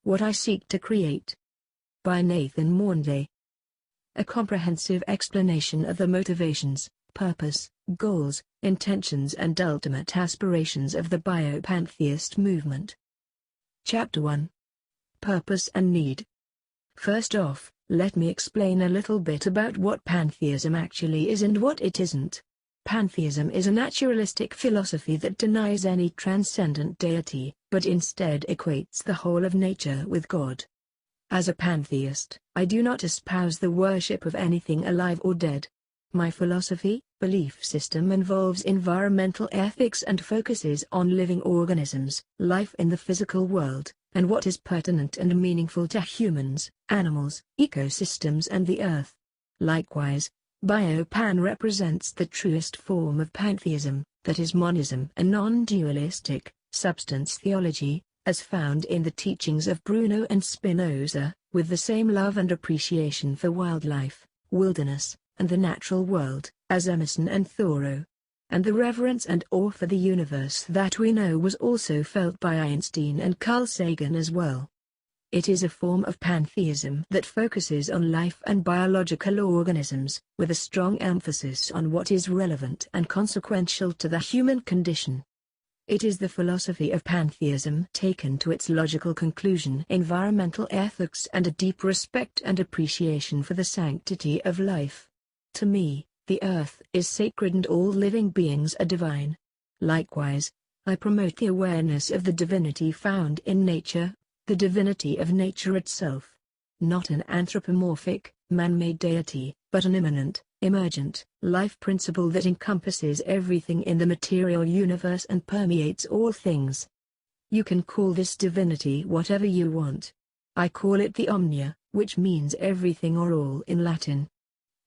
What I Seek to Create. By Nathan Maunday. A comprehensive explanation of the motivations, purpose, goals, intentions and ultimate aspirations of the Biopantheist movement. Chapter 1. Purpose and Need. First off, let me explain a little bit about what pantheism actually is and what it isn't. Pantheism is a naturalistic philosophy that denies any transcendent deity, but instead equates the whole of nature with God. As a pantheist, I do not espouse the worship of anything alive or dead. My philosophy, belief system involves environmental ethics and focuses on living organisms, life in the physical world, and what is pertinent and meaningful to humans, animals, ecosystems and the earth. Likewise, Biopan represents the truest form of pantheism, that is monism and non-dualistic, substance theology, as found in the teachings of Bruno and Spinoza, with the same love and appreciation for wildlife, wilderness, and the natural world, as Emerson and Thoreau. And the reverence and awe for the universe that we know was also felt by Einstein and Carl Sagan as well. It is a form of pantheism that focuses on life and biological organisms, with a strong emphasis on what is relevant and consequential to the human condition. It is the philosophy of pantheism taken to its logical conclusion, environmental ethics and a deep respect and appreciation for the sanctity of life. To me, the earth is sacred and all living beings are divine. Likewise, I promote the awareness of the divinity found in nature, the divinity of nature itself. Not an anthropomorphic, man-made deity, but an immanent, emergent, life principle that encompasses everything in the material universe and permeates all things. You can call this divinity whatever you want. I call it the Omnia, which means everything or all in Latin.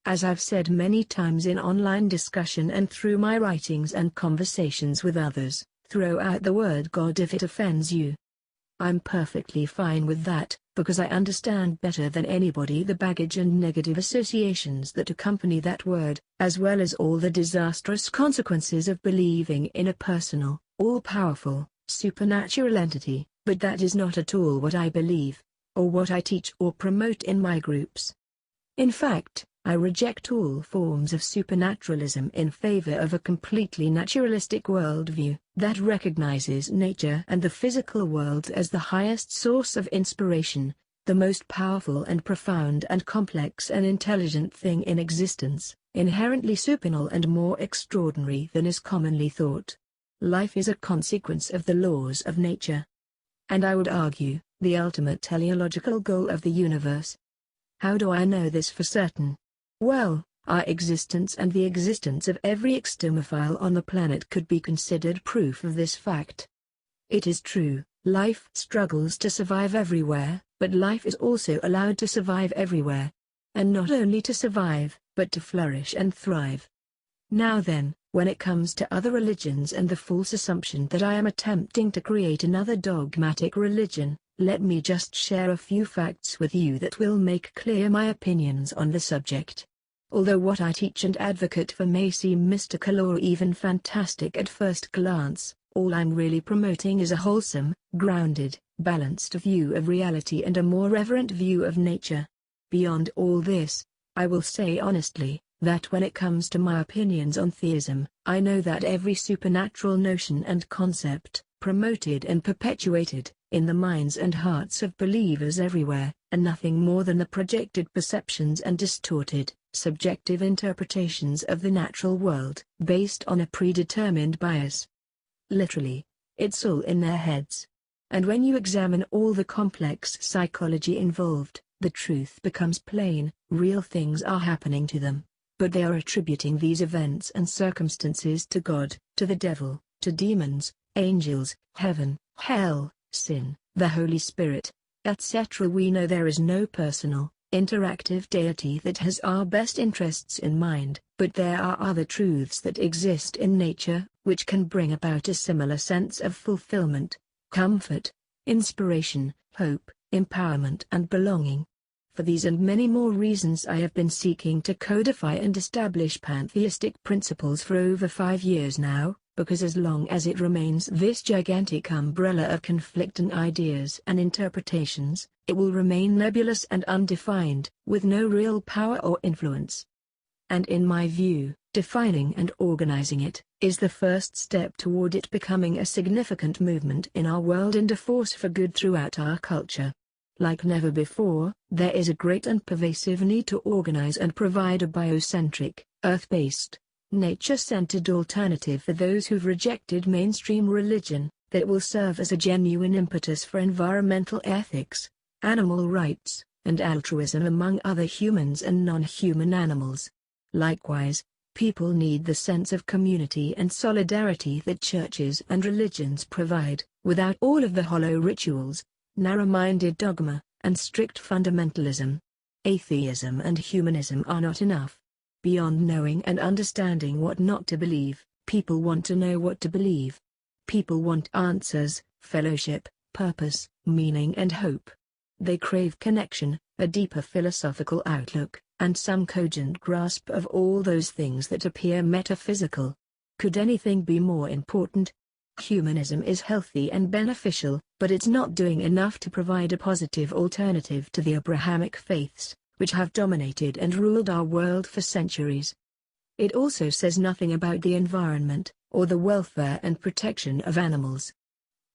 As I've said many times in online discussion and through my writings and conversations with others, throw out the word God if it offends you. I'm perfectly fine with that, because I understand better than anybody the baggage and negative associations that accompany that word, as well as all the disastrous consequences of believing in a personal, all-powerful, supernatural entity, but that is not at all what I believe, or what I teach or promote in my groups. In fact, I reject all forms of supernaturalism in favor of a completely naturalistic worldview that recognizes nature and the physical world as the highest source of inspiration, the most powerful and profound and complex and intelligent thing in existence, inherently supernal and more extraordinary than is commonly thought. Life is a consequence of the laws of nature. And I would argue, the ultimate teleological goal of the universe. How do I know this for certain? Well, our existence and the existence of every extremophile on the planet could be considered proof of this fact. It is true, life struggles to survive everywhere, but life is also allowed to survive everywhere. And not only to survive, but to flourish and thrive. Now then, when it comes to other religions and the false assumption that I am attempting to create another dogmatic religion, let me just share a few facts with you that will make clear my opinions on the subject. Although what I teach and advocate for may seem mystical or even fantastic at first glance, all I'm really promoting is a wholesome, grounded, balanced view of reality and a more reverent view of nature. Beyond all this, I will say honestly, that when it comes to my opinions on theism, I know that every supernatural notion and concept, promoted and perpetuated, in the minds and hearts of believers everywhere, are nothing more than the projected perceptions and distorted, subjective interpretations of the natural world, based on a predetermined bias. Literally, it's all in their heads. And when you examine all the complex psychology involved, the truth becomes plain, real things are happening to them. But they are attributing these events and circumstances to God, to the devil, to demons, angels, heaven, hell, sin, the Holy Spirit, etc. We know there is no personal, interactive deity that has our best interests in mind, but there are other truths that exist in nature, which can bring about a similar sense of fulfillment, comfort, inspiration, hope, empowerment and belonging. For these and many more reasons I have been seeking to codify and establish pantheistic principles for over 5 years now, because as long as it remains this gigantic umbrella of conflicting ideas and interpretations, it will remain nebulous and undefined, with no real power or influence. And in my view, defining and organizing it, is the first step toward it becoming a significant movement in our world and a force for good throughout our culture. Like never before, there is a great and pervasive need to organize and provide a biocentric, earth-based, nature-centered alternative for those who've rejected mainstream religion, that will serve as a genuine impetus for environmental ethics, animal rights, and altruism among other humans and non-human animals. Likewise, people need the sense of community and solidarity that churches and religions provide, without all of the hollow rituals, narrow-minded dogma, and strict fundamentalism. Atheism and humanism are not enough. Beyond knowing and understanding what not to believe, people want to know what to believe. People want answers, fellowship, purpose, meaning and hope. They crave connection, a deeper philosophical outlook, and some cogent grasp of all those things that appear metaphysical. Could anything be more important? Humanism is healthy and beneficial, but it's not doing enough to provide a positive alternative to the Abrahamic faiths, which have dominated and ruled our world for centuries. It also says nothing about the environment, or the welfare and protection of animals.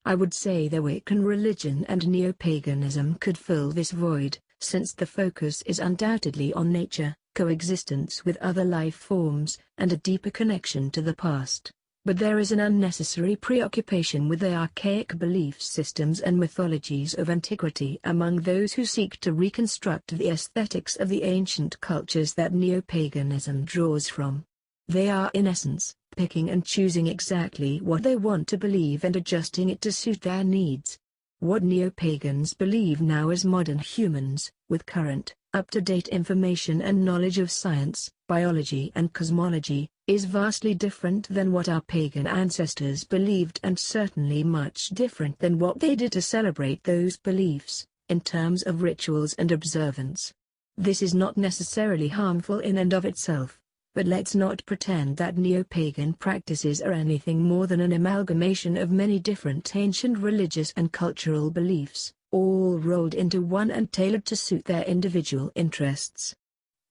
I would say that Wiccan religion and neo-paganism could fill this void, since the focus is undoubtedly on nature, coexistence with other life forms, and a deeper connection to the past. But there is an unnecessary preoccupation with the archaic belief systems and mythologies of antiquity among those who seek to reconstruct the aesthetics of the ancient cultures that neo-paganism draws from. They are in essence, picking and choosing exactly what they want to believe and adjusting it to suit their needs. What neo-pagans believe now as modern humans, with current, up-to-date information and knowledge of science, biology and cosmology, is vastly different than what our pagan ancestors believed and certainly much different than what they did to celebrate those beliefs, in terms of rituals and observance. This is not necessarily harmful in and of itself, but let's not pretend that neo-pagan practices are anything more than an amalgamation of many different ancient religious and cultural beliefs, all rolled into one and tailored to suit their individual interests.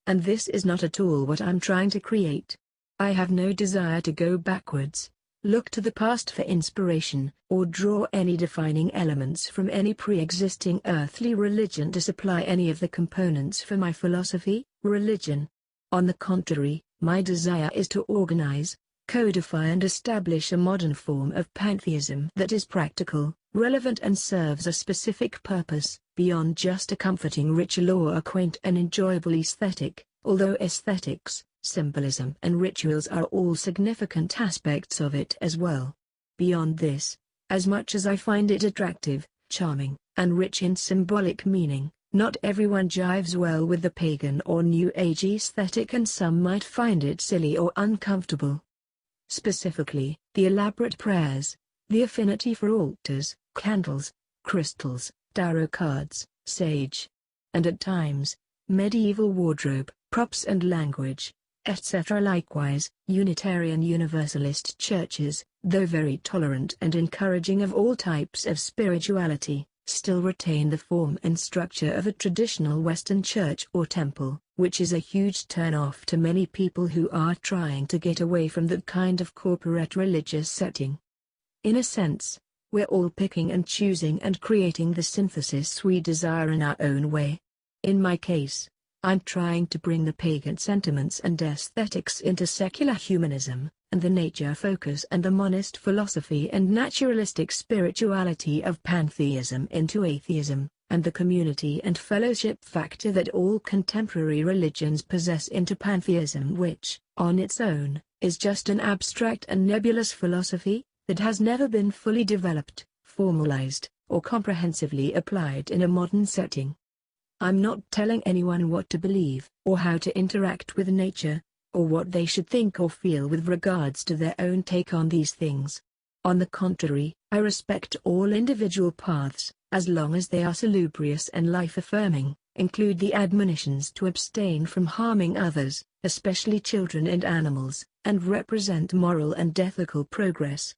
And this is not at all what I'm trying to create. I have no desire to go backwards, look to the past for inspiration, or draw any defining elements from any pre-existing earthly religion to supply any of the components for my philosophy, religion. On the contrary, my desire is to organize, codify and establish a modern form of pantheism that is practical, relevant and serves a specific purpose, beyond just a comforting ritual or a quaint and enjoyable aesthetic, although aesthetics, symbolism and rituals are all significant aspects of it as well. Beyond this, as much as I find it attractive, charming, and rich in symbolic meaning, not everyone jives well with the pagan or New Age aesthetic and some might find it silly or uncomfortable. Specifically, the elaborate prayers, the affinity for altars, candles, crystals, tarot cards, sage, and at times, medieval wardrobe, props and language, etc. Likewise, Unitarian Universalist churches, though very tolerant and encouraging of all types of spirituality, still retain the form and structure of a traditional Western church or temple, which is a huge turn-off to many people who are trying to get away from that kind of corporate religious setting. In a sense, we're all picking and choosing and creating the synthesis we desire in our own way. In my case, I'm trying to bring the pagan sentiments and aesthetics into secular humanism, and the nature focus and the monist philosophy and naturalistic spirituality of pantheism into atheism, and the community and fellowship factor that all contemporary religions possess into pantheism, which, on its own, is just an abstract and nebulous philosophy that has never been fully developed, formalized, or comprehensively applied in a modern setting. I'm not telling anyone what to believe, or how to interact with nature, or what they should think or feel with regards to their own take on these things. On the contrary, I respect all individual paths, as long as they are salubrious and life-affirming, include the admonitions to abstain from harming others, especially children and animals, and represent moral and ethical progress.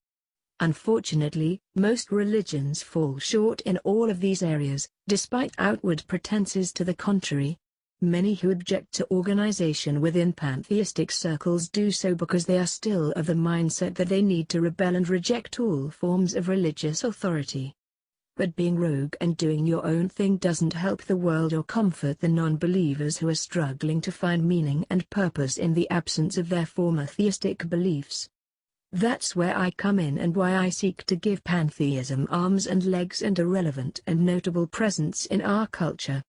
Unfortunately, most religions fall short in all of these areas, despite outward pretenses to the contrary. Many who object to organization within pantheistic circles do so because they are still of the mindset that they need to rebel and reject all forms of religious authority. But being rogue and doing your own thing doesn't help the world or comfort the non-believers who are struggling to find meaning and purpose in the absence of their former theistic beliefs. That's where I come in and why I seek to give pantheism arms and legs and a relevant and notable presence in our culture.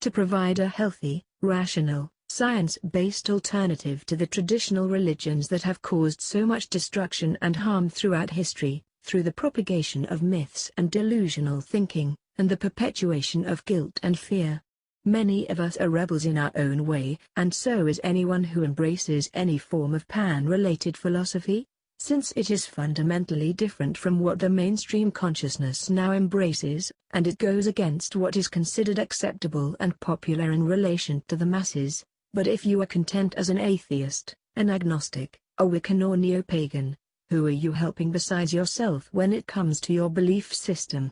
To provide a healthy, rational, science-based alternative to the traditional religions that have caused so much destruction and harm throughout history, through the propagation of myths and delusional thinking, and the perpetuation of guilt and fear. Many of us are rebels in our own way, and so is anyone who embraces any form of pan-related philosophy, since it is fundamentally different from what the mainstream consciousness now embraces, and it goes against what is considered acceptable and popular in relation to the masses. But if you are content as an atheist, an agnostic, a Wiccan or neo-pagan, who are you helping besides yourself when it comes to your belief system?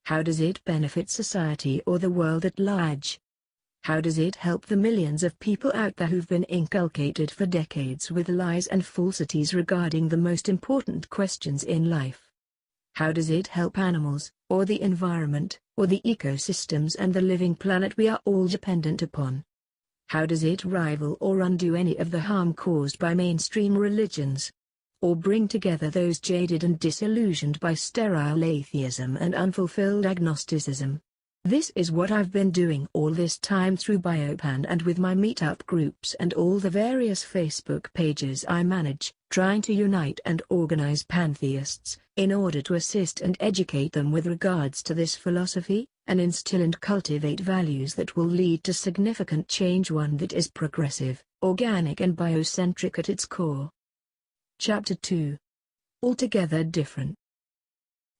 How does it benefit society or the world at large? How does it help the millions of people out there who've been inculcated for decades with lies and falsities regarding the most important questions in life? How does it help animals, or the environment, or the ecosystems and the living planet we are all dependent upon? How does it rival or undo any of the harm caused by mainstream religions? Or bring together those jaded and disillusioned by sterile atheism and unfulfilled agnosticism? This is what I've been doing all this time through Biopan and with my meetup groups and all the various Facebook pages I manage, trying to unite and organize pantheists, in order to assist and educate them with regards to this philosophy, and instill and cultivate values that will lead to significant change, one that is progressive, organic and biocentric at its core. Chapter 2. Altogether different.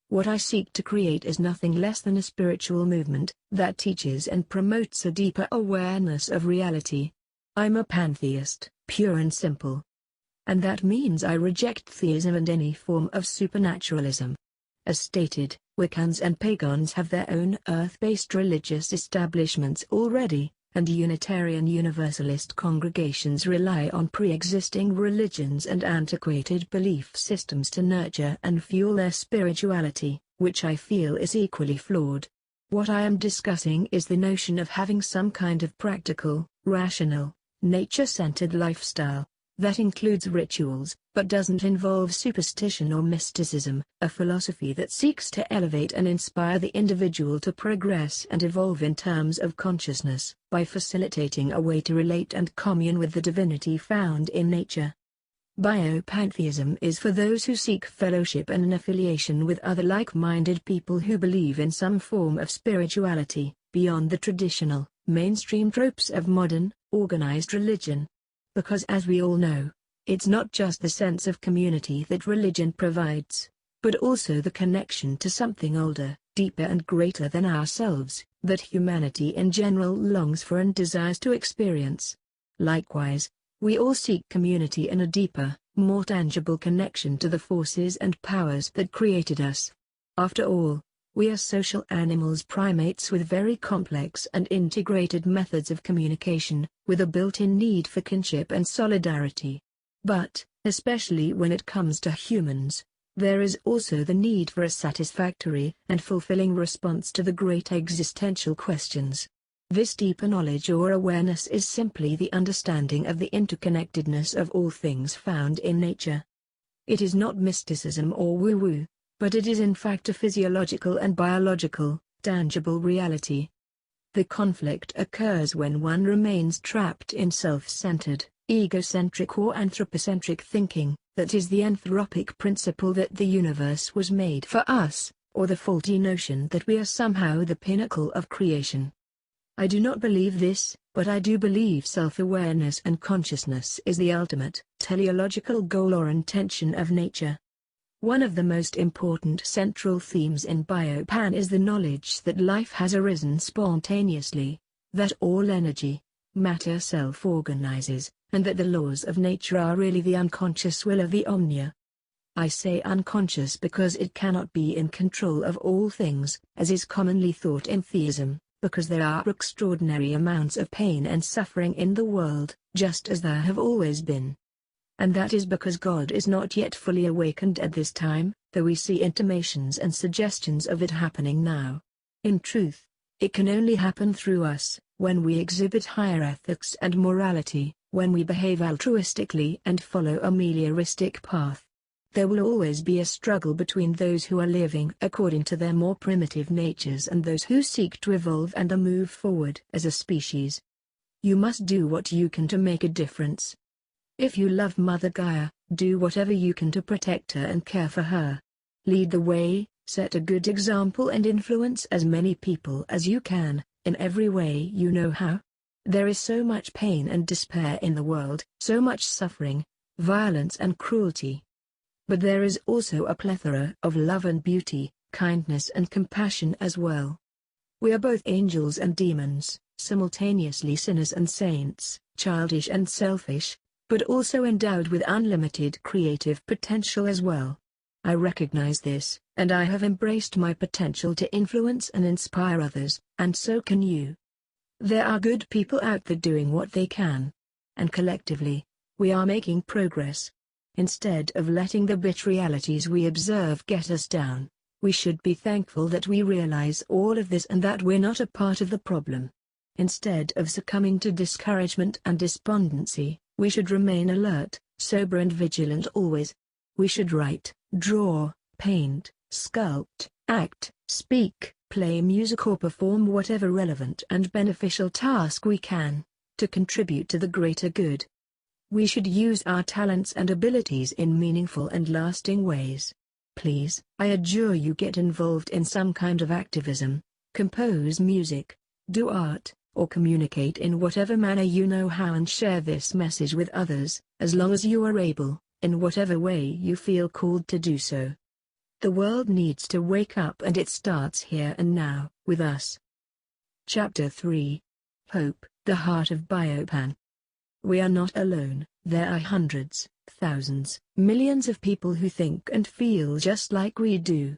What I seek to create is nothing less than a spiritual movement that teaches and promotes a deeper awareness of reality. I'm a pantheist, pure and simple. And that means I reject theism and any form of supernaturalism. As stated, Wiccans and pagans have their own earth-based religious establishments already, and Unitarian Universalist congregations rely on pre-existing religions and antiquated belief systems to nurture and fuel their spirituality, which I feel is equally flawed. What I am discussing is the notion of having some kind of practical, rational, nature-centered lifestyle that includes rituals, but doesn't involve superstition or mysticism, a philosophy that seeks to elevate and inspire the individual to progress and evolve in terms of consciousness, by facilitating a way to relate and commune with the divinity found in nature. Biopantheism is for those who seek fellowship and an affiliation with other like-minded people who believe in some form of spirituality, beyond the traditional, mainstream tropes of modern, organized religion. Because as we all know, it's not just the sense of community that religion provides, but also the connection to something older, deeper and greater than ourselves, that humanity in general longs for and desires to experience. Likewise, we all seek community and a deeper, more tangible connection to the forces and powers that created us. After all, we are social animals, primates with very complex and integrated methods of communication, with a built-in need for kinship and solidarity. But, especially when it comes to humans, there is also the need for a satisfactory and fulfilling response to the great existential questions. This deeper knowledge or awareness is simply the understanding of the interconnectedness of all things found in nature. It is not mysticism or woo-woo, but it is in fact a physiological and biological, tangible reality. The conflict occurs when one remains trapped in self-centered, egocentric or anthropocentric thinking, that is the anthropic principle that the universe was made for us, or the faulty notion that we are somehow the pinnacle of creation. I do not believe this, but I do believe self-awareness and consciousness is the ultimate, teleological goal or intention of nature. One of the most important central themes in Biopan is the knowledge that life has arisen spontaneously, that all energy, matter self-organizes, and that the laws of nature are really the unconscious will of the Omnia. I say unconscious because it cannot be in control of all things, as is commonly thought in theism, because there are extraordinary amounts of pain and suffering in the world, just as there have always been. And that is because God is not yet fully awakened at this time, though we see intimations and suggestions of it happening now. In truth, it can only happen through us, when we exhibit higher ethics and morality, when we behave altruistically and follow a melioristic path. There will always be a struggle between those who are living according to their more primitive natures and those who seek to evolve and move forward as a species. You must do what you can to make a difference. If you love Mother Gaia, do whatever you can to protect her and care for her. Lead the way, set a good example and influence as many people as you can, in every way you know how. There is so much pain and despair in the world, so much suffering, violence and cruelty. But there is also a plethora of love and beauty, kindness and compassion as well. We are both angels and demons, simultaneously sinners and saints, childish and selfish, but also endowed with unlimited creative potential as well. I recognize this, and I have embraced my potential to influence and inspire others, and so can you. There are good people out there doing what they can. And collectively, we are making progress. Instead of letting the bitter realities we observe get us down, we should be thankful that we realize all of this and that we're not a part of the problem. Instead of succumbing to discouragement and despondency, we should remain alert, sober and vigilant always. We should write, draw, paint, sculpt, act, speak, play music or perform whatever relevant and beneficial task we can, to contribute to the greater good. We should use our talents and abilities in meaningful and lasting ways. Please, I adjure you, get involved in some kind of activism, compose music, do art, or communicate in whatever manner you know how, and share this message with others, as long as you are able, in whatever way you feel called to do so. The world needs to wake up, and it starts here and now, with us. Chapter 3. Hope, the Heart of Biopan. We are not alone. There are hundreds, thousands, millions of people who think and feel just like we do.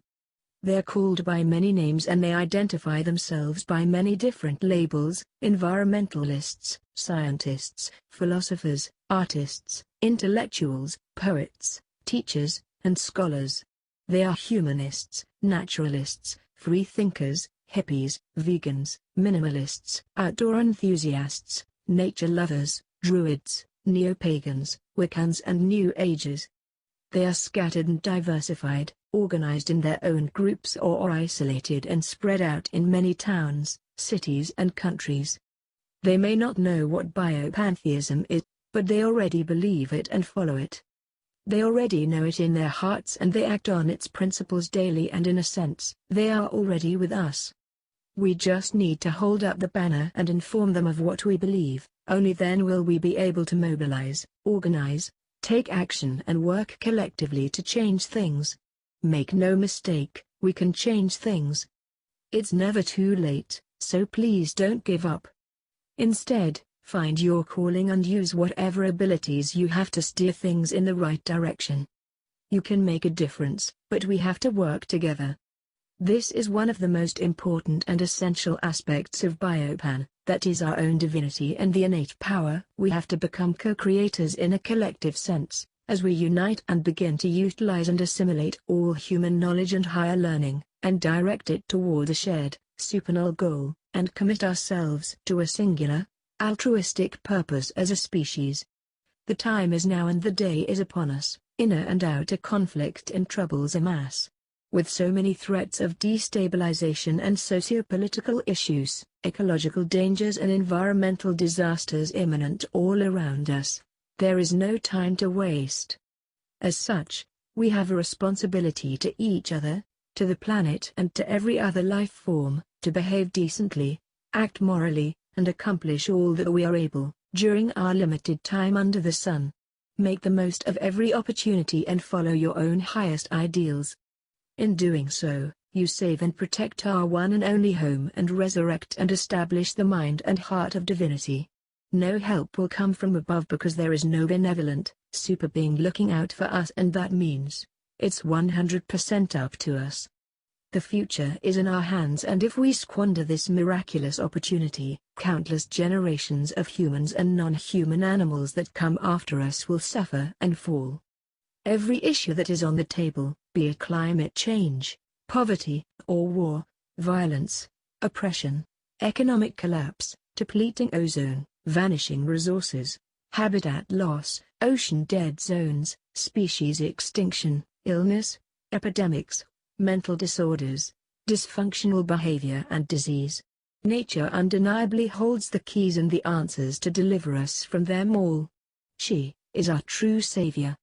They are called by many names and they identify themselves by many different labels: environmentalists, scientists, philosophers, artists, intellectuals, poets, teachers, and scholars. They are humanists, naturalists, free thinkers, hippies, vegans, minimalists, outdoor enthusiasts, nature lovers, druids, neo-pagans, Wiccans and New Agers. They are scattered and diversified, organized in their own groups or isolated and spread out in many towns, cities and countries. They may not know what biopantheism is, but they already believe it and follow it. They already know it in their hearts and they act on its principles daily, and in a sense, they are already with us. We just need to hold up the banner and inform them of what we believe. Only then will we be able to mobilize, organize, take action and work collectively to change things. Make no mistake, we can change things. It's never too late, so please don't give up. Instead, find your calling and use whatever abilities you have to steer things in the right direction. You can make a difference, but we have to work together. This is one of the most important and essential aspects of Biopan, that is our own divinity and the innate power. We have to become co-creators in a collective sense, as we unite and begin to utilize and assimilate all human knowledge and higher learning, and direct it toward a shared, supernal goal, and commit ourselves to a singular, altruistic purpose as a species. The time is now and the day is upon us. Inner and outer conflict and troubles amass. With so many threats of destabilization and socio-political issues, ecological dangers and environmental disasters imminent all around us, there is no time to waste. As such, we have a responsibility to each other, to the planet and to every other life form, to behave decently, act morally, and accomplish all that we are able, during our limited time under the sun. Make the most of every opportunity and follow your own highest ideals. In doing so, You save and protect our one and only home and resurrect and establish the mind and heart of divinity. No help will come from above because there is no benevolent, super being looking out for us, and that means it's 100% up to us. The future is in our hands, and if we squander this miraculous opportunity, countless generations of humans and non-human animals that come after us will suffer and fall. Every issue that is on the table, be it climate change, poverty, or war, violence, oppression, economic collapse, depleting ozone, vanishing resources, habitat loss, ocean dead zones, species extinction, illness, epidemics, mental disorders, dysfunctional behavior and disease. Nature undeniably holds the keys and the answers to deliver us from them all. She is our true savior.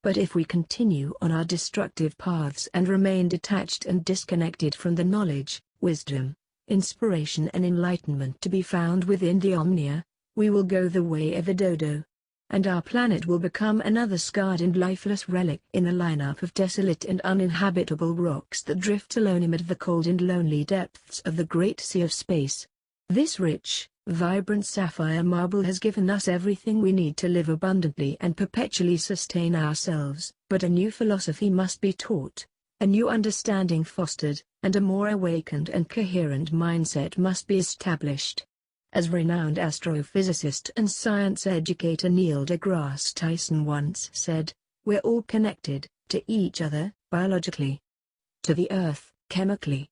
But if we continue on our destructive paths and remain detached and disconnected from the knowledge, wisdom, inspiration and enlightenment to be found within the Omnia, we will go the way of the dodo. And our planet will become another scarred and lifeless relic in the lineup of desolate and uninhabitable rocks that drift alone amid the cold and lonely depths of the great sea of space. This rich, vibrant sapphire marble has given us everything we need to live abundantly and perpetually sustain ourselves, but a new philosophy must be taught, a new understanding fostered, and a more awakened and coherent mindset must be established. As renowned astrophysicist and science educator Neil deGrasse Tyson once said, we're all connected, to each other, biologically, to the Earth, chemically,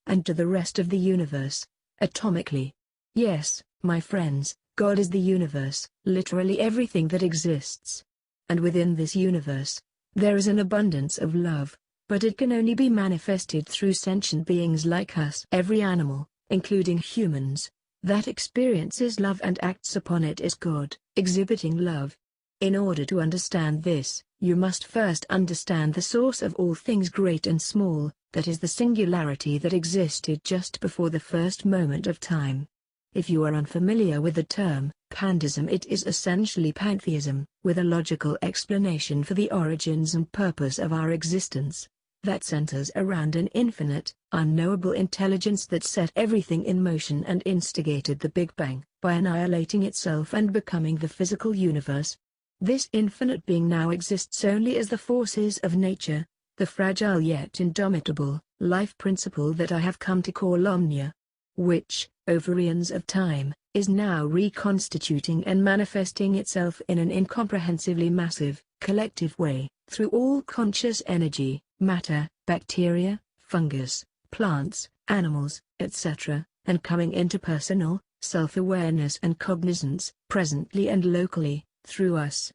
and to the rest of the universe, atomically. Yes, my friends, God is the universe, literally everything that exists. And within this universe, there is an abundance of love, but it can only be manifested through sentient beings like us. Every animal, including humans, that experiences love and acts upon it is God, exhibiting love. In order to understand this, you must first understand the source of all things great and small, that is the singularity that existed just before the first moment of time. If you are unfamiliar with the term pantheism, it is essentially pantheism, with a logical explanation for the origins and purpose of our existence, that centers around an infinite, unknowable intelligence that set everything in motion and instigated the Big Bang, by annihilating itself and becoming the physical universe. This infinite being now exists only as the forces of nature, the fragile yet indomitable, life principle that I have come to call Omnia, which, over eons of time, is now reconstituting and manifesting itself in an incomprehensibly massive, collective way, through all conscious energy, matter, bacteria, fungus, plants, animals, etc., and coming into personal, self-awareness and cognizance, presently and locally, through us.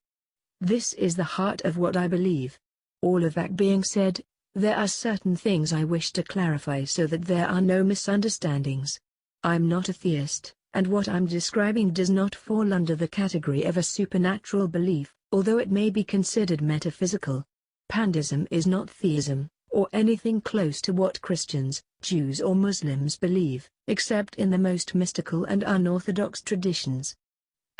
This is the heart of what I believe. All of that being said, there are certain things I wish to clarify so that there are no misunderstandings. I'm not a theist, and what I'm describing does not fall under the category of a supernatural belief, although it may be considered metaphysical. Pantheism is not theism, or anything close to what Christians, Jews or Muslims believe, except in the most mystical and unorthodox traditions.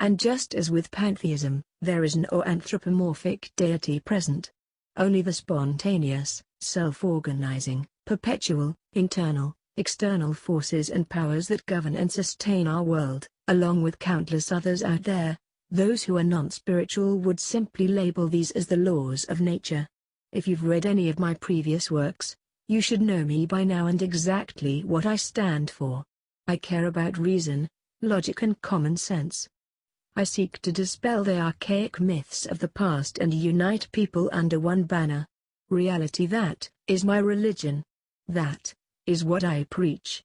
And just as with pantheism, there is no anthropomorphic deity present. Only the spontaneous, self-organizing, perpetual, internal, external forces and powers that govern and sustain our world, along with countless others out there. Those who are non-spiritual would simply label these as the laws of nature. If you've read any of my previous works, you should know me by now and exactly what I stand for. I care about reason, logic and common sense. I seek to dispel the archaic myths of the past and unite people under one banner. Reality, that is my religion. That is what I preach.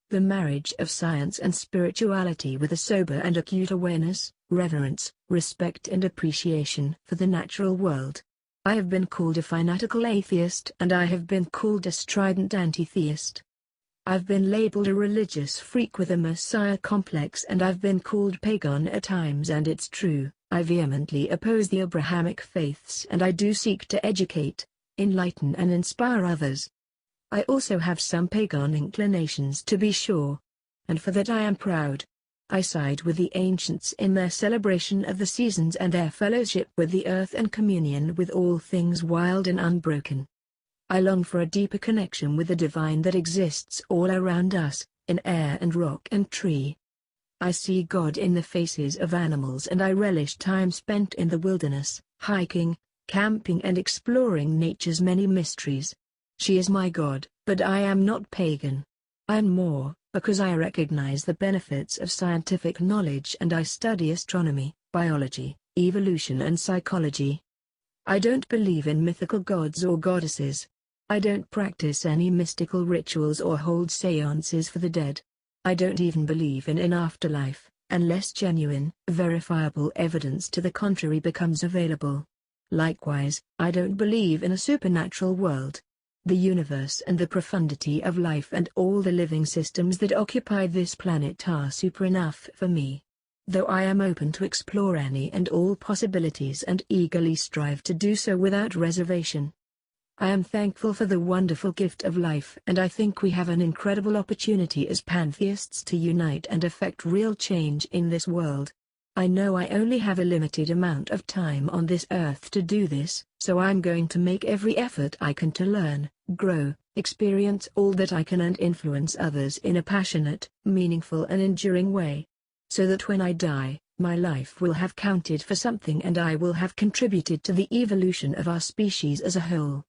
The marriage of science and spirituality with a sober and acute awareness, reverence, respect and appreciation for the natural world. I have been called a fanatical atheist and I have been called a strident anti-theist. I've been labeled a religious freak with a messiah complex and I've been called pagan at times, and it's true, I vehemently oppose the Abrahamic faiths and I do seek to educate, enlighten and inspire others. I also have some pagan inclinations, to be sure. And for that I am proud. I side with the ancients in their celebration of the seasons and their fellowship with the earth and communion with all things wild and unbroken. I long for a deeper connection with the divine that exists all around us, in air and rock and tree. I see God in the faces of animals, and I relish time spent in the wilderness, hiking, camping and exploring nature's many mysteries. She is my God, but I am not pagan. I am more, because I recognize the benefits of scientific knowledge and I study astronomy, biology, evolution and psychology. I don't believe in mythical gods or goddesses. I don't practice any mystical rituals or hold seances for the dead. I don't even believe in an afterlife, unless genuine, verifiable evidence to the contrary becomes available. Likewise, I don't believe in a supernatural world. The universe and the profundity of life and all the living systems that occupy this planet are super enough for me. Though I am open to explore any and all possibilities and eagerly strive to do so without reservation. I am thankful for the wonderful gift of life, and I think we have an incredible opportunity as pantheists to unite and effect real change in this world. I know I only have a limited amount of time on this earth to do this, so I'm going to make every effort I can to learn, grow, experience all that I can and influence others in a passionate, meaningful and enduring way. So that when I die, my life will have counted for something and I will have contributed to the evolution of our species as a whole.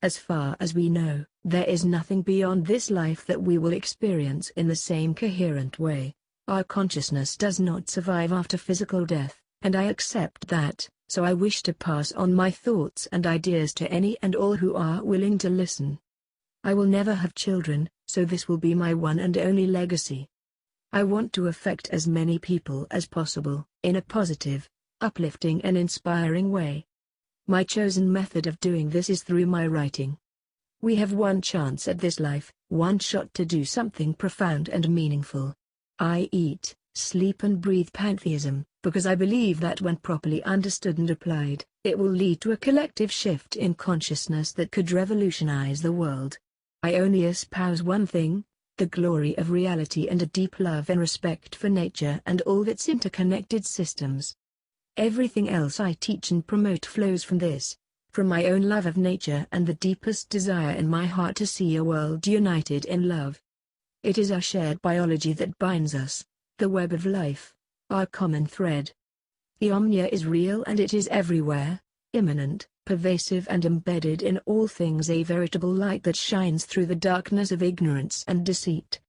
As far as we know, there is nothing beyond this life that we will experience in the same coherent way. Our consciousness does not survive after physical death, and I accept that, so I wish to pass on my thoughts and ideas to any and all who are willing to listen. I will never have children, so this will be my one and only legacy. I want to affect as many people as possible, in a positive, uplifting and inspiring way. My chosen method of doing this is through my writing. We have one chance at this life, one shot to do something profound and meaningful. I eat, sleep and breathe pantheism, because I believe that when properly understood and applied, it will lead to a collective shift in consciousness that could revolutionize the world. I only espouse one thing, the glory of reality and a deep love and respect for nature and all its interconnected systems. Everything else I teach and promote flows from this, from my own love of nature and the deepest desire in my heart to see a world united in love. It is our shared biology that binds us, the web of life, our common thread. The Omnia is real and it is everywhere, immanent, pervasive and embedded in all things, a veritable light that shines through the darkness of ignorance and deceit.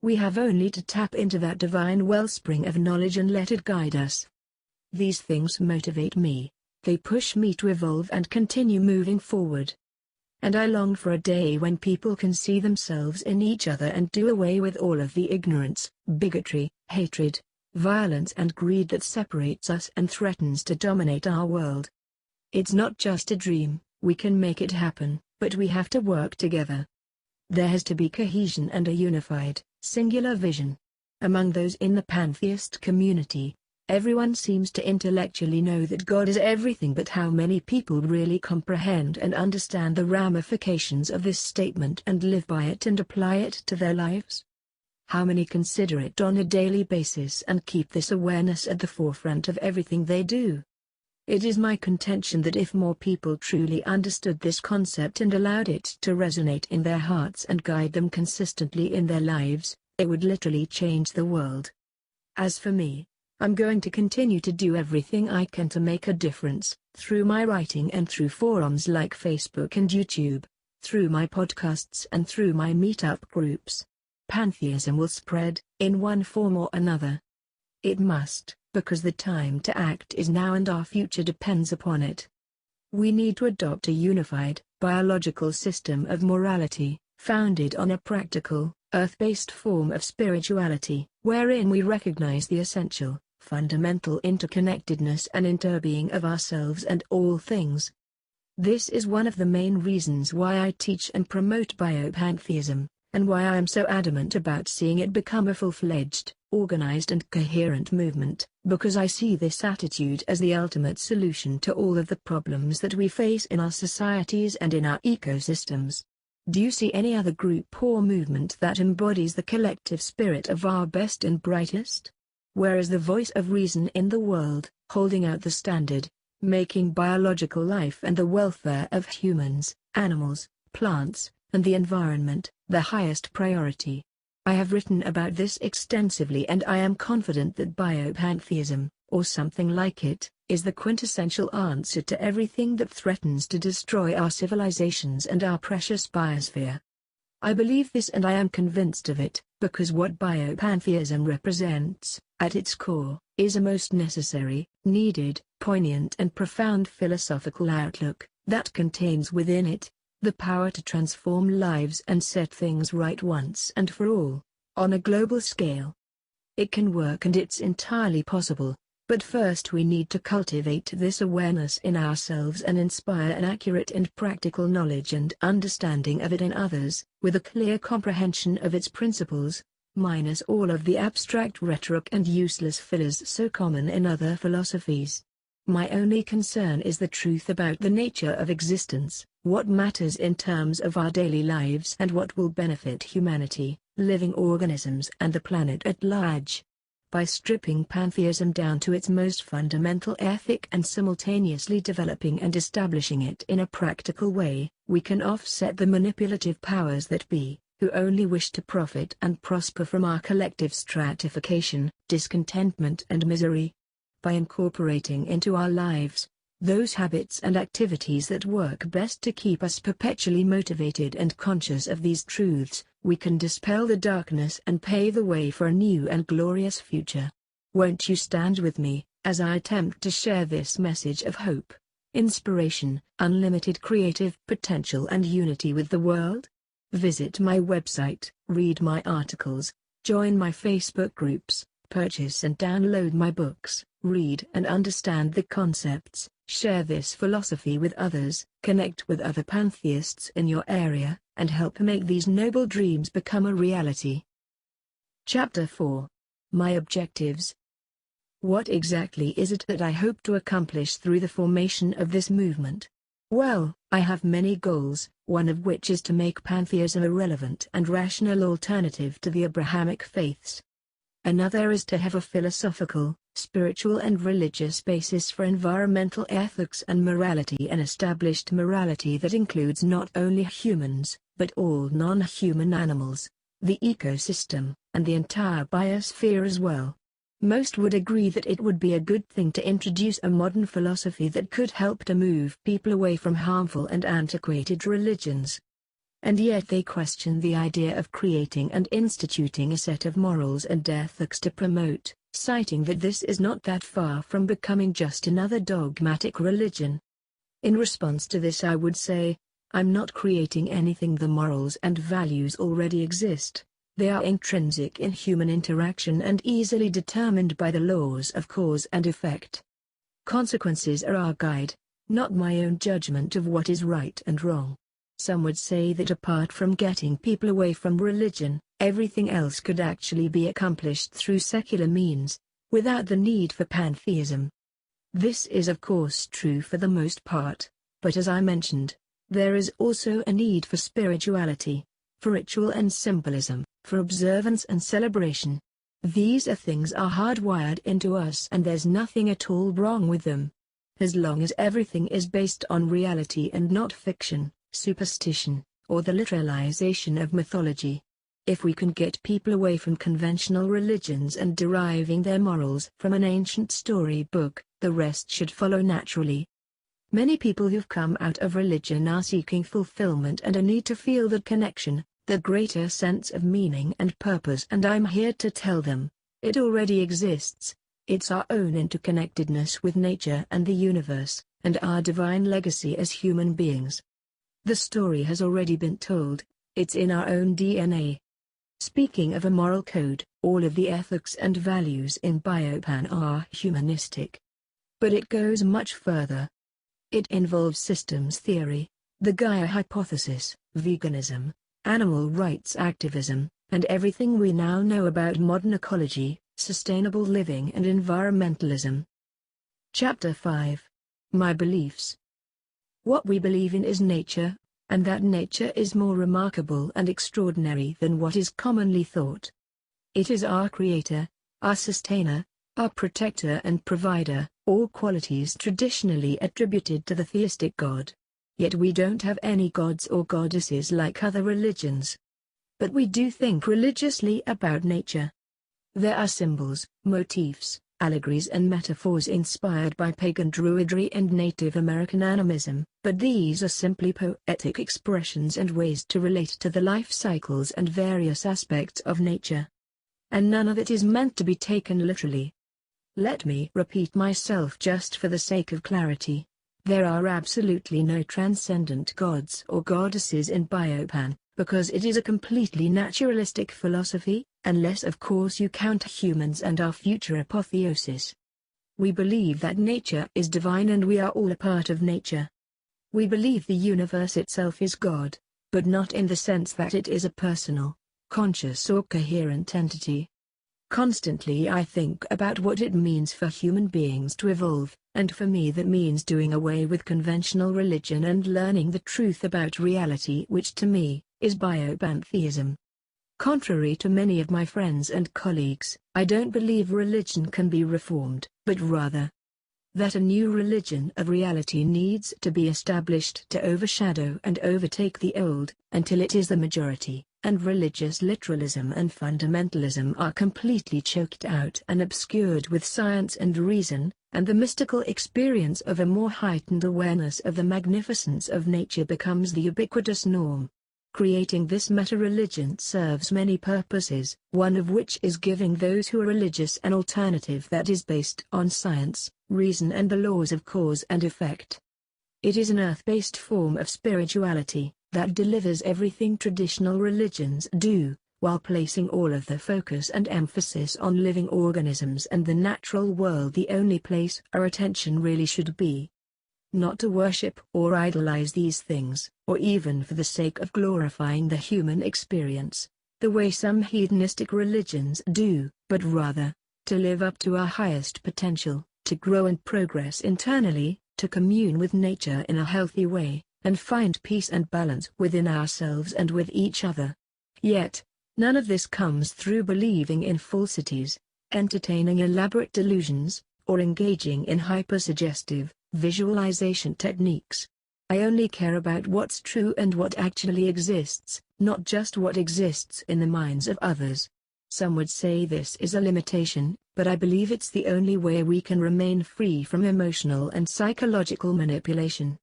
We have only to tap into that divine wellspring of knowledge and let it guide us. These things motivate me, they push me to evolve and continue moving forward. And I long for a day when people can see themselves in each other and do away with all of the ignorance, bigotry, hatred, violence and greed that separates us and threatens to dominate our world. It's not just a dream, we can make it happen, but we have to work together. There has to be cohesion and a unified, singular vision. Among those in the pantheist community, everyone seems to intellectually know that God is everything, but how many people really comprehend and understand the ramifications of this statement and live by it and apply it to their lives? How many consider it on a daily basis and keep this awareness at the forefront of everything they do? It is my contention that if more people truly understood this concept and allowed it to resonate in their hearts and guide them consistently in their lives, it would literally change the world. As for me, I'm going to continue to do everything I can to make a difference, through my writing and through forums like Facebook and YouTube, through my podcasts and through my meetup groups. Pantheism will spread, in one form or another. It must, because the time to act is now and our future depends upon it. We need to adopt a unified, biological system of morality, founded on a practical, earth-based form of spirituality, wherein we recognize the essential, fundamental interconnectedness and interbeing of ourselves and all things. This is one of the main reasons why I teach and promote biopantheism, and why I am so adamant about seeing it become a full-fledged, organized and coherent movement, because I see this attitude as the ultimate solution to all of the problems that we face in our societies and in our ecosystems. Do you see any other group or movement that embodies the collective spirit of our best and brightest? Where is the voice of reason in the world, holding out the standard, making biological life and the welfare of humans, animals, plants, and the environment, the highest priority. I have written about this extensively, and I am confident that biopantheism, or something like it, is the quintessential answer to everything that threatens to destroy our civilizations and our precious biosphere. I believe this, and I am convinced of it, because what biopantheism represents, at its core, is a most necessary, needed, poignant and profound philosophical outlook, that contains within it the power to transform lives and set things right once and for all, on a global scale. It can work, and it's entirely possible, but first we need to cultivate this awareness in ourselves and inspire an accurate and practical knowledge and understanding of it in others, with a clear comprehension of its principles, minus all of the abstract rhetoric and useless fillers so common in other philosophies. My only concern is the truth about the nature of existence, what matters in terms of our daily lives and what will benefit humanity, living organisms and the planet at large. By stripping pantheism down to its most fundamental ethic and simultaneously developing and establishing it in a practical way, we can offset the manipulative powers that be, who only wish to profit and prosper from our collective stratification, discontentment and misery. By incorporating into our lives those habits and activities that work best to keep us perpetually motivated and conscious of these truths, we can dispel the darkness and pave the way for a new and glorious future. Won't you stand with me, as I attempt to share this message of hope, inspiration, unlimited creative potential and unity with the world? Visit my website, read my articles, join my Facebook groups, purchase and download my books, read and understand the concepts, share this philosophy with others, connect with other pantheists in your area, and help make these noble dreams become a reality. Chapter 4. My objectives. What exactly is it that I hope to accomplish through the formation of this movement? Well, I have many goals, one of which is to make pantheism a relevant and rational alternative to the Abrahamic faiths. Another is to have a philosophical, spiritual and religious basis for environmental ethics and morality, an established morality that includes not only humans, but all non-human animals, the ecosystem, and the entire biosphere as well. Most would agree that it would be a good thing to introduce a modern philosophy that could help to move people away from harmful and antiquated religions. And yet they question the idea of creating and instituting a set of morals and ethics to promote, citing that this is not that far from becoming just another dogmatic religion. In response to this, I would say, I'm not creating anything. The morals and values already exist. They are intrinsic in human interaction and easily determined by the laws of cause and effect. Consequences are our guide, not my own judgment of what is right and wrong. Some would say that apart from getting people away from religion, everything else could actually be accomplished through secular means, without the need for pantheism. This is of course true for the most part, but as I mentioned, there is also a need for spirituality, for ritual and symbolism, for observance and celebration. These things are hardwired into us, and there's nothing at all wrong with them. As long as everything is based on reality and not fiction, superstition, or the literalization of mythology. If we can get people away from conventional religions and deriving their morals from an ancient storybook, the rest should follow naturally. Many people who've come out of religion are seeking fulfillment and a need to feel that connection, the greater sense of meaning and purpose, and I'm here to tell them, it already exists. It's our own interconnectedness with nature and the universe, and our divine legacy as human beings. The story has already been told, it's in our own DNA. Speaking of a moral code, all of the ethics and values in Biopan are humanistic. But it goes much further. It involves systems theory, the Gaia hypothesis, veganism, animal rights activism, and everything we now know about modern ecology, sustainable living and environmentalism. Chapter 5. My beliefs. What we believe in is nature, and that nature is more remarkable and extraordinary than what is commonly thought. It is our creator, our sustainer, our protector and provider, all qualities traditionally attributed to the theistic God. Yet we don't have any gods or goddesses like other religions. But we do think religiously about nature. There are symbols, motifs, allegories and metaphors inspired by pagan druidry and Native American animism, but these are simply poetic expressions and ways to relate to the life cycles and various aspects of nature. And none of it is meant to be taken literally. Let me repeat myself just for the sake of clarity. There are absolutely no transcendent gods or goddesses in Biopan, because it is a completely naturalistic philosophy, unless of course you count humans and our future apotheosis. We believe that nature is divine and we are all a part of nature. We believe the universe itself is God, but not in the sense that it is a personal, conscious or coherent entity. Constantly I think about what it means for human beings to evolve, and for me that means doing away with conventional religion and learning the truth about reality, which to me is biopantheism. Contrary to many of my friends and colleagues, I don't believe religion can be reformed, but rather that a new religion of reality needs to be established to overshadow and overtake the old, until it is the majority, and religious literalism and fundamentalism are completely choked out and obscured with science and reason, and the mystical experience of a more heightened awareness of the magnificence of nature becomes the ubiquitous norm. Creating this meta-religion serves many purposes, one of which is giving those who are religious an alternative that is based on science, reason and the laws of cause and effect. It is an earth-based form of spirituality that delivers everything traditional religions do, while placing all of the focus and emphasis on living organisms and the natural world, the only place our attention really should be. Not to worship or idolize these things, or even for the sake of glorifying the human experience, the way some hedonistic religions do, but rather, to live up to our highest potential, to grow and progress internally, to commune with nature in a healthy way, and find peace and balance within ourselves and with each other. Yet, none of this comes through believing in falsities, entertaining elaborate delusions, or engaging in hypersuggestive visualization techniques. I only care about what's true and what actually exists, not just what exists in the minds of others. Some would say this is a limitation, but I believe it's the only way we can remain free from emotional and psychological manipulation.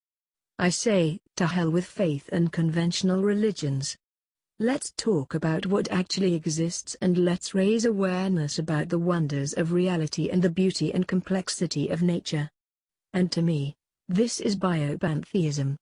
I say, to hell with faith and conventional religions. Let's talk about what actually exists and let's raise awareness about the wonders of reality and the beauty and complexity of nature. And to me, this is biopantheism.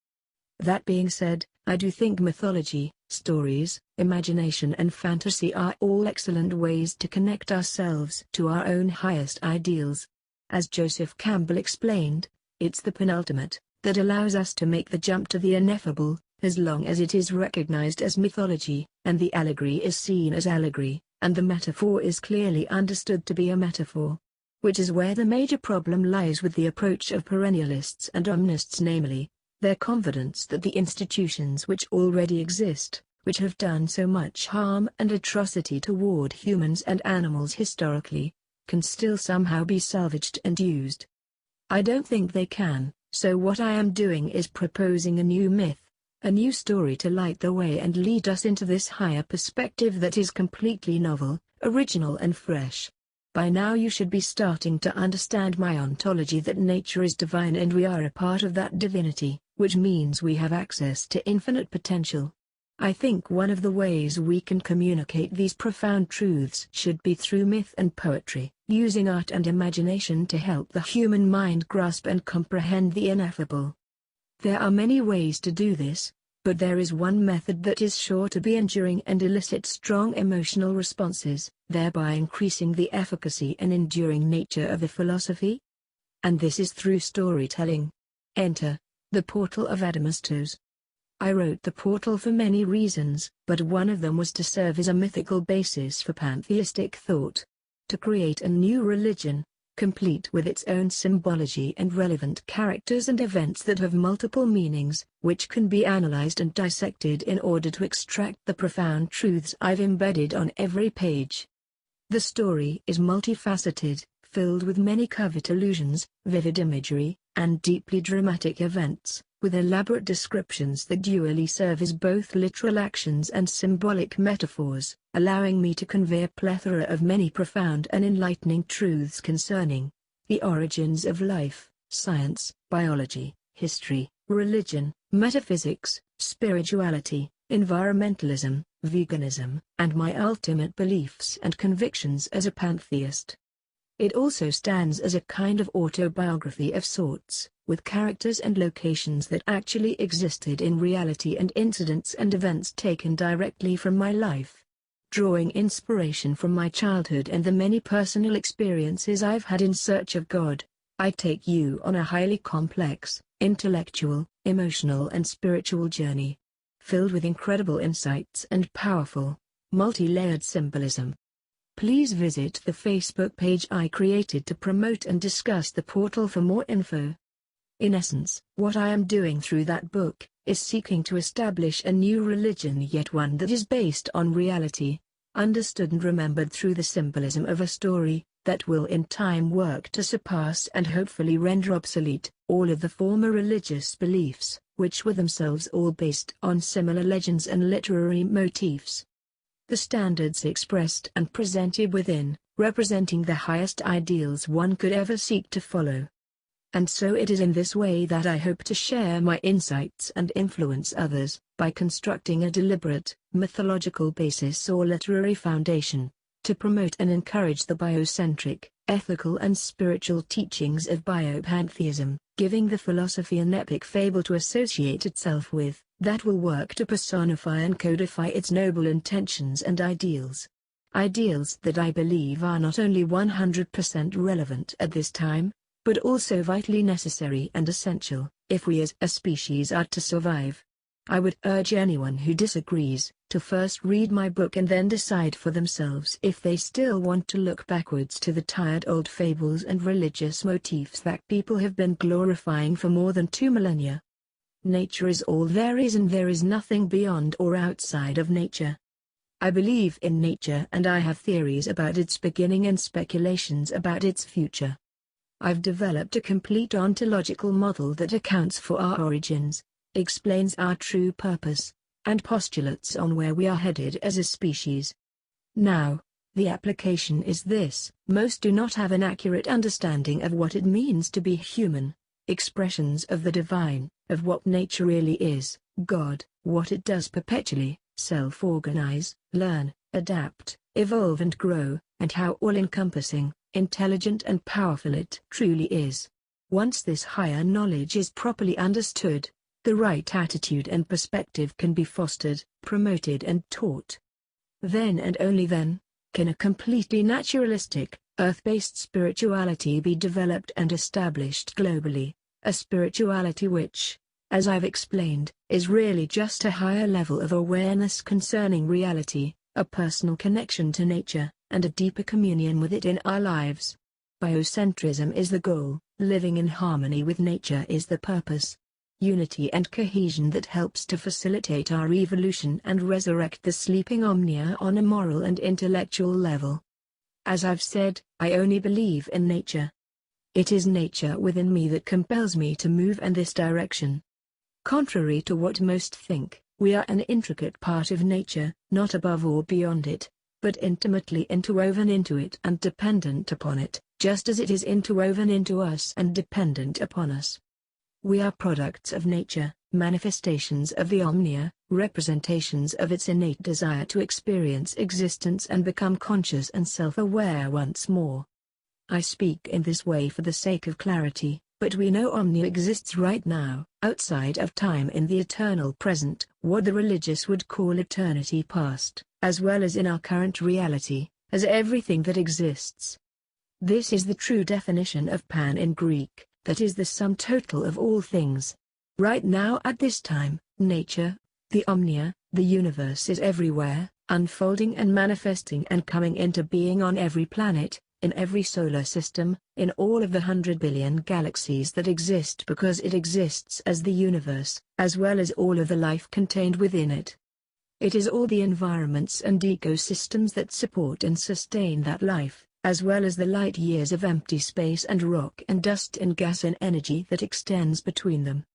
That being said, I do think mythology, stories, imagination and fantasy are all excellent ways to connect ourselves to our own highest ideals. As Joseph Campbell explained, it's the penultimate that allows us to make the jump to the ineffable, as long as it is recognized as mythology, and the allegory is seen as allegory, and the metaphor is clearly understood to be a metaphor. Which is where the major problem lies with the approach of perennialists and omnists, namely, their confidence that the institutions which already exist, which have done so much harm and atrocity toward humans and animals historically, can still somehow be salvaged and used. I don't think they can, so what I am doing is proposing a new myth, a new story to light the way and lead us into this higher perspective that is completely novel, original and fresh. By now you should be starting to understand my ontology, that nature is divine and we are a part of that divinity, which means we have access to infinite potential. I think one of the ways we can communicate these profound truths should be through myth and poetry, using art and imagination to help the human mind grasp and comprehend the ineffable. There are many ways to do this, but there is one method that is sure to be enduring and elicit strong emotional responses, thereby increasing the efficacy and enduring nature of the philosophy. And this is through storytelling. Enter the portal of Adamastos. I wrote The Portal for many reasons, but one of them was to serve as a mythical basis for pantheistic thought. To create a new religion, complete with its own symbology and relevant characters and events that have multiple meanings, which can be analyzed and dissected in order to extract the profound truths I've embedded on every page. The story is multifaceted, filled with many covert allusions, vivid imagery, and deeply dramatic events, with elaborate descriptions that dually serve as both literal actions and symbolic metaphors, allowing me to convey a plethora of many profound and enlightening truths concerning the origins of life, science, biology, history, religion, metaphysics, spirituality, environmentalism, veganism, and my ultimate beliefs and convictions as a pantheist. It also stands as a kind of autobiography of sorts, with characters and locations that actually existed in reality and incidents and events taken directly from my life. Drawing inspiration from my childhood and the many personal experiences I've had in search of God, I take you on a highly complex, intellectual, emotional and spiritual journey, filled with incredible insights and powerful, multi-layered symbolism. Please visit the Facebook page I created to promote and discuss the portal for more info. In essence, what I am doing through that book is seeking to establish a new religion, yet one that is based on reality, understood and remembered through the symbolism of a story that will in time work to surpass and hopefully render obsolete all of the former religious beliefs, which were themselves all based on similar legends and literary motifs. The standards expressed and presented within, representing the highest ideals one could ever seek to follow. And so it is in this way that I hope to share my insights and influence others, by constructing a deliberate, mythological basis or literary foundation, to promote and encourage the biocentric, ethical and spiritual teachings of biopantheism, giving the philosophy an epic fable to associate itself with, that will work to personify and codify its noble intentions and ideals. Ideals that I believe are not only 100% relevant at this time, but also vitally necessary and essential, if we as a species are to survive. I would urge anyone who disagrees, to first read my book and then decide for themselves if they still want to look backwards to the tired old fables and religious motifs that people have been glorifying for more than 2 millennia. Nature is all there is and there is nothing beyond or outside of nature. I believe in nature and I have theories about its beginning and speculations about its future. I've developed a complete ontological model that accounts for our origins, explains our true purpose, and postulates on where we are headed as a species. Now, the application is this: most do not have an accurate understanding of what it means to be human, expressions of the divine, of what nature really is, God, what it does perpetually, self-organize, learn, adapt, evolve and grow, and how all-encompassing, intelligent and powerful it truly is. Once this higher knowledge is properly understood, the right attitude and perspective can be fostered, promoted and taught. Then and only then, can a completely naturalistic, earth-based spirituality be developed and established globally, a spirituality which, as I've explained, is really just a higher level of awareness concerning reality, a personal connection to nature, and a deeper communion with it in our lives. Biocentrism is the goal, living in harmony with nature is the purpose. Unity and cohesion that helps to facilitate our evolution and resurrect the sleeping omnia on a moral and intellectual level. As I've said, I only believe in nature. It is nature within me that compels me to move in this direction. Contrary to what most think, we are an intricate part of nature, not above or beyond it, but intimately interwoven into it and dependent upon it, just as it is interwoven into us and dependent upon us. We are products of nature, manifestations of the omnia, representations of its innate desire to experience existence and become conscious and self-aware once more. I speak in this way for the sake of clarity, but we know omnia exists right now, outside of time in the eternal present, what the religious would call eternity past, as well as in our current reality, as everything that exists. This is the true definition of pan in Greek. That is the sum total of all things. Right now at this time, nature, the omnia, the universe is everywhere, unfolding and manifesting and coming into being on every planet, in every solar system, in all of the 100 billion galaxies that exist because it exists as the universe, as well as all of the life contained within it. It is all the environments and ecosystems that support and sustain that life, as well as the light years of empty space and rock and dust and gas and energy that extends between them.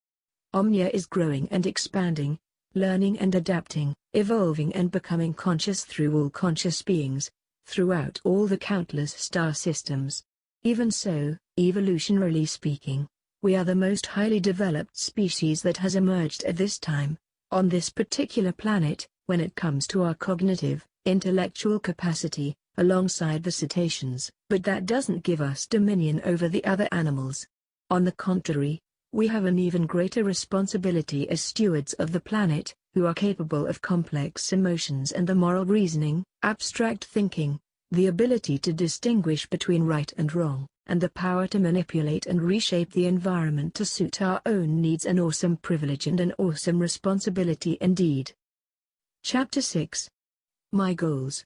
Omnia is growing and expanding, learning and adapting, evolving and becoming conscious through all conscious beings, throughout all the countless star systems. Even so, evolutionarily speaking, we are the most highly developed species that has emerged at this time, on this particular planet, when it comes to our cognitive, intellectual capacity, alongside the cetaceans. But that doesn't give us dominion over the other animals. On the contrary, we have an even greater responsibility as stewards of the planet, who are capable of complex emotions and the moral reasoning, abstract thinking, the ability to distinguish between right and wrong, and the power to manipulate and reshape the environment to suit our own needs. An awesome privilege and an awesome responsibility indeed. Chapter 6. My Goals.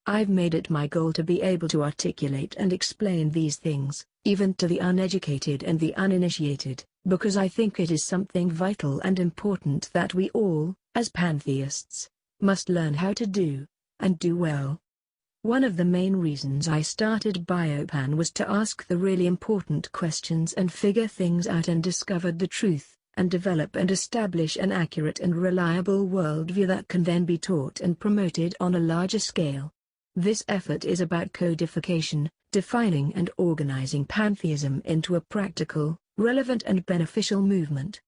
I've made it my goal to be able to articulate and explain these things, even to the uneducated and the uninitiated, because I think it is something vital and important that we all, as pantheists, must learn how to do, and do well. One of the main reasons I started Biopan was to ask the really important questions and figure things out and discover the truth, and develop and establish an accurate and reliable worldview that can then be taught and promoted on a larger scale. This effort is about codification, defining and organizing pantheism into a practical, relevant and beneficial movement.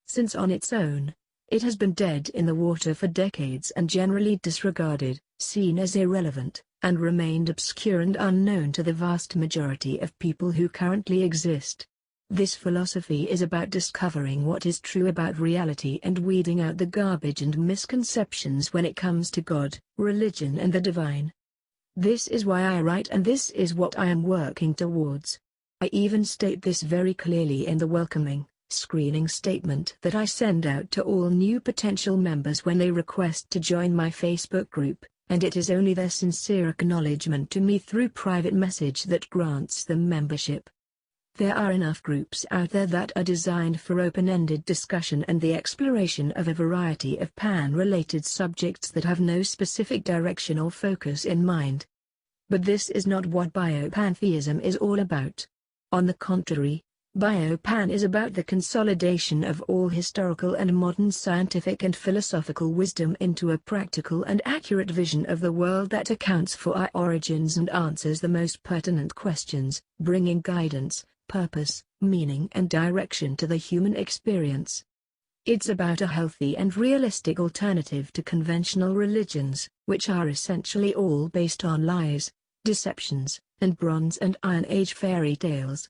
Since on its own, it has been dead in the water for decades and generally disregarded, seen as irrelevant, and remained obscure and unknown to the vast majority of people who currently exist. This philosophy is about discovering what is true about reality and weeding out the garbage and misconceptions when it comes to God, religion and the divine. This is why I write, and this is what I am working towards. I even state this very clearly in the welcoming, screening statement that I send out to all new potential members when they request to join my Facebook group, and it is only their sincere acknowledgement to me through private message that grants them membership. There are enough groups out there that are designed for open-ended discussion and the exploration of a variety of pan-related subjects that have no specific direction or focus in mind. But this is not what biopantheism is all about. On the contrary, Biopan is about the consolidation of all historical and modern scientific and philosophical wisdom into a practical and accurate vision of the world that accounts for our origins and answers the most pertinent questions, bringing guidance, purpose, meaning and direction to the human experience. It's about a healthy and realistic alternative to conventional religions, which are essentially all based on lies, deceptions, and Bronze and Iron Age fairy tales.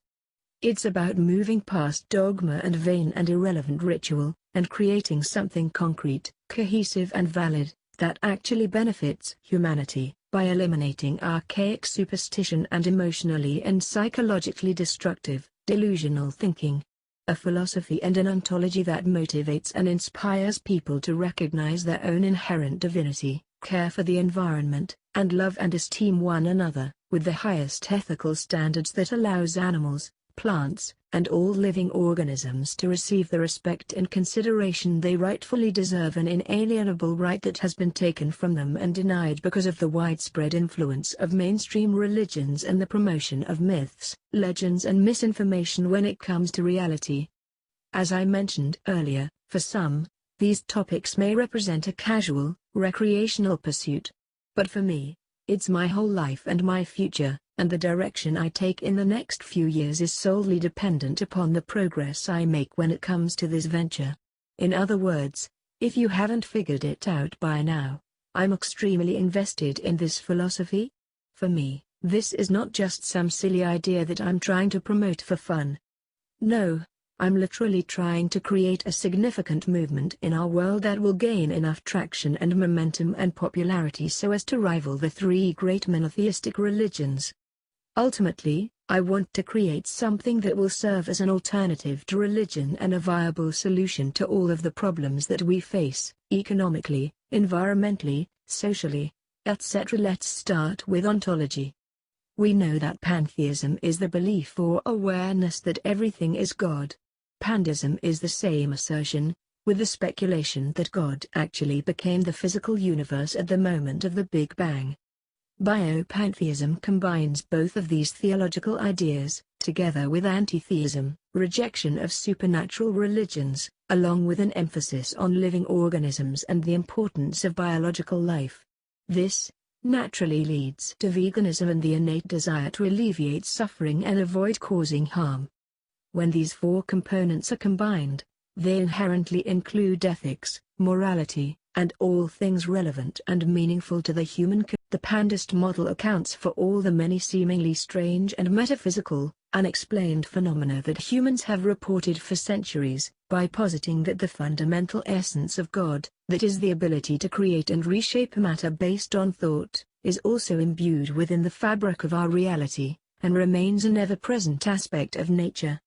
It's about moving past dogma and vain and irrelevant ritual, and creating something concrete, cohesive and valid, that actually benefits humanity, by eliminating archaic superstition and emotionally and psychologically destructive, delusional thinking. A philosophy and an ontology that motivates and inspires people to recognize their own inherent divinity, care for the environment, and love and esteem one another, with the highest ethical standards that allows animals, plants, and all living organisms to receive the respect and consideration they rightfully deserve, an inalienable right that has been taken from them and denied because of the widespread influence of mainstream religions and the promotion of myths, legends and misinformation when it comes to reality. As I mentioned earlier, for some, these topics may represent a casual, recreational pursuit. But for me, it's my whole life and my future, and the direction I take in the next few years is solely dependent upon the progress I make when it comes to this venture. In other words, if you haven't figured it out by now, I'm extremely invested in this philosophy. For me, this is not just some silly idea that I'm trying to promote for fun. No, I'm literally trying to create a significant movement in our world that will gain enough traction and momentum and popularity so as to rival the three great monotheistic religions. Ultimately, I want to create something that will serve as an alternative to religion and a viable solution to all of the problems that we face, economically, environmentally, socially, etc. Let's start with ontology. We know that pantheism is the belief or awareness that everything is God. Pandeism is the same assertion, with the speculation that God actually became the physical universe at the moment of the Big Bang. Biopantheism combines both of these theological ideas, together with anti-theism, rejection of supernatural religions, along with an emphasis on living organisms and the importance of biological life. This, naturally leads to veganism and the innate desire to alleviate suffering and avoid causing harm. When these four components are combined, they inherently include ethics, morality, and all things relevant and meaningful to the human. The pantheist model accounts for all the many seemingly strange and metaphysical, unexplained phenomena that humans have reported for centuries, by positing that the fundamental essence of God, that is the ability to create and reshape matter based on thought, is also imbued within the fabric of our reality, and remains an ever-present aspect of nature.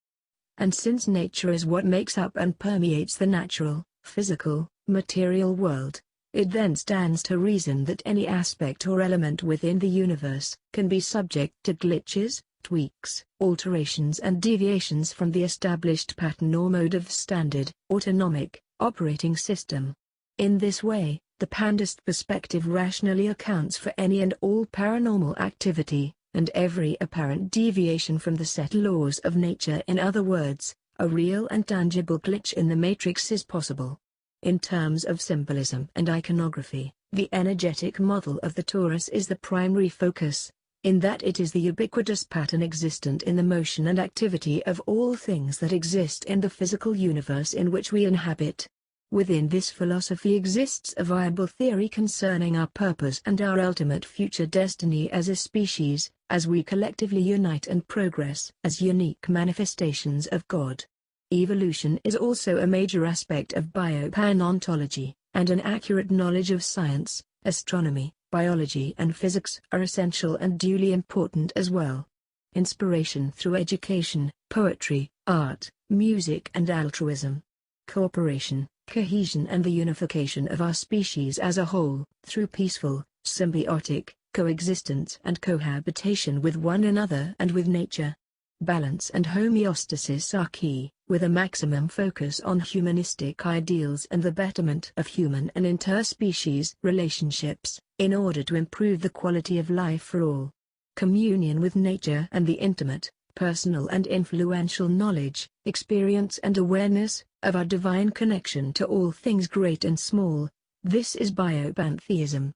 And since nature is what makes up and permeates the natural, physical, material world, it then stands to reason that any aspect or element within the universe can be subject to glitches, tweaks, alterations and deviations from the established pattern or mode of standard, autonomic, operating system. In this way, the pantheist perspective rationally accounts for any and all paranormal activity, and every apparent deviation from the set laws of nature. In other words, a real and tangible glitch in the matrix is possible. In terms of symbolism and iconography, the energetic model of the torus is the primary focus, in that it is the ubiquitous pattern existent in the motion and activity of all things that exist in the physical universe in which we inhabit. Within this philosophy exists a viable theory concerning our purpose and our ultimate future destiny as a species, as we collectively unite and progress as unique manifestations of God. Evolution is also a major aspect of biopanontology, and an accurate knowledge of science, astronomy, biology and physics are essential and duly important as well. Inspiration through education, poetry, art, music and altruism. Cooperation, cohesion and the unification of our species as a whole, through peaceful, symbiotic, coexistence and cohabitation with one another and with nature. Balance and homeostasis are key, with a maximum focus on humanistic ideals and the betterment of human and interspecies relationships, in order to improve the quality of life for all. Communion with nature and the intimate, personal and influential knowledge, experience and awareness of our divine connection to all things great and small. This is biopantheism.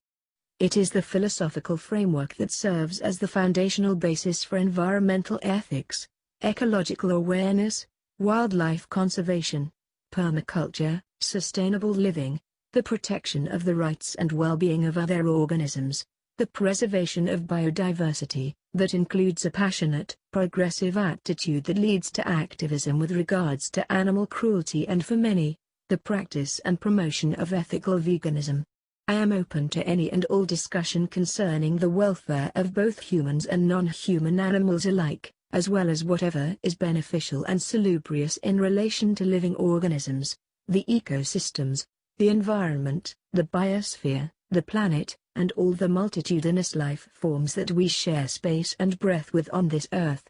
It is the philosophical framework that serves as the foundational basis for environmental ethics, ecological awareness, wildlife conservation, permaculture, sustainable living, the protection of the rights and well-being of other organisms, the preservation of biodiversity, that includes a passionate, progressive attitude that leads to activism with regards to animal cruelty and for many, the practice and promotion of ethical veganism. I am open to any and all discussion concerning the welfare of both humans and non-human animals alike, as well as whatever is beneficial and salubrious in relation to living organisms, the ecosystems, the environment, the biosphere, the planet, and all the multitudinous life forms that we share space and breath with on this earth.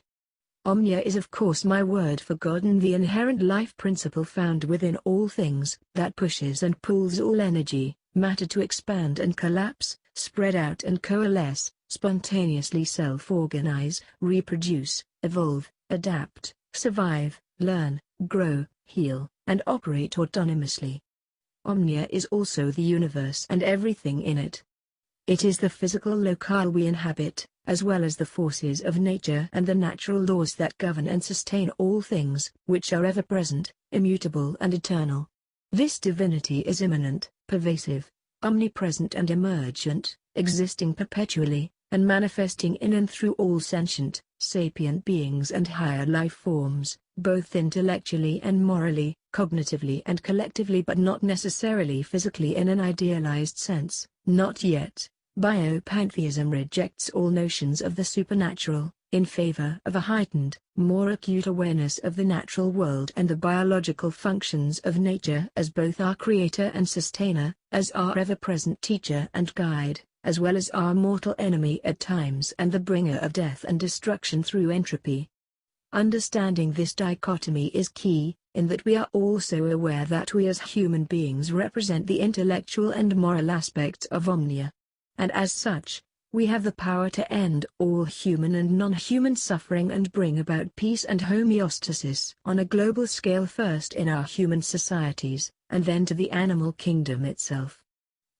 Omnia is of course my word for God and the inherent life principle found within all things, that pushes and pulls all energy, matter to expand and collapse, spread out and coalesce, spontaneously self-organize, reproduce, evolve, adapt, survive, learn, grow, heal, and operate autonomously. Omnia is also the universe and everything in it. It is the physical locale we inhabit, as well as the forces of nature and the natural laws that govern and sustain all things, which are ever-present, immutable and eternal. This divinity is immanent, pervasive, omnipresent and emergent, existing perpetually, and manifesting in and through all sentient, sapient beings and higher life forms, both intellectually and morally, cognitively and collectively, but not necessarily physically in an idealized sense, not yet. Biopantheism rejects all notions of the supernatural, in favor of a heightened, more acute awareness of the natural world and the biological functions of nature as both our creator and sustainer, as our ever-present teacher and guide, as well as our mortal enemy at times and the bringer of death and destruction through entropy. Understanding this dichotomy is key, in that we are also aware that we as human beings represent the intellectual and moral aspects of Omnia. And as such, We have the power to end all human and non-human suffering and bring about peace and homeostasis on a global scale, first in our human societies, and then to the animal kingdom itself.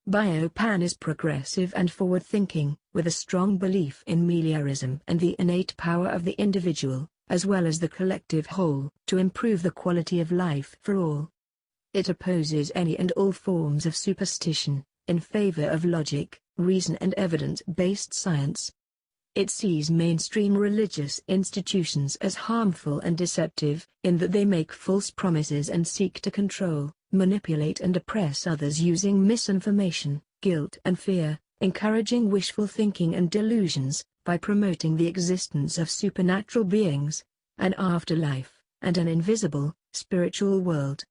Biopan is progressive and forward-thinking, with a strong belief in meliorism and the innate power of the individual, as well as the collective whole, to improve the quality of life for all. It opposes any and all forms of superstition, in favor of logic, reason and evidence-based science. It sees mainstream religious institutions as harmful and deceptive, in that they make false promises and seek to control, manipulate and oppress others using misinformation, guilt and fear, encouraging wishful thinking and delusions, by promoting the existence of supernatural beings, an afterlife, and an invisible, spiritual world.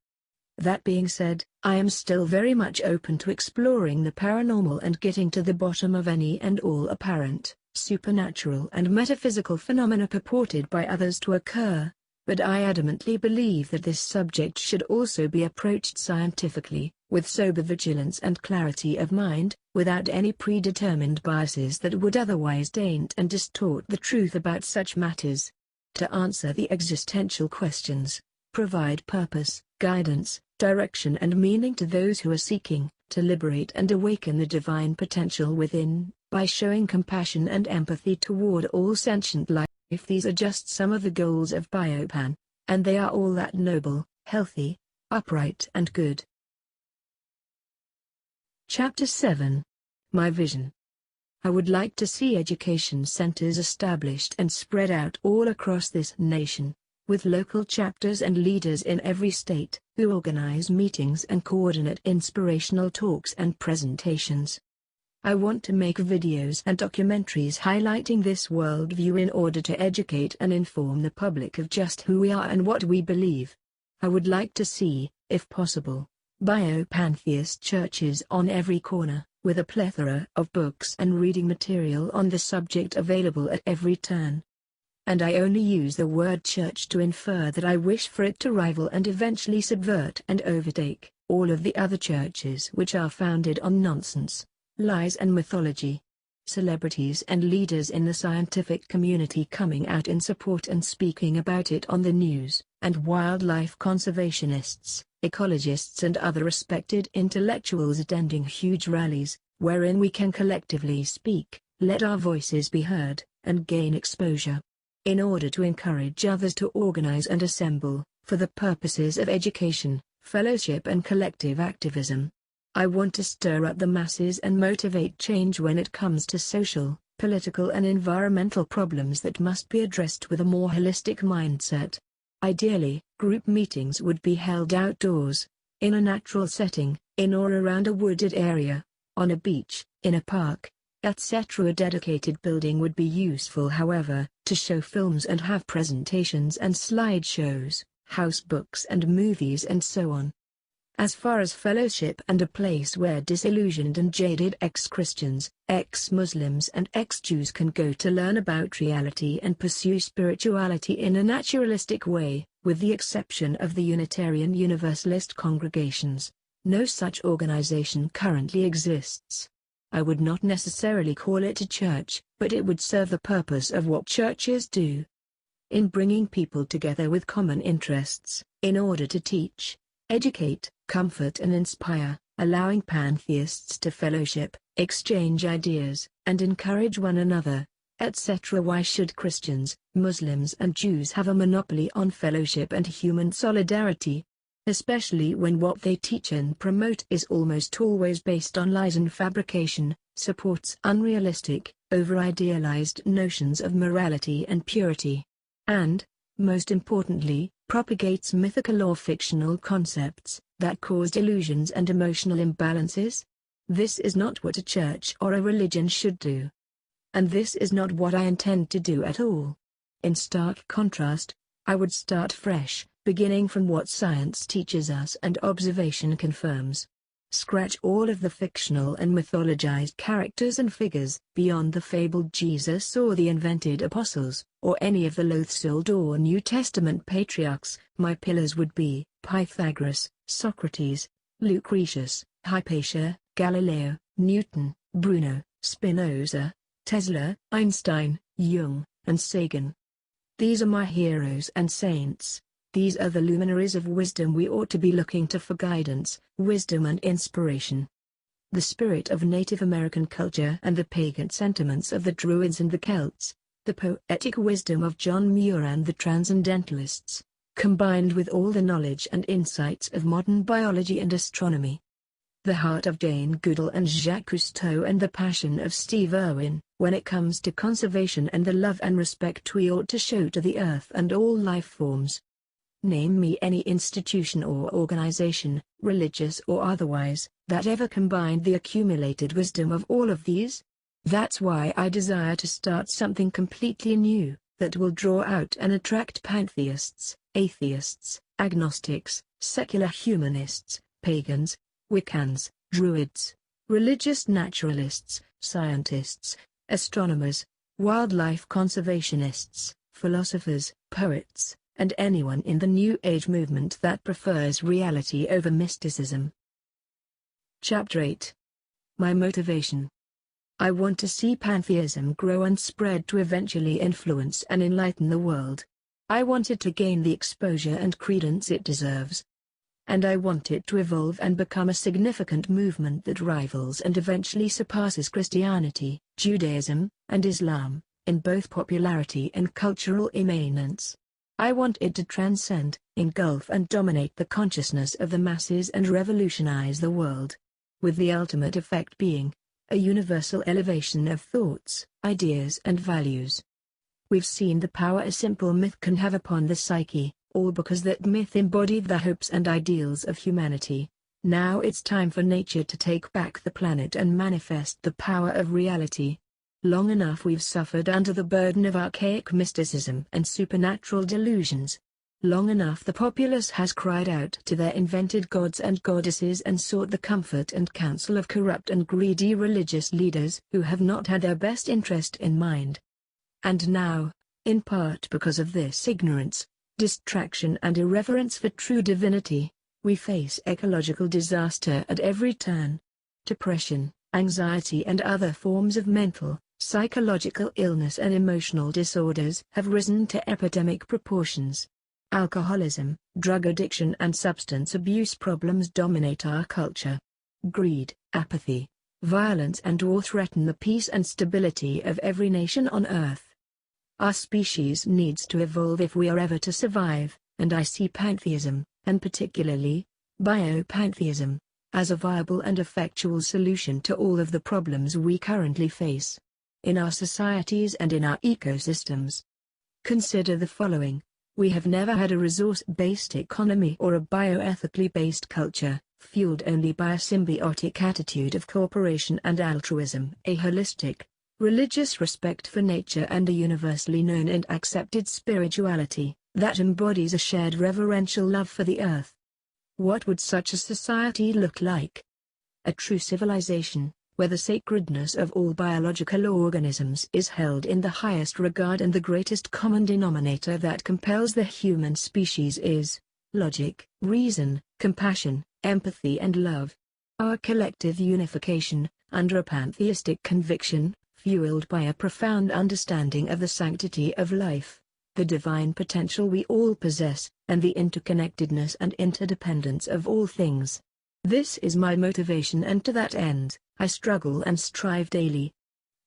That being said, I am still very much open to exploring the paranormal and getting to the bottom of any and all apparent, supernatural and metaphysical phenomena purported by others to occur, but I adamantly believe that this subject should also be approached scientifically, with sober vigilance and clarity of mind, without any predetermined biases that would otherwise taint and distort the truth about such matters. To answer the existential questions, provide purpose, guidance, direction and meaning to those who are seeking to liberate and awaken the divine potential within, by showing compassion and empathy toward all sentient life. These are just some of the goals of Biopan, and they are all that noble, healthy, upright and good. Chapter 7. My Vision. I would like to see education centers established and spread out all across this nation, with local chapters and leaders in every state, who organize meetings and coordinate inspirational talks and presentations. I want to make videos and documentaries highlighting this worldview in order to educate and inform the public of just who we are and what we believe. I would like to see, if possible, Biopantheist churches on every corner, with a plethora of books and reading material on the subject available at every turn. And I only use the word church to infer that I wish for it to rival and eventually subvert and overtake all of the other churches which are founded on nonsense, lies and mythology. Celebrities and leaders in the scientific community coming out in support and speaking about it on the news, and wildlife conservationists, ecologists and other respected intellectuals attending huge rallies, wherein we can collectively speak, let our voices be heard, and gain exposure. In order to encourage others to organize and assemble, for the purposes of education, fellowship and collective activism. I want to stir up the masses and motivate change when it comes to social, political and environmental problems that must be addressed with a more holistic mindset. Ideally, group meetings would be held outdoors, in a natural setting, in or around a wooded area, on a beach, in a park, etc. A dedicated building would be useful, however, to show films and have presentations and slideshows, house books and movies and so on. As far as fellowship and a place where disillusioned and jaded ex-Christians, ex-Muslims and ex-Jews can go to learn about reality and pursue spirituality in a naturalistic way, with the exception of the Unitarian Universalist congregations, no such organization currently exists. I would not necessarily call it a church, but it would serve the purpose of what churches do, in bringing people together with common interests, in order to teach, educate, comfort and inspire, allowing pantheists to fellowship, exchange ideas, and encourage one another, etc. Why should Christians, Muslims and Jews have a monopoly on fellowship and human solidarity? Especially when what they teach and promote is almost always based on lies and fabrication, supports unrealistic, over-idealized notions of morality and purity, and, most importantly, propagates mythical or fictional concepts that cause delusions and emotional imbalances. This is not what a church or a religion should do. And this is not what I intend to do at all. In stark contrast, I would start fresh, beginning from what science teaches us and observation confirms. Scratch all of the fictional and mythologized characters and figures, beyond the fabled Jesus or the invented apostles, or any of the loath-sold or New Testament patriarchs. My pillars would be Pythagoras, Socrates, Lucretius, Hypatia, Galileo, Newton, Bruno, Spinoza, Tesla, Einstein, Jung, and Sagan. These are my heroes and saints. These are the luminaries of wisdom we ought to be looking to for guidance, wisdom and inspiration. The spirit of Native American culture and the pagan sentiments of the Druids and the Celts, the poetic wisdom of John Muir and the Transcendentalists, combined with all the knowledge and insights of modern biology and astronomy. The heart of Jane Goodall and Jacques Cousteau and the passion of Steve Irwin, when it comes to conservation and the love and respect we ought to show to the earth and all life forms. Name me any institution or organization, religious or otherwise, that ever combined the accumulated wisdom of all of these. That's why I desire to start something completely new, that will draw out and attract pantheists, atheists, agnostics, secular humanists, pagans, Wiccans, Druids, religious naturalists, scientists, astronomers, wildlife conservationists, philosophers, poets, and anyone in the New Age movement that prefers reality over mysticism. Chapter 8. My motivation. I want to see pantheism grow and spread to eventually influence and enlighten the world. I want it to gain the exposure and credence it deserves. And I want it to evolve and become a significant movement that rivals and eventually surpasses Christianity, Judaism, and Islam, in both popularity and cultural immanence. I want it to transcend, engulf and dominate the consciousness of the masses and revolutionize the world. With the ultimate effect being a universal elevation of thoughts, ideas and values. We've seen the power a simple myth can have upon the psyche, all because that myth embodied the hopes and ideals of humanity. Now it's time for nature to take back the planet and manifest the power of reality. Long enough we've suffered under the burden of archaic mysticism and supernatural delusions. Long enough the populace has cried out to their invented gods and goddesses and sought the comfort and counsel of corrupt and greedy religious leaders who have not had their best interest in mind. And now, in part because of this ignorance, distraction and irreverence for true divinity, we face ecological disaster at every turn. Depression, anxiety and other forms of mental, psychological illness and emotional disorders have risen to epidemic proportions. Alcoholism, drug addiction and substance abuse problems dominate our culture. Greed, apathy, violence and war threaten the peace and stability of every nation on earth. Our species needs to evolve if we are ever to survive, and I see pantheism, and particularly, biopantheism, as a viable and effectual solution to all of the problems we currently face in our societies and in our ecosystems. Consider the following. We have never had a resource-based economy or a bioethically based culture, fueled only by a symbiotic attitude of cooperation and altruism, a holistic, religious respect for nature and a universally known and accepted spirituality that embodies a shared reverential love for the earth. What would such a society look like? A true civilization, where the sacredness of all biological organisms is held in the highest regard and the greatest common denominator that compels the human species is logic, reason, compassion, empathy and love. Our collective unification, under a pantheistic conviction, fueled by a profound understanding of the sanctity of life, the divine potential we all possess, and the interconnectedness and interdependence of all things. This is my motivation, and to that end, I struggle and strive daily.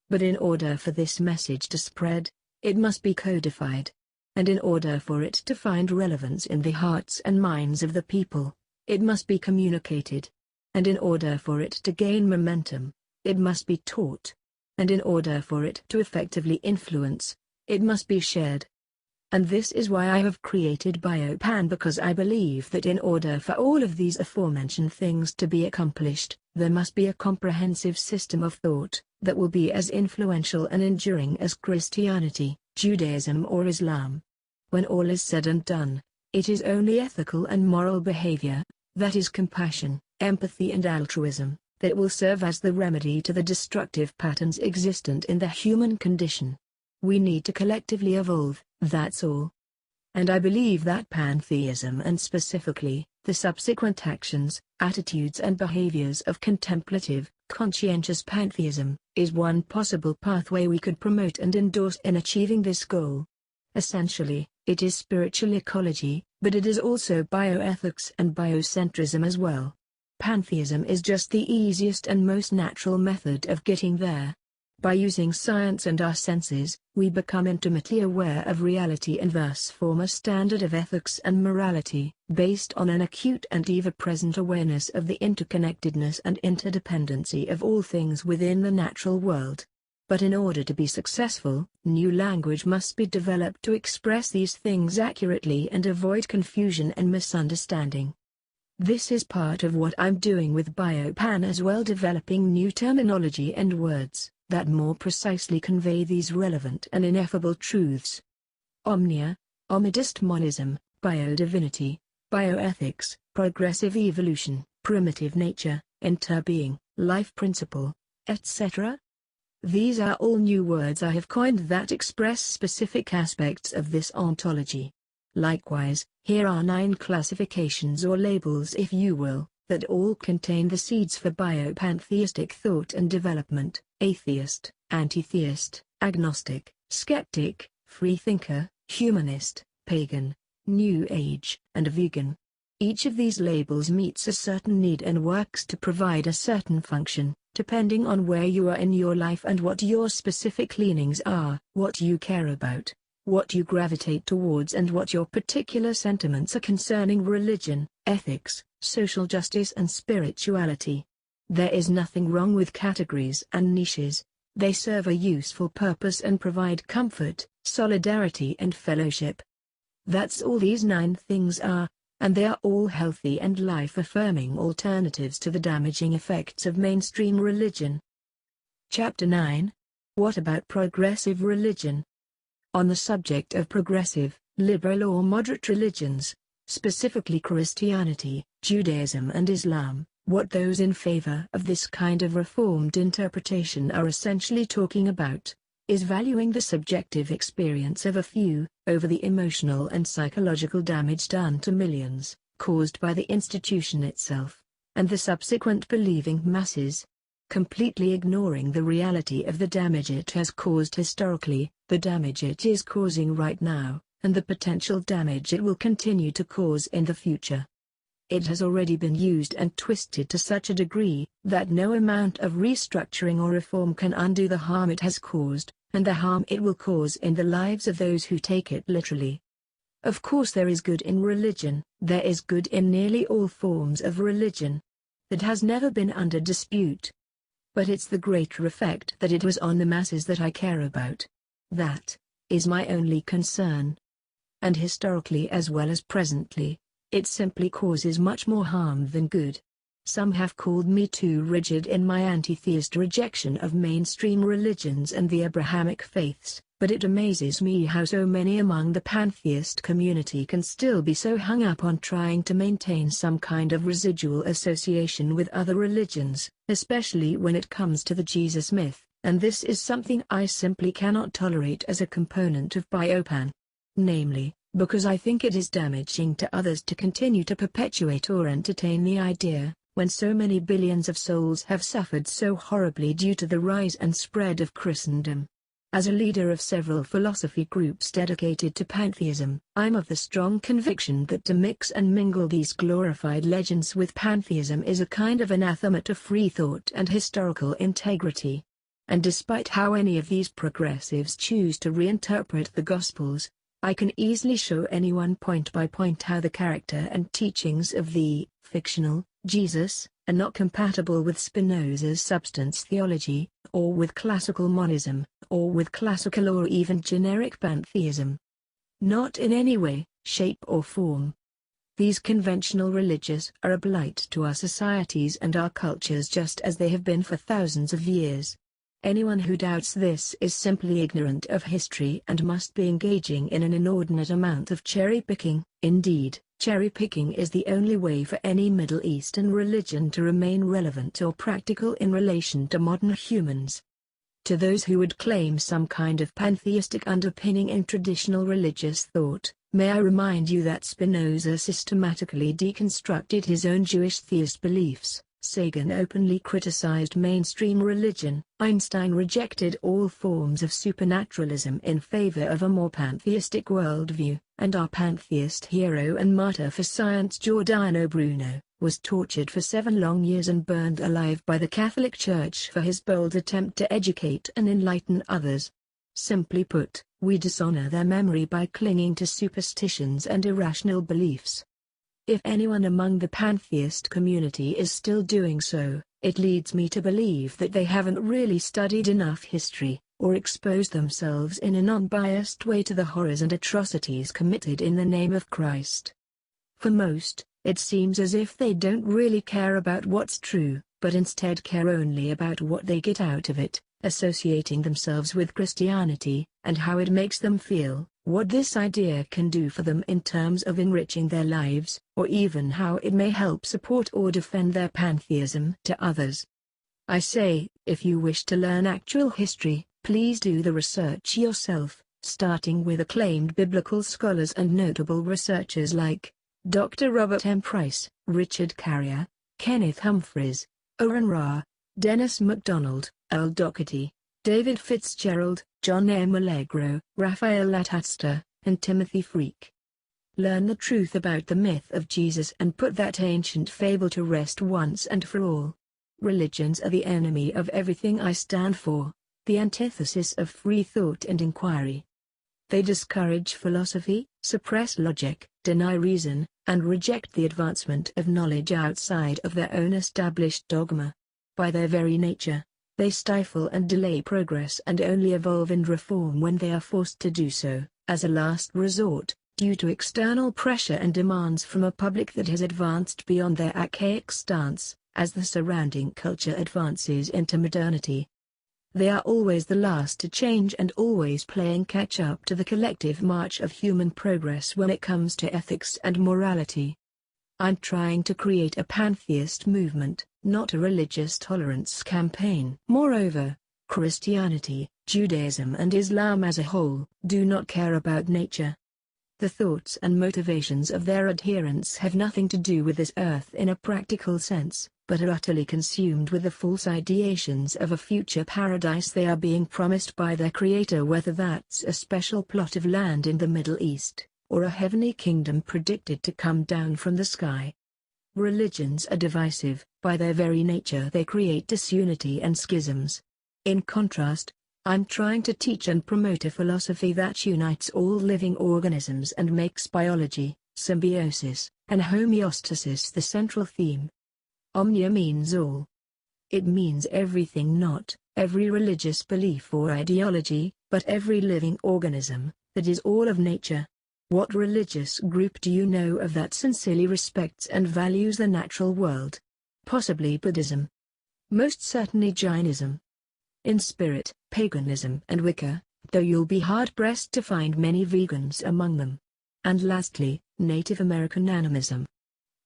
But in order for this message to spread, it must be codified. And in order for it to find relevance in the hearts and minds of the people, it must be communicated. And in order for it to gain momentum, it must be taught. And in order for it to effectively influence, it must be shared. And this is why I have created Biopan, because I believe that in order for all of these aforementioned things to be accomplished, there must be a comprehensive system of thought that will be as influential and enduring as Christianity, Judaism or Islam. When all is said and done, it is only ethical and moral behavior, that is compassion, empathy and altruism, that will serve as the remedy to the destructive patterns existent in the human condition. We need to collectively evolve, that's all. And I believe that pantheism, and specifically, the subsequent actions, attitudes and behaviors of contemplative, conscientious pantheism, is one possible pathway we could promote and endorse in achieving this goal. Essentially, it is spiritual ecology, but it is also bioethics and biocentrism as well. Pantheism is just the easiest and most natural method of getting there. By using science and our senses, we become intimately aware of reality and thus form a standard of ethics and morality, based on an acute and ever-present awareness of the interconnectedness and interdependency of all things within the natural world. But in order to be successful, new language must be developed to express these things accurately and avoid confusion and misunderstanding. This is part of what I'm doing with Biopan as well, developing new terminology and words that more precisely convey these relevant and ineffable truths. Omnia, omnidist monism, biodivinity, bioethics, progressive evolution, primitive nature, interbeing, life principle, etc. These are all new words I have coined that express specific aspects of this ontology. Likewise, here are 9 classifications or labels, if you will, that all contain the seeds for biopantheistic thought and development: atheist, anti-theist, agnostic, skeptic, freethinker, humanist, pagan, New Age, and vegan. Each of these labels meets a certain need and works to provide a certain function, depending on where you are in your life and what your specific leanings are, what you care about, what you gravitate towards, and what your particular sentiments are concerning religion, ethics, social justice and spirituality. There is nothing wrong with categories and niches. They serve a useful purpose and provide comfort, solidarity and fellowship. That's all these 9 things are, and they are all healthy and life-affirming alternatives to the damaging effects of mainstream religion. Chapter 9. What about progressive religion? On the subject of progressive, liberal or moderate religions, specifically Christianity, Judaism and Islam, what those in favor of this kind of reformed interpretation are essentially talking about, is valuing the subjective experience of a few, over the emotional and psychological damage done to millions, caused by the institution itself, and the subsequent believing masses. Completely ignoring the reality of the damage it has caused historically, the damage it is causing right now, and the potential damage it will continue to cause in the future. It has already been used and twisted to such a degree that no amount of restructuring or reform can undo the harm it has caused, and the harm it will cause in the lives of those who take it literally. Of course, there is good in religion, there is good in nearly all forms of religion. That has never been under dispute. But it's the greater effect that it was on the masses that I care about. That is my only concern. And historically as well as presently, it simply causes much more harm than good. Some have called me too rigid in my anti-theist rejection of mainstream religions and the Abrahamic faiths, but it amazes me how so many among the pantheist community can still be so hung up on trying to maintain some kind of residual association with other religions, especially when it comes to the Jesus myth, and this is something I simply cannot tolerate as a component of Biopan. Namely, because I think it is damaging to others to continue to perpetuate or entertain the idea, when so many billions of souls have suffered so horribly due to the rise and spread of Christendom. As a leader of several philosophy groups dedicated to pantheism, I'm of the strong conviction that to mix and mingle these glorified legends with pantheism is a kind of anathema to free thought and historical integrity. And despite how any of these progressives choose to reinterpret the Gospels, I can easily show anyone point by point how the character and teachings of the fictional Jesus are not compatible with Spinoza's substance theology, or with classical monism, or with classical or even generic pantheism. Not in any way, shape or form. These conventional religions are a blight to our societies and our cultures just as they have been for thousands of years. Anyone who doubts this is simply ignorant of history and must be engaging in an inordinate amount of cherry-picking. Indeed, cherry-picking is the only way for any Middle Eastern religion to remain relevant or practical in relation to modern humans. To those who would claim some kind of pantheistic underpinning in traditional religious thought, may I remind you that Spinoza systematically deconstructed his own Jewish theist beliefs, Sagan openly criticized mainstream religion. Einstein rejected all forms of supernaturalism in favor of a more pantheistic worldview, and our pantheist hero and martyr for science Giordano Bruno was tortured for 7 long years and burned alive by the Catholic Church for his bold attempt to educate and enlighten others. Simply put, we dishonor their memory by clinging to superstitions and irrational beliefs. If anyone among the pantheist community is still doing so, it leads me to believe that they haven't really studied enough history, or exposed themselves in a non-biased way to the horrors and atrocities committed in the name of Christ. For most, it seems as if they don't really care about what's true, but instead care only about what they get out of it, associating themselves with Christianity, and how it makes them feel, what this idea can do for them in terms of enriching their lives, or even how it may help support or defend their pantheism to others. I say, if you wish to learn actual history, please do the research yourself, starting with acclaimed biblical scholars and notable researchers like Dr. Robert M. Price, Richard Carrier, Kenneth Humphreys, Oren Ra, Dennis MacDonald, Earl Doherty, David Fitzgerald, John M. Allegro, Raphael Latasta, and Timothy Freak. Learn the truth about the myth of Jesus and put that ancient fable to rest once and for all. Religions are the enemy of everything I stand for, the antithesis of free thought and inquiry. They discourage philosophy, suppress logic, deny reason, and reject the advancement of knowledge outside of their own established dogma. By their very nature, they stifle and delay progress and only evolve and reform when they are forced to do so, as a last resort, due to external pressure and demands from a public that has advanced beyond their archaic stance, as the surrounding culture advances into modernity. They are always the last to change and always playing catch-up to the collective march of human progress when it comes to ethics and morality. I'm trying to create a pantheist movement, not a religious tolerance campaign. Moreover, Christianity, Judaism and Islam as a whole do not care about nature. The thoughts and motivations of their adherents have nothing to do with this earth in a practical sense, but are utterly consumed with the false ideations of a future paradise they are being promised by their creator, whether that's a special plot of land in the Middle East, or a heavenly kingdom predicted to come down from the sky. Religions are divisive, by their very nature they create disunity and schisms. In contrast, I'm trying to teach and promote a philosophy that unites all living organisms and makes biology, symbiosis, and homeostasis the central theme. Omnia means all. It means everything, not every religious belief or ideology, but every living organism, that is all of nature. What religious group do you know of that sincerely respects and values the natural world? Possibly Buddhism. Most certainly Jainism. In spirit, paganism and Wicca, though you'll be hard-pressed to find many vegans among them. And lastly, Native American animism.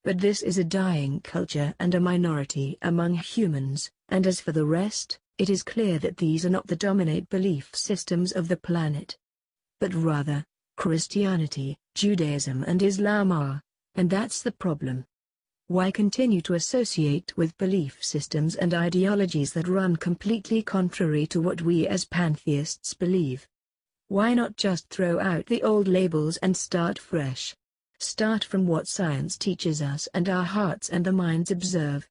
But this is a dying culture and a minority among humans, and as for the rest, it is clear that these are not the dominant belief systems of the planet. But rather, Christianity, Judaism and Islam are, and that's the problem. Why continue to associate with belief systems and ideologies that run completely contrary to what we as pantheists believe? Why not just throw out the old labels and start fresh? Start from what science teaches us and our hearts and the minds observe.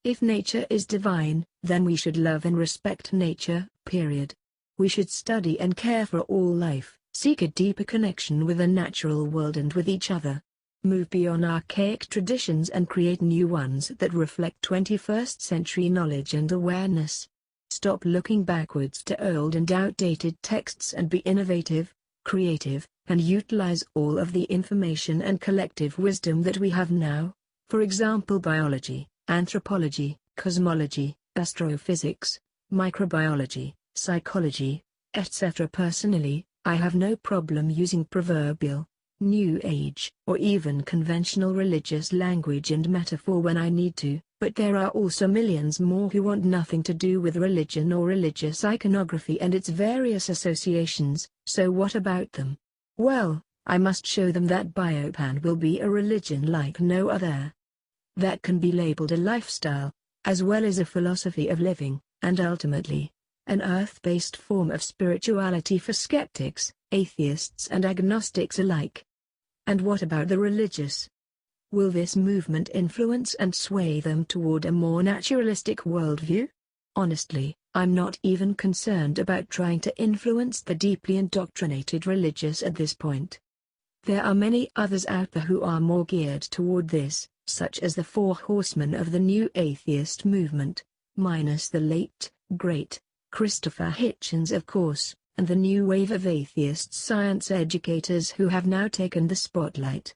If nature is divine, then we should love and respect nature, period. We should study and care for all life, seek a deeper connection with the natural world and with each other. Move beyond archaic traditions and create new ones that reflect 21st century knowledge and awareness. Stop looking backwards to old and outdated texts and be innovative, creative, and utilize all of the information and collective wisdom that we have now, for example biology, anthropology, cosmology, astrophysics, microbiology, psychology, etc. Personally, I have no problem using proverbial, New Age, or even conventional religious language and metaphor when I need to, but there are also millions more who want nothing to do with religion or religious iconography and its various associations, so what about them? Well, I must show them that Biopan will be a religion like no other. That can be labeled a lifestyle, as well as a philosophy of living, and ultimately, an earth-based form of spirituality for skeptics, atheists and agnostics alike. And what about the religious? Will this movement influence and sway them toward a more naturalistic worldview? Honestly, I'm not even concerned about trying to influence the deeply indoctrinated religious at this point. There are many others out there who are more geared toward this, such as the Four Horsemen of the New Atheist Movement, minus the late, great, Christopher Hitchens of course, and the new wave of atheist science educators who have now taken the spotlight.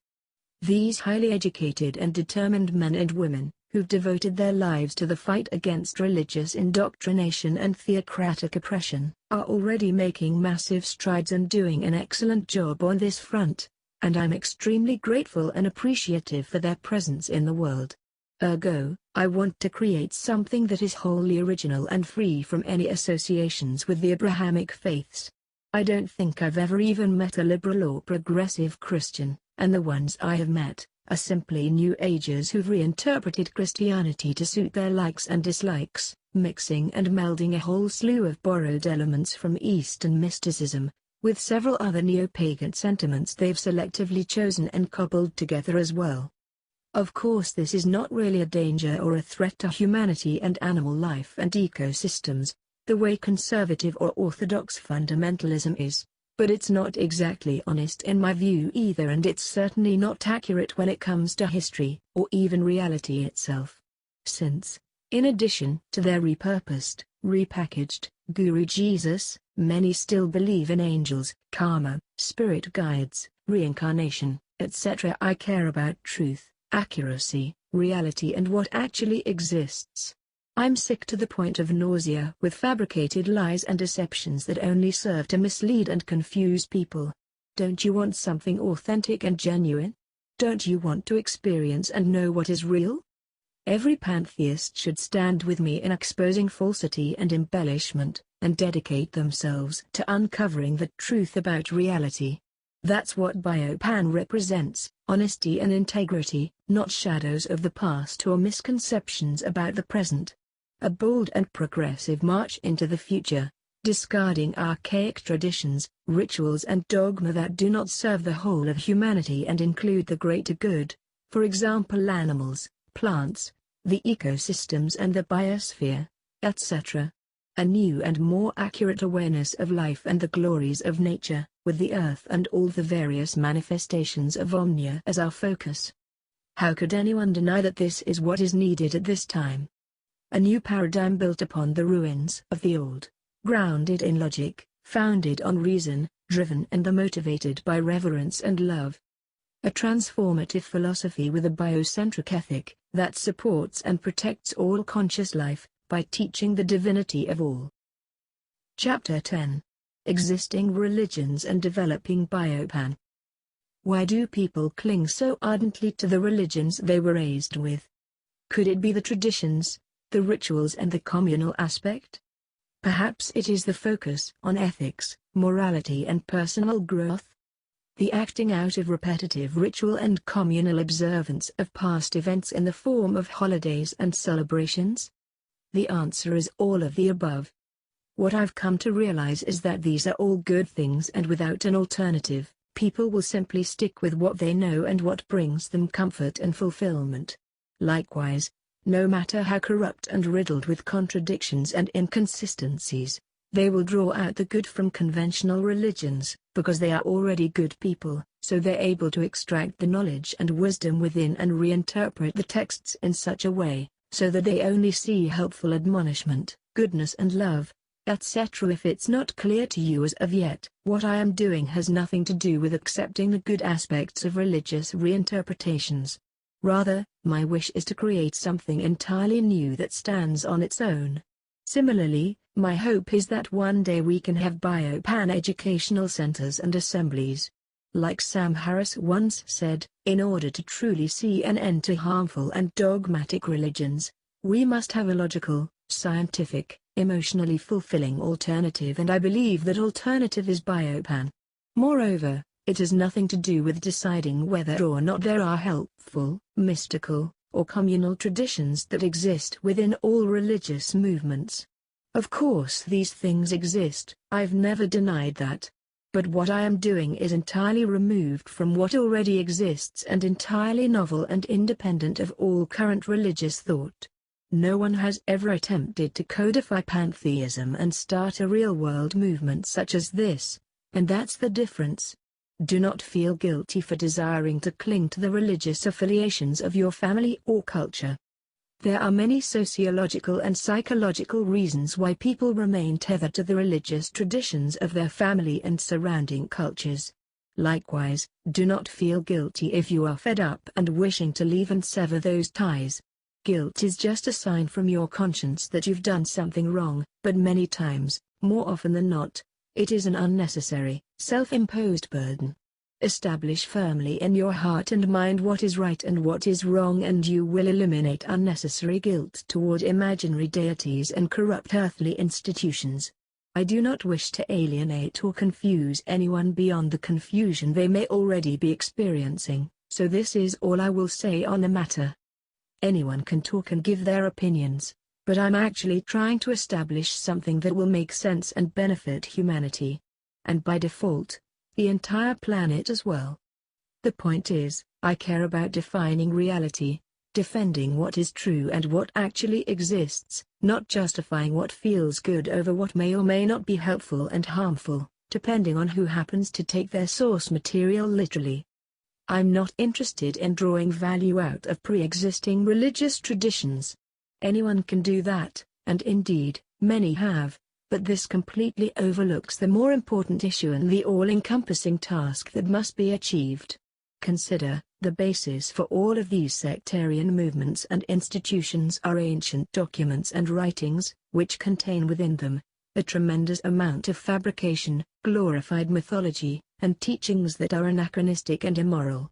These highly educated and determined men and women, who've devoted their lives to the fight against religious indoctrination and theocratic oppression, are already making massive strides and doing an excellent job on this front, and I'm extremely grateful and appreciative for their presence in the world. Ergo, I want to create something that is wholly original and free from any associations with the Abrahamic faiths. I don't think I've ever even met a liberal or progressive Christian, and the ones I have met are simply New Agers who've reinterpreted Christianity to suit their likes and dislikes, mixing and melding a whole slew of borrowed elements from Eastern mysticism, with several other neo-pagan sentiments they've selectively chosen and cobbled together as well. Of course, this is not really a danger or a threat to humanity and animal life and ecosystems, the way conservative or orthodox fundamentalism is. But it's not exactly honest in my view either, and it's certainly not accurate when it comes to history, or even reality itself. Since, in addition to their repurposed, repackaged, Guru Jesus, many still believe in angels, karma, spirit guides, reincarnation, etc. I care about truth, accuracy, reality and what actually exists. I'm sick to the point of nausea with fabricated lies and deceptions that only serve to mislead and confuse people. Don't you want something authentic and genuine? Don't you want to experience and know what is real? Every pantheist should stand with me in exposing falsity and embellishment, and dedicate themselves to uncovering the truth about reality. That's what Biopan represents, honesty and integrity, not shadows of the past or misconceptions about the present. A bold and progressive march into the future, discarding archaic traditions, rituals and dogma that do not serve the whole of humanity and include the greater good, for example animals, plants, the ecosystems and the biosphere, etc. A new and more accurate awareness of life and the glories of nature, with the earth and all the various manifestations of Omnia as our focus. How could anyone deny that this is what is needed at this time? A new paradigm built upon the ruins of the old, grounded in logic, founded on reason, driven and motivated by reverence and love. A transformative philosophy with a biocentric ethic that supports and protects all conscious life, by teaching the divinity of all. Chapter 10. Existing Religions and Developing Biopan. Why do people cling so ardently to the religions they were raised with? Could it be the traditions, the rituals and the communal aspect? Perhaps it is the focus on ethics, morality and personal growth? The acting out of repetitive ritual and communal observance of past events in the form of holidays and celebrations? The answer is all of the above. What I've come to realize is that these are all good things, and without an alternative, people will simply stick with what they know and what brings them comfort and fulfillment. Likewise, no matter how corrupt and riddled with contradictions and inconsistencies, they will draw out the good from conventional religions, because they are already good people, so they're able to extract the knowledge and wisdom within and reinterpret the texts in such a way, so that they only see helpful admonishment, goodness and love, etc. If it's not clear to you as of yet, what I am doing has nothing to do with accepting the good aspects of religious reinterpretations. Rather, my wish is to create something entirely new that stands on its own. Similarly, my hope is that one day we can have Biopan educational centers and assemblies. Like Sam Harris once said, in order to truly see an end to harmful and dogmatic religions, we must have a logical, scientific, emotionally fulfilling alternative, and I believe that alternative is Biopan. Moreover, it has nothing to do with deciding whether or not there are helpful, mystical, or communal traditions that exist within all religious movements. Of course these things exist, I've never denied that. But what I am doing is entirely removed from what already exists and entirely novel and independent of all current religious thought. No one has ever attempted to codify pantheism and start a real-world movement such as this, and that's the difference. Do not feel guilty for desiring to cling to the religious affiliations of your family or culture. There are many sociological and psychological reasons why people remain tethered to the religious traditions of their family and surrounding cultures. Likewise, do not feel guilty if you are fed up and wishing to leave and sever those ties. Guilt is just a sign from your conscience that you've done something wrong, but many times, more often than not, it is an unnecessary, self-imposed burden. Establish firmly in your heart and mind what is right and what is wrong, and you will eliminate unnecessary guilt toward imaginary deities and corrupt earthly institutions. I do not wish to alienate or confuse anyone beyond the confusion they may already be experiencing, so this is all I will say on the matter. Anyone can talk and give their opinions, but I'm actually trying to establish something that will make sense and benefit humanity. And by default, the entire planet as well. The point is, I care about defining reality, defending what is true and what actually exists, not justifying what feels good over what may or may not be helpful and harmful, depending on who happens to take their source material literally. I'm not interested in drawing value out of pre-existing religious traditions. Anyone can do that, and indeed, many have, but this completely overlooks the more important issue and the all-encompassing task that must be achieved. Consider, the basis for all of these sectarian movements and institutions are ancient documents and writings, which contain within them a tremendous amount of fabrication, glorified mythology, and teachings that are anachronistic and immoral.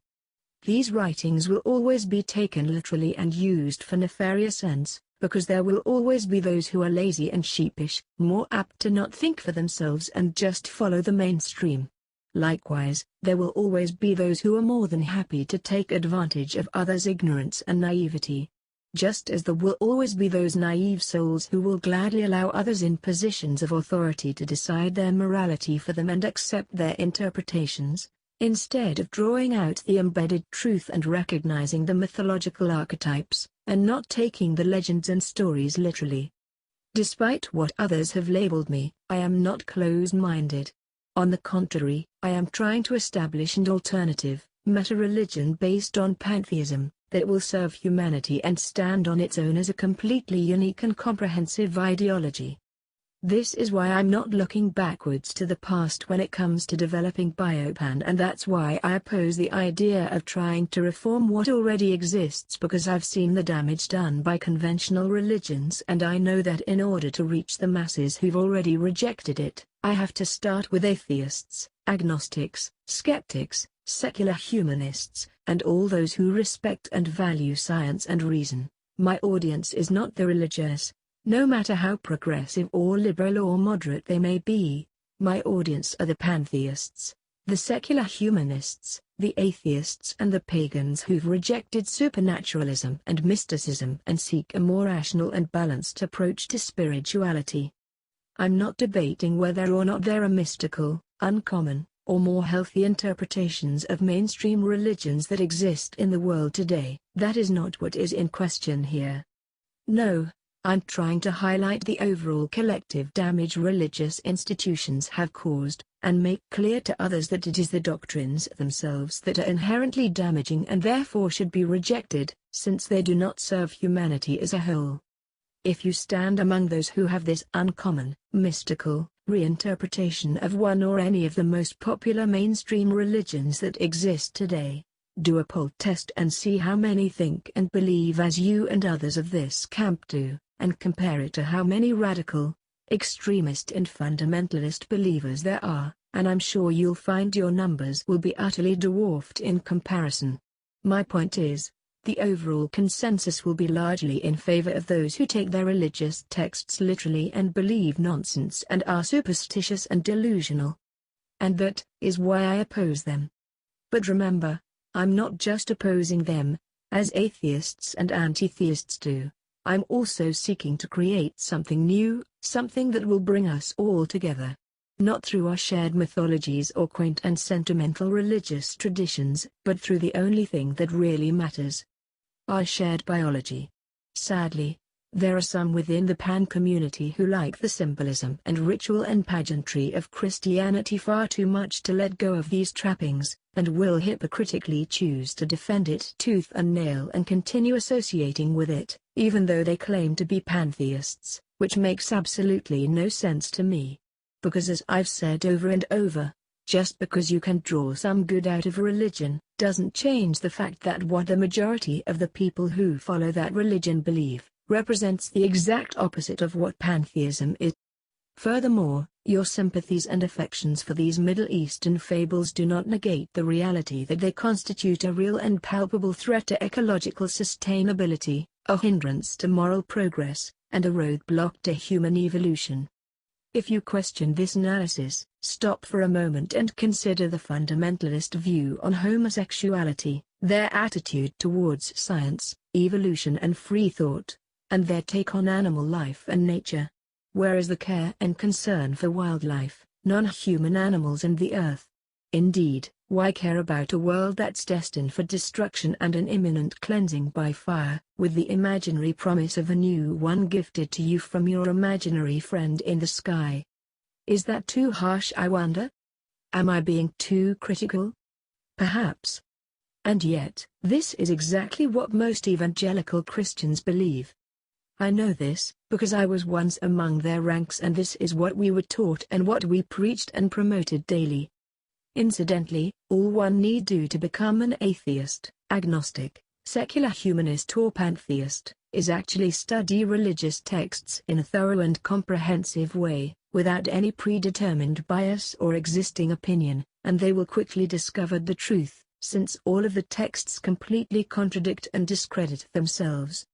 These writings will always be taken literally and used for nefarious ends, because there will always be those who are lazy and sheepish, more apt to not think for themselves and just follow the mainstream. Likewise, there will always be those who are more than happy to take advantage of others' ignorance and naivety. Just as there will always be those naive souls who will gladly allow others in positions of authority to decide their morality for them and accept their interpretations, instead of drawing out the embedded truth and recognizing the mythological archetypes, and not taking the legends and stories literally. Despite what others have labeled me, I am not closed-minded. On the contrary, I am trying to establish an alternative, meta-religion based on pantheism, that will serve humanity and stand on its own as a completely unique and comprehensive ideology. This is why I'm not looking backwards to the past when it comes to developing Biopan, and that's why I oppose the idea of trying to reform what already exists, because I've seen the damage done by conventional religions, and I know that in order to reach the masses who've already rejected it, I have to start with atheists, agnostics, skeptics, secular humanists, and all those who respect and value science and reason. My audience is not the religious, no matter how progressive or liberal or moderate they may be. My audience are the pantheists, the secular humanists, the atheists and the pagans who've rejected supernaturalism and mysticism and seek a more rational and balanced approach to spirituality. I'm not debating whether or not there are mystical, uncommon, or more healthy interpretations of mainstream religions that exist in the world today. That is not what is in question here. No, I'm trying to highlight the overall collective damage religious institutions have caused, and make clear to others that it is the doctrines themselves that are inherently damaging and therefore should be rejected, since they do not serve humanity as a whole. If you stand among those who have this uncommon, mystical, reinterpretation of one or any of the most popular mainstream religions that exist today, do a poll test and see how many think and believe as you and others of this camp do, and compare it to how many radical, extremist and fundamentalist believers there are, and I'm sure you'll find your numbers will be utterly dwarfed in comparison. My point is, the overall consensus will be largely in favor of those who take their religious texts literally and believe nonsense and are superstitious and delusional. And that is why I oppose them. But remember, I'm not just opposing them, As atheists and anti-theists do, I'm also seeking to create something new, something that will bring us all together. Not through our shared mythologies or quaint and sentimental religious traditions, but through the only thing that really matters: our shared biology. Sadly, there are some within the Pan community who like the symbolism and ritual and pageantry of Christianity far too much to let go of these trappings, and will hypocritically choose to defend it tooth and nail and continue associating with it, even though they claim to be pantheists, which makes absolutely no sense to me. Because as I've said over and over, just because you can draw some good out of a religion, doesn't change the fact that what the majority of the people who follow that religion believe, represents the exact opposite of what pantheism is. Furthermore, your sympathies and affections for these Middle Eastern fables do not negate the reality that they constitute a real and palpable threat to ecological sustainability, a hindrance to moral progress, and a roadblock to human evolution. If you question this analysis, stop for a moment and consider the fundamentalist view on homosexuality, their attitude towards science, evolution and free thought, and their take on animal life and nature. Where is the care and concern for wildlife, non-human animals and the earth? Indeed, why care about a world that's destined for destruction and an imminent cleansing by fire, with the imaginary promise of a new one gifted to you from your imaginary friend in the sky? Is that too harsh, I wonder? Am I being too critical? Perhaps. And yet, this is exactly what most evangelical Christians believe. I know this, because I was once among their ranks, and this is what we were taught and what we preached and promoted daily. Incidentally, all one need do to become an atheist, agnostic, secular humanist or pantheist, is actually study religious texts in a thorough and comprehensive way, without any predetermined bias or existing opinion, and they will quickly discover the truth, since all of the texts completely contradict and discredit themselves.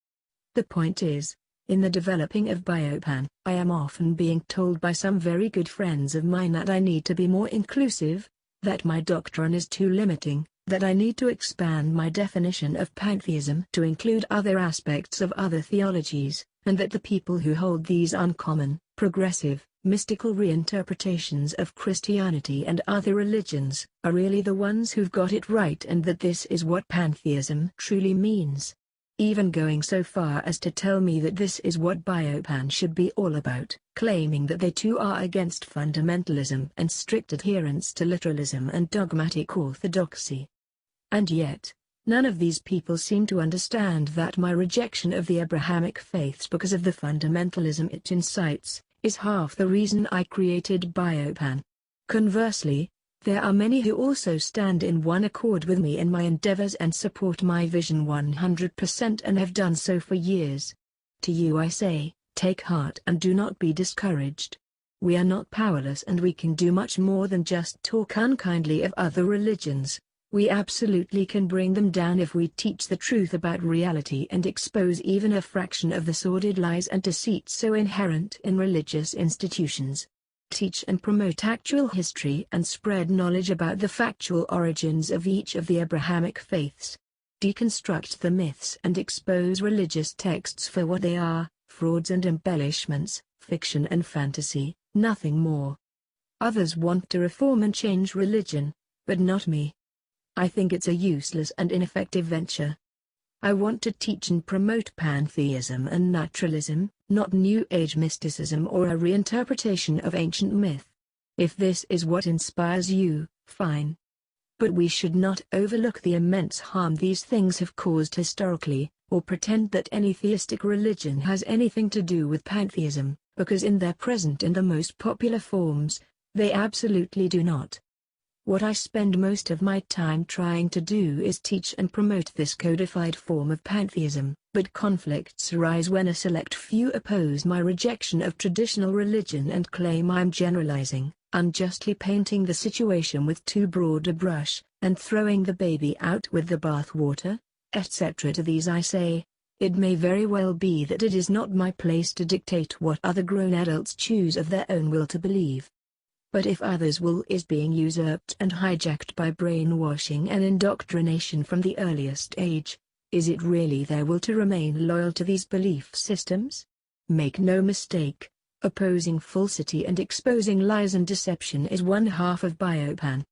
The point is, in the developing of Biopan, I am often being told by some very good friends of mine that I need to be more inclusive, that my doctrine is too limiting, that I need to expand my definition of pantheism to include other aspects of other theologies, and that the people who hold these uncommon, progressive, mystical reinterpretations of Christianity and other religions are really the ones who've got it right, and that this is what pantheism truly means. Even going so far as to tell me that this is what Biopan should be all about, claiming that they too are against fundamentalism and strict adherence to literalism and dogmatic orthodoxy. And yet, none of these people seem to understand that my rejection of the Abrahamic faiths because of the fundamentalism it incites, is half the reason I created Biopan. Conversely, there are many who also stand in one accord with me in my endeavors and support my vision 100% and have done so for years. To you I say, take heart and do not be discouraged. We are not powerless, and we can do much more than just talk unkindly of other religions. We absolutely can bring them down if we teach the truth about reality and expose even a fraction of the sordid lies and deceit so inherent in religious institutions. Teach and promote actual history and spread knowledge about the factual origins of each of the Abrahamic faiths. Deconstruct the myths and expose religious texts for what they are, frauds and embellishments, fiction and fantasy, nothing more. Others want to reform and change religion, but not me. I think it's a useless and ineffective venture. I want to teach and promote pantheism and naturalism, not New Age mysticism or a reinterpretation of ancient myth. If this is what inspires you, fine. But we should not overlook the immense harm these things have caused historically, or pretend that any theistic religion has anything to do with pantheism, because in their present and the most popular forms, they absolutely do not. What I spend most of my time trying to do is teach and promote this codified form of pantheism, but conflicts arise when a select few oppose my rejection of traditional religion and claim I'm generalizing, unjustly painting the situation with too broad a brush, and throwing the baby out with the bathwater, etc. To these I say, it may very well be that it is not my place to dictate what other grown adults choose of their own will to believe. But if others' will is being usurped and hijacked by brainwashing and indoctrination from the earliest age, Is it really their will to remain loyal to these belief systems? Make no mistake, opposing falsity and exposing lies and deception is one half of Biopan.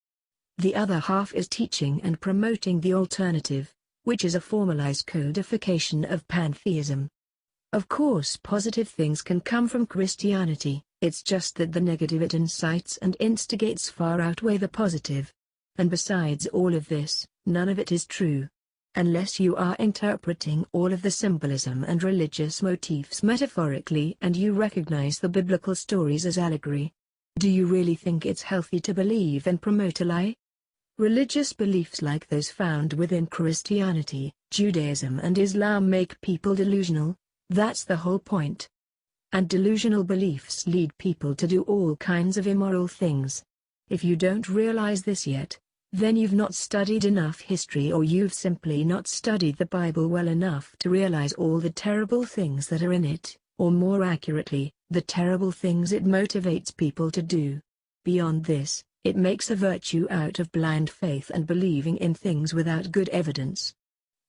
The other half is teaching and promoting the alternative, which is a formalized codification of pantheism. Of course, positive things can come from Christianity, it's just that the negative it incites and instigates far outweigh the positive. And besides all of this, none of it is true. Unless you are interpreting all of the symbolism and religious motifs metaphorically and you recognize the biblical stories as allegory. Do you really think it's healthy to believe and promote a lie? Religious beliefs like those found within Christianity, Judaism and Islam make people delusional. That's the whole point. And delusional beliefs lead people to do all kinds of immoral things. If you don't realize this yet, then you've not studied enough history or you've simply not studied the Bible well enough to realize all the terrible things that are in it, or more accurately, the terrible things it motivates people to do. Beyond this, it makes a virtue out of blind faith and believing in things without good evidence.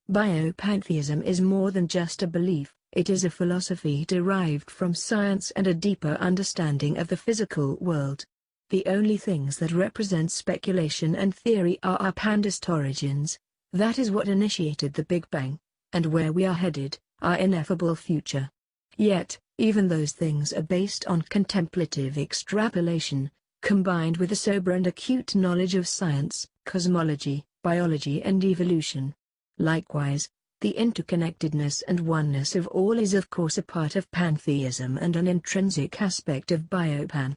Biopantheism is more than just a belief, it is a philosophy derived from science and a deeper understanding of the physical world. The only things that represent speculation and theory are our pantheist origins, that is what initiated the Big Bang, and where we are headed, our ineffable future. Yet, even those things are based on contemplative extrapolation, combined with a sober and acute knowledge of science, cosmology, biology and evolution. Likewise, the interconnectedness and oneness of all is of course a part of pantheism and an intrinsic aspect of Biopan.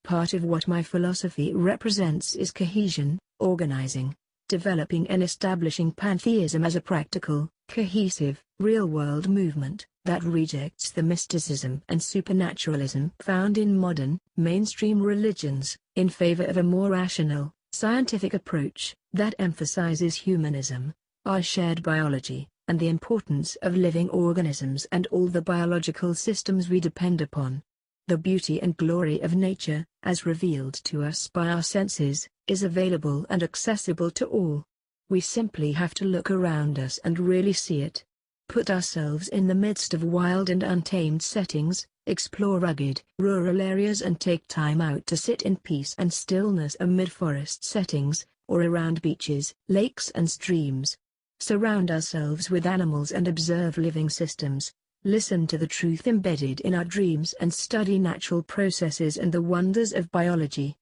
Part of what my philosophy represents is cohesion, organizing, developing and establishing pantheism as a practical, cohesive, real-world movement that rejects the mysticism and supernaturalism found in modern, mainstream religions, in favor of a more rational, scientific approach that emphasizes humanism, our shared biology, and the importance of living organisms and all the biological systems we depend upon. The beauty and glory of nature, as revealed to us by our senses, is available and accessible to all. We simply have to look around us and really see it. Put ourselves in the midst of wild and untamed settings, explore rugged, rural areas and take time out to sit in peace and stillness amid forest settings, or around beaches, lakes and streams. Surround ourselves with animals and observe living systems. Listen to the truth embedded in our dreams and study natural processes and the wonders of biology.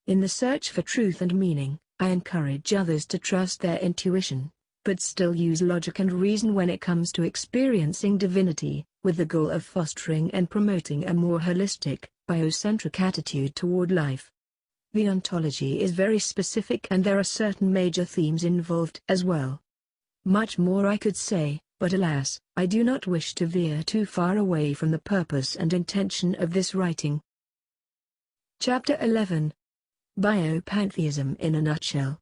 In the search for truth and meaning, I encourage others to trust their intuition, but still use logic and reason when it comes to experiencing divinity, with the goal of fostering and promoting a more holistic, biocentric attitude toward life. The ontology is very specific and there are certain major themes involved as well. Much more I could say, but alas, I do not wish to veer too far away from the purpose and intention of this writing. Chapter 11. Biopantheism in a nutshell.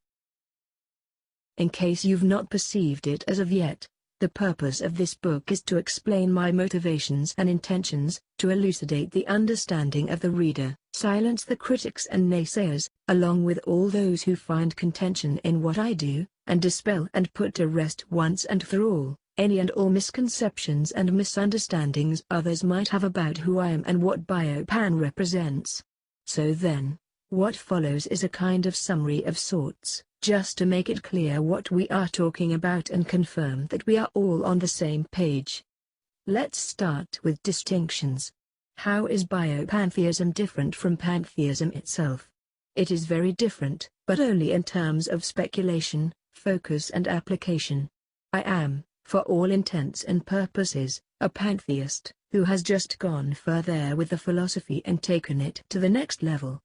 In case you've not perceived it as of yet, the purpose of this book is to explain my motivations and intentions, to elucidate the understanding of the reader, silence the critics and naysayers, along with all those who find contention in what I do, and dispel and put to rest once and for all any and all misconceptions and misunderstandings others might have about who I am and what Biopan represents. So then, what follows is a kind of summary of sorts, just to make it clear what we are talking about and confirm that we are all on the same page. Let's start with distinctions. How is biopantheism different from pantheism itself? It is very different, but only in terms of speculation, focus and application. I am, for all intents and purposes, a pantheist, who has just gone further with the philosophy and taken it to the next level.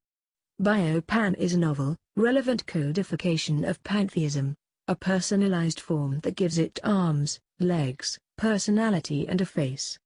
Biopan is a novel, relevant codification of pantheism, a personalized form that gives it arms, legs, personality and a face.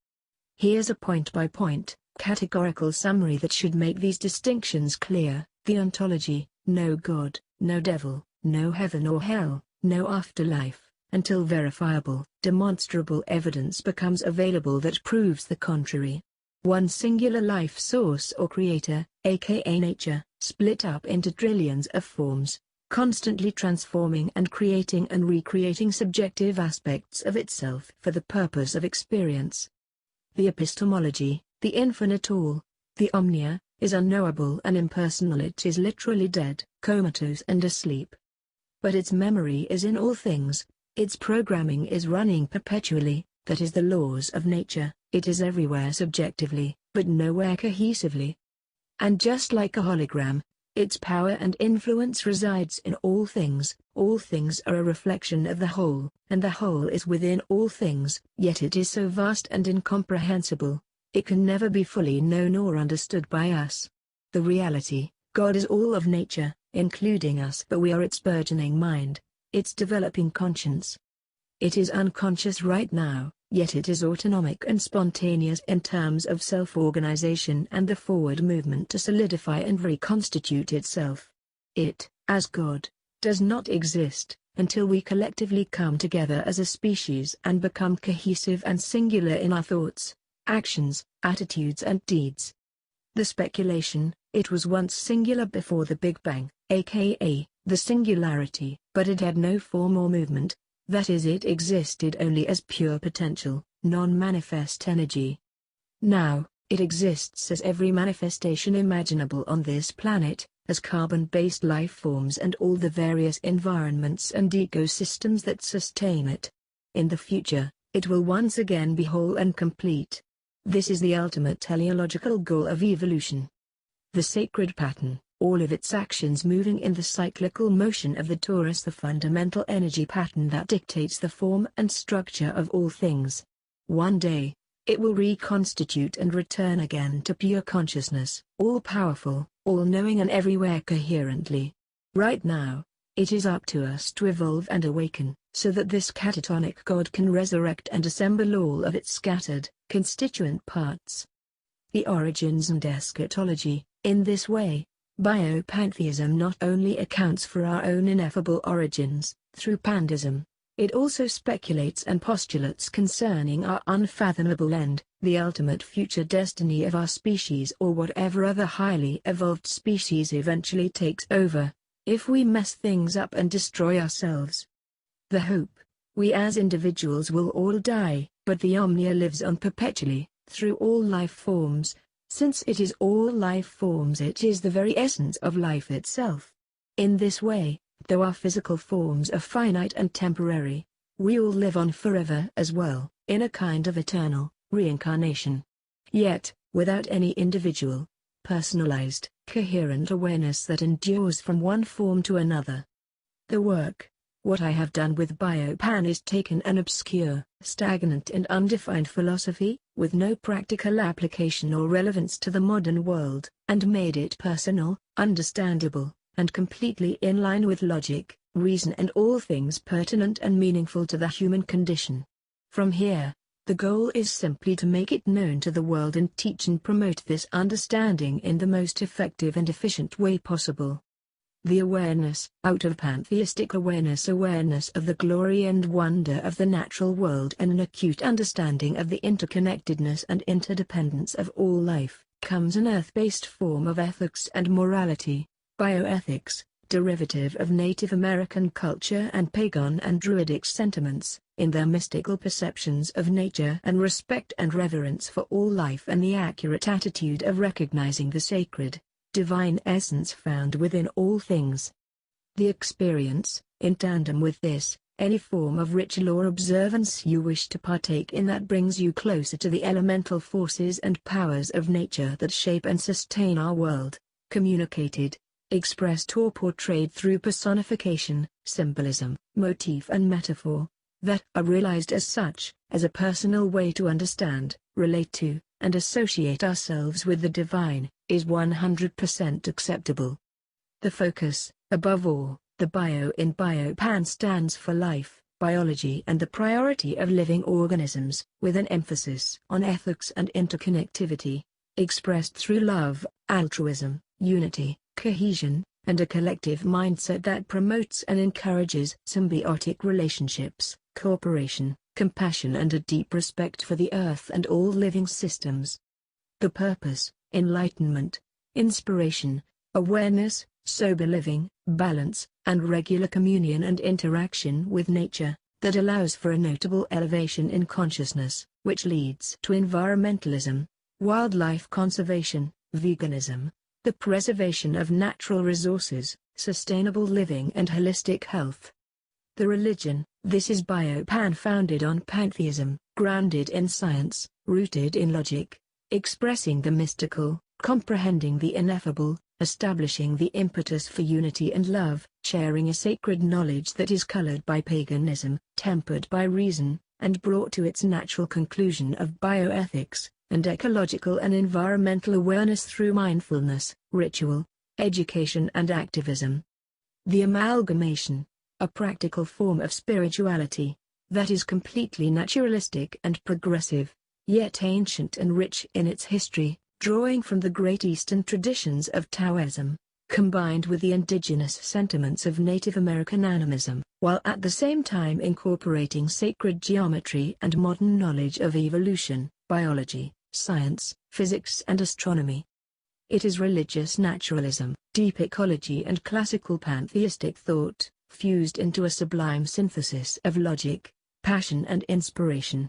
Here's a point-by-point, categorical summary that should make these distinctions clear. The ontology: no God, no devil, no heaven or hell, no afterlife, until verifiable, demonstrable evidence becomes available that proves the contrary. One singular life source or creator, aka nature, split up into trillions of forms, constantly transforming and creating and recreating subjective aspects of itself for the purpose of experience. The epistemology, the infinite all, the omnia, is unknowable and impersonal. It is literally dead, comatose and asleep. But its memory is in all things, its programming is running perpetually, that is the laws of nature. It is everywhere subjectively, but nowhere cohesively. And just like a hologram, its power and influence resides in all things are a reflection of the whole, and the whole is within all things, yet it is so vast and incomprehensible, it can never be fully known or understood by us. The reality, God is all of nature, including us, but we are its burgeoning mind, its developing conscience. It is unconscious right now, yet it is autonomic and spontaneous in terms of self-organization and the forward movement to solidify and reconstitute itself. It, as God, does not exist until we collectively come together as a species and become cohesive and singular in our thoughts, actions, attitudes and deeds. The speculation, it was once singular before the Big Bang, aka, the singularity, but it had no form or movement. That is, it existed only as pure potential, non-manifest energy. Now, it exists as every manifestation imaginable on this planet, as carbon-based life forms and all the various environments and ecosystems that sustain it. In the future, it will once again be whole and complete. This is the ultimate teleological goal of evolution. The sacred pattern, all of its actions moving in the cyclical motion of the torus, the fundamental energy pattern that dictates the form and structure of all things. One day, it will reconstitute and return again to pure consciousness, all-powerful, all-knowing and everywhere coherently. Right now, it is up to us to evolve and awaken, so that this catatonic God can resurrect and assemble all of its scattered, constituent parts. The origins and eschatology. In this way, biopantheism not only accounts for our own ineffable origins, through pandeism, it also speculates and postulates concerning our unfathomable end, the ultimate future destiny of our species or whatever other highly evolved species eventually takes over, if we mess things up and destroy ourselves. The hope, we as individuals will all die, but the omnia lives on perpetually, through all life forms. Since it is all life forms, it is the very essence of life itself. In this way, though our physical forms are finite and temporary, we all live on forever as well, in a kind of eternal reincarnation. Yet, without any individual, personalized, coherent awareness that endures from one form to another. The work, what I have done with Biopan, is taken an obscure, stagnant and undefined philosophy, with no practical application or relevance to the modern world, and made it personal, understandable, and completely in line with logic, reason and all things pertinent and meaningful to the human condition. From here, the goal is simply to make it known to the world and teach and promote this understanding in the most effective and efficient way possible. The awareness, out of pantheistic awareness of the glory and wonder of the natural world and an acute understanding of the interconnectedness and interdependence of all life, comes an earth-based form of ethics and morality, bioethics, derivative of Native American culture and pagan and druidic sentiments, in their mystical perceptions of nature and respect and reverence for all life and the accurate attitude of recognizing the sacred, divine essence found within all things. The experience, in tandem with this, any form of ritual or observance you wish to partake in that brings you closer to the elemental forces and powers of nature that shape and sustain our world, communicated, expressed or portrayed through personification, symbolism, motif and metaphor, that are realized as such, as a personal way to understand, relate to, and associate ourselves with the divine, is 100% acceptable. The focus, above all, the bio in Biopan stands for life, biology and the priority of living organisms, with an emphasis on ethics and interconnectivity, expressed through love, altruism, unity, cohesion, and a collective mindset that promotes and encourages symbiotic relationships, cooperation, compassion and a deep respect for the earth and all living systems. The purpose, enlightenment, inspiration, awareness, sober living, balance, and regular communion and interaction with nature, that allows for a notable elevation in consciousness, which leads to environmentalism, wildlife conservation, veganism, the preservation of natural resources, sustainable living and holistic health. The religion, this is Biopan, founded on pantheism, grounded in science, rooted in logic, expressing the mystical, comprehending the ineffable, establishing the impetus for unity and love, sharing a sacred knowledge that is colored by paganism, tempered by reason, and brought to its natural conclusion of bioethics, and ecological and environmental awareness through mindfulness, ritual, education and activism. The amalgamation, a practical form of spirituality, that is completely naturalistic and progressive, yet ancient and rich in its history, drawing from the Great Eastern traditions of Taoism, combined with the indigenous sentiments of Native American animism, while at the same time incorporating sacred geometry and modern knowledge of evolution, biology, science, physics and astronomy. It is religious naturalism, deep ecology and classical pantheistic thought, fused into a sublime synthesis of logic, passion and inspiration.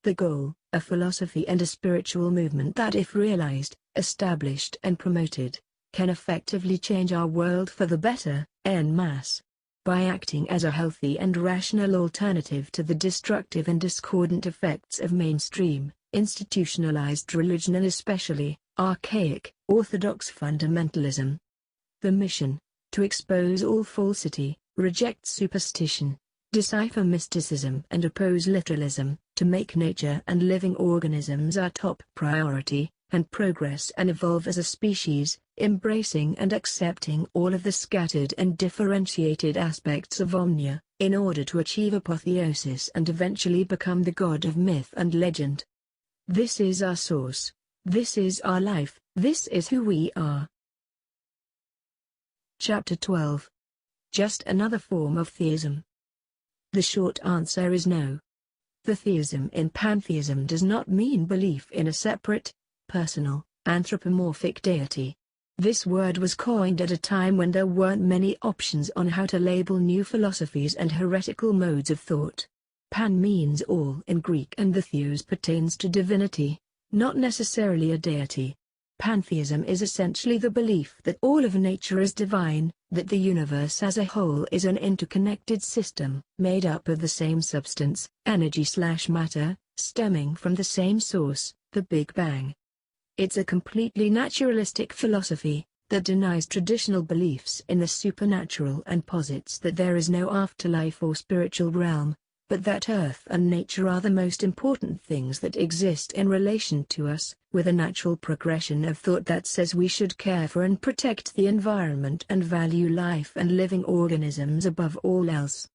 The goal, a philosophy and a spiritual movement that, if realized, established and promoted, can effectively change our world for the better, en masse. By acting as a healthy and rational alternative to the destructive and discordant effects of mainstream, institutionalized religion and especially, archaic, orthodox fundamentalism. The mission, to expose all falsity, reject superstition, decipher mysticism and oppose literalism, to make nature and living organisms our top priority, and progress and evolve as a species, embracing and accepting all of the scattered and differentiated aspects of Omnia, in order to achieve apotheosis and eventually become the god of myth and legend. This is our source. This is our life. This is who we are. Chapter 12. Just another form of theism. The short answer is no. The theism in pantheism does not mean belief in a separate, personal, anthropomorphic deity. This word was coined at a time when there weren't many options on how to label new philosophies and heretical modes of thought. Pan means all in Greek and the theos pertains to divinity, not necessarily a deity. Pantheism is essentially the belief that all of nature is divine, that the universe as a whole is an interconnected system, made up of the same substance, energy/matter, stemming from the same source, the Big Bang. It's a completely naturalistic philosophy, that denies traditional beliefs in the supernatural and posits that there is no afterlife or spiritual realm, but that earth and nature are the most important things that exist in relation to us, with a natural progression of thought that says we should care for and protect the environment and value life and living organisms above all else.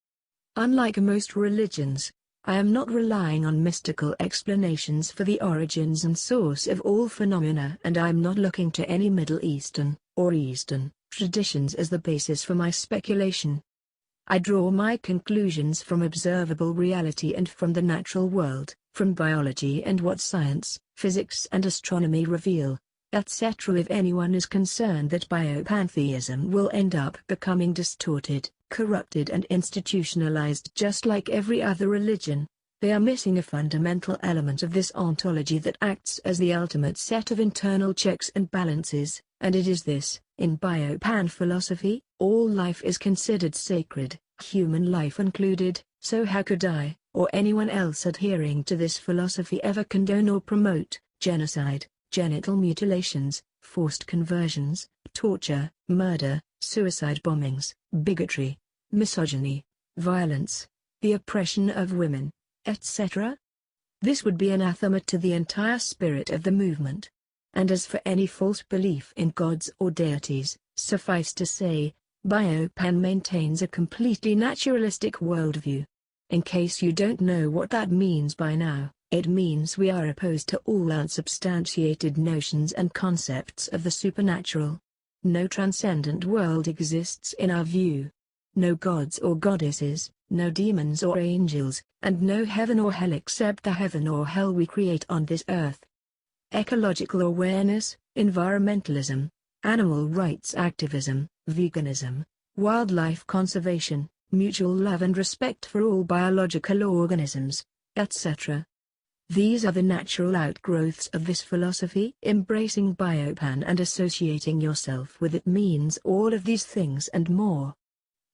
Unlike most religions, I am not relying on mystical explanations for the origins and source of all phenomena, and I am not looking to any Middle Eastern, or Eastern, traditions as the basis for my speculation. I draw my conclusions from observable reality and from the natural world, from biology and what science, physics and astronomy reveal, etc. If anyone is concerned that biopantheism will end up becoming distorted, corrupted and institutionalized just like every other religion, they are missing a fundamental element of this ontology that acts as the ultimate set of internal checks and balances, and it is this: in Biopan philosophy, all life is considered sacred, human life included, so how could I, or anyone else adhering to this philosophy ever condone or promote genocide, genital mutilations, forced conversions, torture, murder, suicide bombings, bigotry, misogyny, violence, the oppression of women, etc.? This would be anathema to the entire spirit of the movement. And as for any false belief in gods or deities, suffice to say, Biopan maintains a completely naturalistic worldview. In case you don't know what that means by now, it means we are opposed to all unsubstantiated notions and concepts of the supernatural. No transcendent world exists in our view. No gods or goddesses, no demons or angels, and no heaven or hell except the heaven or hell we create on this earth. Ecological awareness, environmentalism, animal rights activism, veganism, wildlife conservation, mutual love and respect for all biological organisms, etc. These are the natural outgrowths of this philosophy. Embracing Biopan and associating yourself with it means all of these things and more.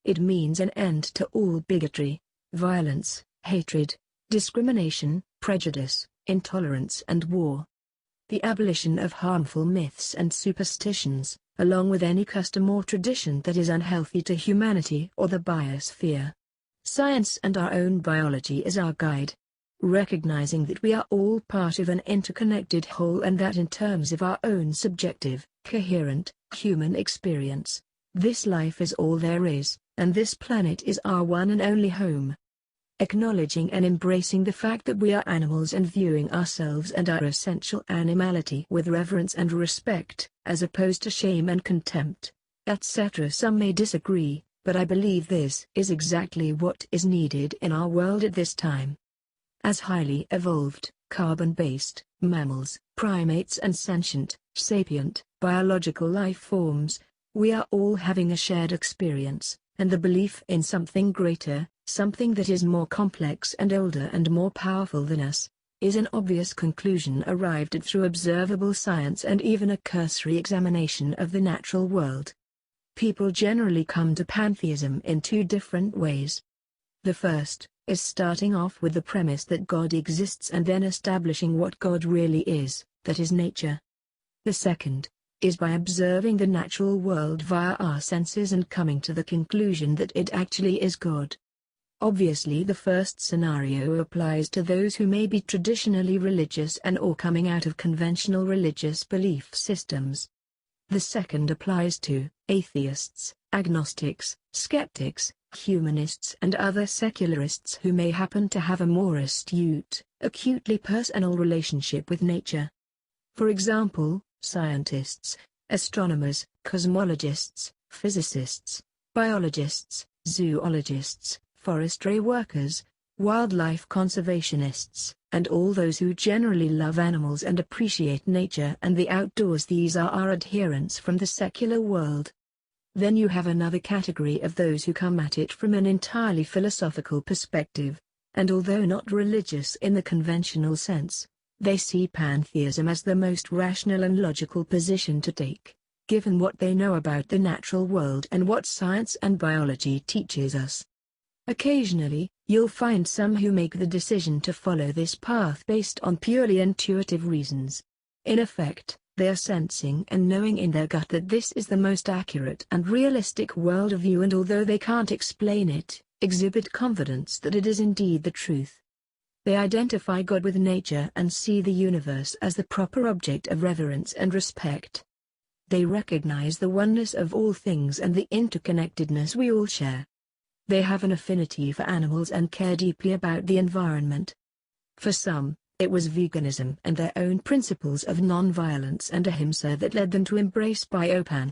It means an end to all bigotry, violence, hatred, discrimination, prejudice, intolerance and war. The abolition of harmful myths and superstitions, along with any custom or tradition that is unhealthy to humanity or the biosphere. Science and our own biology is our guide. Recognizing that we are all part of an interconnected whole and that in terms of our own subjective, coherent, human experience, this life is all there is, and this planet is our one and only home. Acknowledging and embracing the fact that we are animals and viewing ourselves and our essential animality with reverence and respect, as opposed to shame and contempt, etc. Some may disagree, but I believe this is exactly what is needed in our world at this time. As highly evolved, carbon-based, mammals, primates and sentient, sapient, biological life forms, we are all having a shared experience, and the belief in something greater, something that is more complex and older and more powerful than us, is an obvious conclusion arrived at through observable science and even a cursory examination of the natural world. People generally come to pantheism in two different ways. The first is starting off with the premise that God exists and then establishing what God really is, that is nature. The second is by observing the natural world via our senses and coming to the conclusion that it actually is God. Obviously the first scenario applies to those who may be traditionally religious and or coming out of conventional religious belief systems. The second applies to atheists, agnostics, skeptics, humanists and other secularists who may happen to have a more astute, acutely personal relationship with nature. For example, scientists, astronomers, cosmologists, physicists, biologists, zoologists, forestry workers, wildlife conservationists, and all those who generally love animals and appreciate nature and the outdoors. These are our adherents from the secular world. Then you have another category of those who come at it from an entirely philosophical perspective, and although not religious in the conventional sense, they see pantheism as the most rational and logical position to take, given what they know about the natural world and what science and biology teaches us. Occasionally, you'll find some who make the decision to follow this path based on purely intuitive reasons. In effect, they are sensing and knowing in their gut that this is the most accurate and realistic worldview, and although they can't explain it, exhibit confidence that it is indeed the truth. They identify God with nature and see the universe as the proper object of reverence and respect. They recognize the oneness of all things and the interconnectedness we all share. They have an affinity for animals and care deeply about the environment. For some, it was veganism and their own principles of non-violence and ahimsa that led them to embrace Biopan.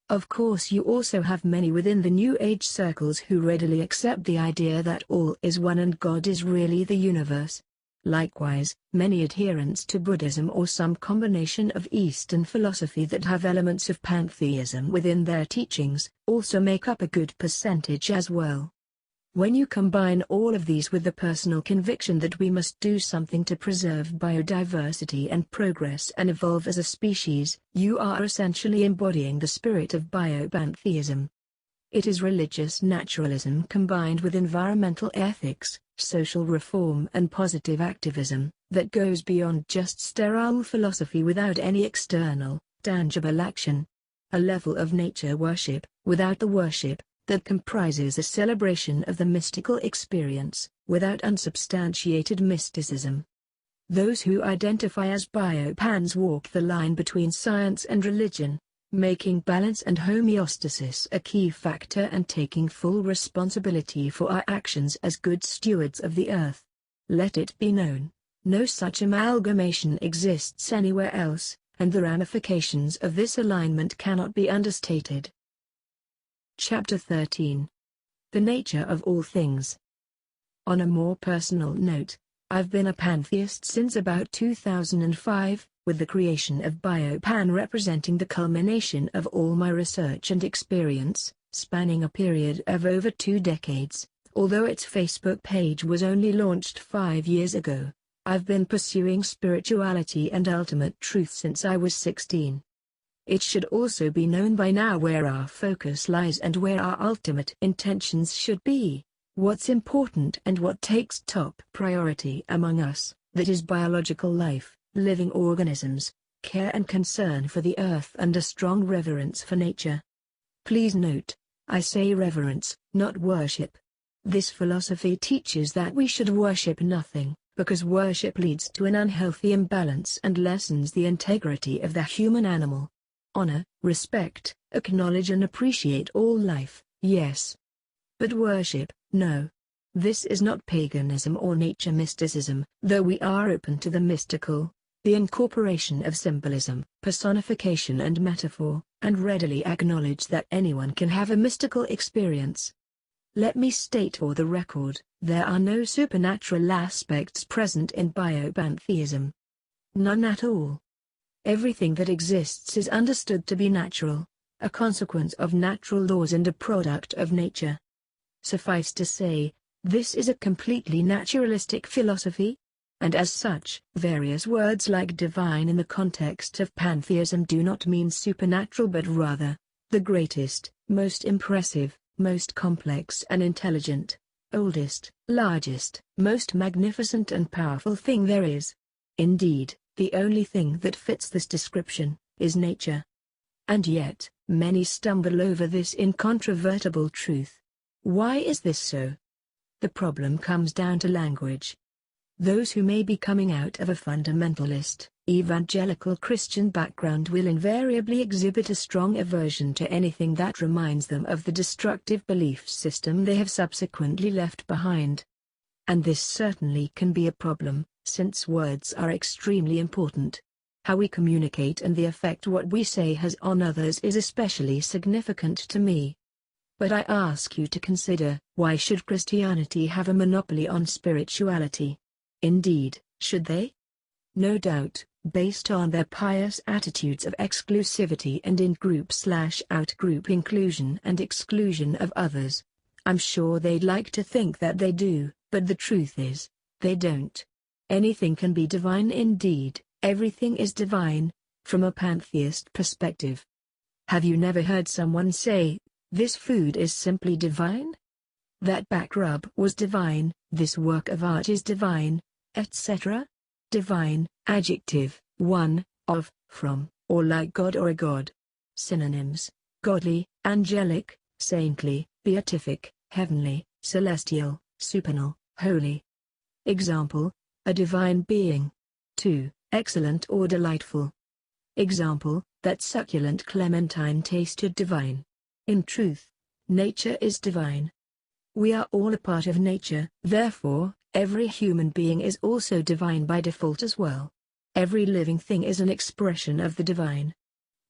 Of course, you also have many within the New Age circles who readily accept the idea that all is one and God is really the universe. Likewise, many adherents to Buddhism or some combination of Eastern philosophy that have elements of pantheism within their teachings, also make up a good percentage as well. When you combine all of these with the personal conviction that we must do something to preserve biodiversity and progress and evolve as a species, you are essentially embodying the spirit of biopantheism. It is religious naturalism combined with environmental ethics, social reform and positive activism, that goes beyond just sterile philosophy without any external, tangible action. A level of nature worship, without the worship, that comprises a celebration of the mystical experience, without unsubstantiated mysticism. Those who identify as biopans walk the line between science and religion, making balance and homeostasis a key factor and taking full responsibility for our actions as good stewards of the earth. Let it be known, no such amalgamation exists anywhere else, and the ramifications of this alignment cannot be understated. Chapter 13. The Nature of All Things. On a more personal note, I've been a pantheist since about 2005, with the creation of Biopan representing the culmination of all my research and experience, spanning a period of over 2 decades. Although its Facebook page was only launched 5 years ago, I've been pursuing spirituality and ultimate truth since I was 16. It should also be known by now where our focus lies and where our ultimate intentions should be, what's important and what takes top priority among us, that is biological life, living organisms, care and concern for the earth and a strong reverence for nature. Please note, I say reverence, not worship. This philosophy teaches that we should worship nothing, because worship leads to an unhealthy imbalance and lessens the integrity of the human animal. Honor, respect, acknowledge and appreciate all life, yes. But worship, no. This is not paganism or nature mysticism, though we are open to the mystical, the incorporation of symbolism, personification and metaphor, and readily acknowledge that anyone can have a mystical experience. Let me state for the record, there are no supernatural aspects present in biopantheism. None at all. Everything that exists is understood to be natural, a consequence of natural laws and a product of nature. Suffice to say, this is a completely naturalistic philosophy, and as such, various words like divine in the context of pantheism do not mean supernatural but rather, the greatest, most impressive, most complex and intelligent, oldest, largest, most magnificent and powerful thing there is. Indeed, the only thing that fits this description is nature. And yet, many stumble over this incontrovertible truth. Why is this so? The problem comes down to language. Those who may be coming out of a fundamentalist, evangelical Christian background will invariably exhibit a strong aversion to anything that reminds them of the destructive belief system they have subsequently left behind. And this certainly can be a problem, since words are extremely important. How we communicate and the effect what we say has on others is especially significant to me. But I ask you to consider, why should Christianity have a monopoly on spirituality? Indeed, should they? No doubt, based on their pious attitudes of exclusivity and in-group/out-group inclusion and exclusion of others. I'm sure they'd like to think that they do, but the truth is, they don't. Anything can be divine indeed, everything is divine, from a pantheist perspective. Have you never heard someone say, this food is simply divine? That back rub was divine, this work of art is divine, etc.? Divine, adjective, one, of, from, or like God or a god. Synonyms: godly, angelic, saintly, beatific, heavenly, celestial, supernal, holy. Example: a divine being. 2. Excellent or delightful. Example: that succulent clementine tasted divine. In truth, nature is divine. We are all a part of nature, therefore, every human being is also divine by default as well. Every living thing is an expression of the divine.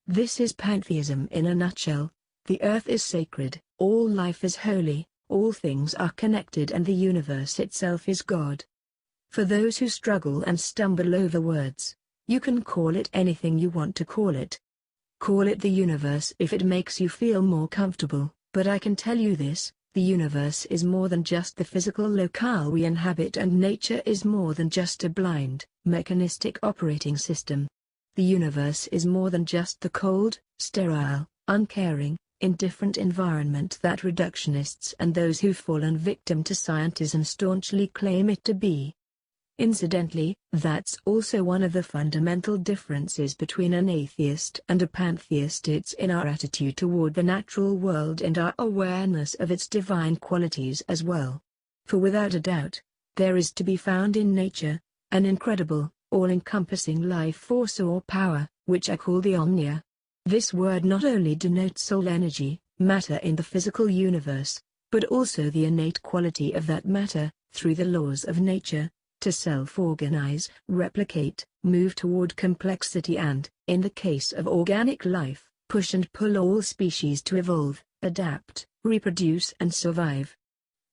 This is pantheism in a nutshell. The earth is sacred, all life is holy, all things are connected and the universe itself is God. For those who struggle and stumble over words, you can call it anything you want to call it. Call it the universe if it makes you feel more comfortable, but I can tell you this, the universe is more than just the physical locale we inhabit and nature is more than just a blind, mechanistic operating system. The universe is more than just the cold, sterile, uncaring, indifferent environment that reductionists and those who've fallen victim to scientism staunchly claim it to be. Incidentally, that's also one of the fundamental differences between an atheist and a pantheist. It's in our attitude toward the natural world and our awareness of its divine qualities as well. For without a doubt, there is to be found in nature, an incredible, all-encompassing life force or power, which I call the Omnia. This word not only denotes soul energy, matter in the physical universe, but also the innate quality of that matter, through the laws of nature, to self-organize, replicate, move toward complexity and, in the case of organic life, push and pull all species to evolve, adapt, reproduce and survive.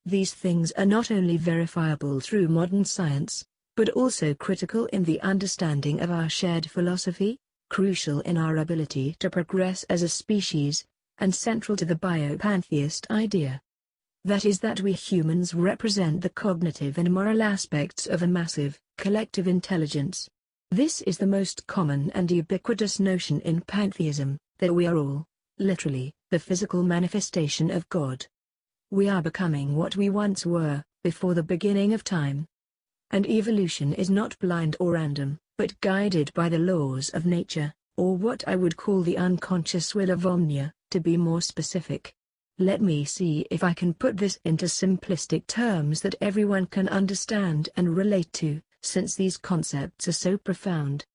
These things are not only verifiable through modern science, but also critical in the understanding of our shared philosophy, crucial in our ability to progress as a species, and central to the biopantheist idea. That is that we humans represent the cognitive and moral aspects of a massive, collective intelligence. This is the most common and ubiquitous notion in pantheism, that we are all, literally, the physical manifestation of God. We are becoming what we once were, before the beginning of time. And evolution is not blind or random, but guided by the laws of nature, or what I would call the unconscious will of Omnia, to be more specific. Let me see if I can put this into simplistic terms that everyone can understand and relate to, since these concepts are so profound.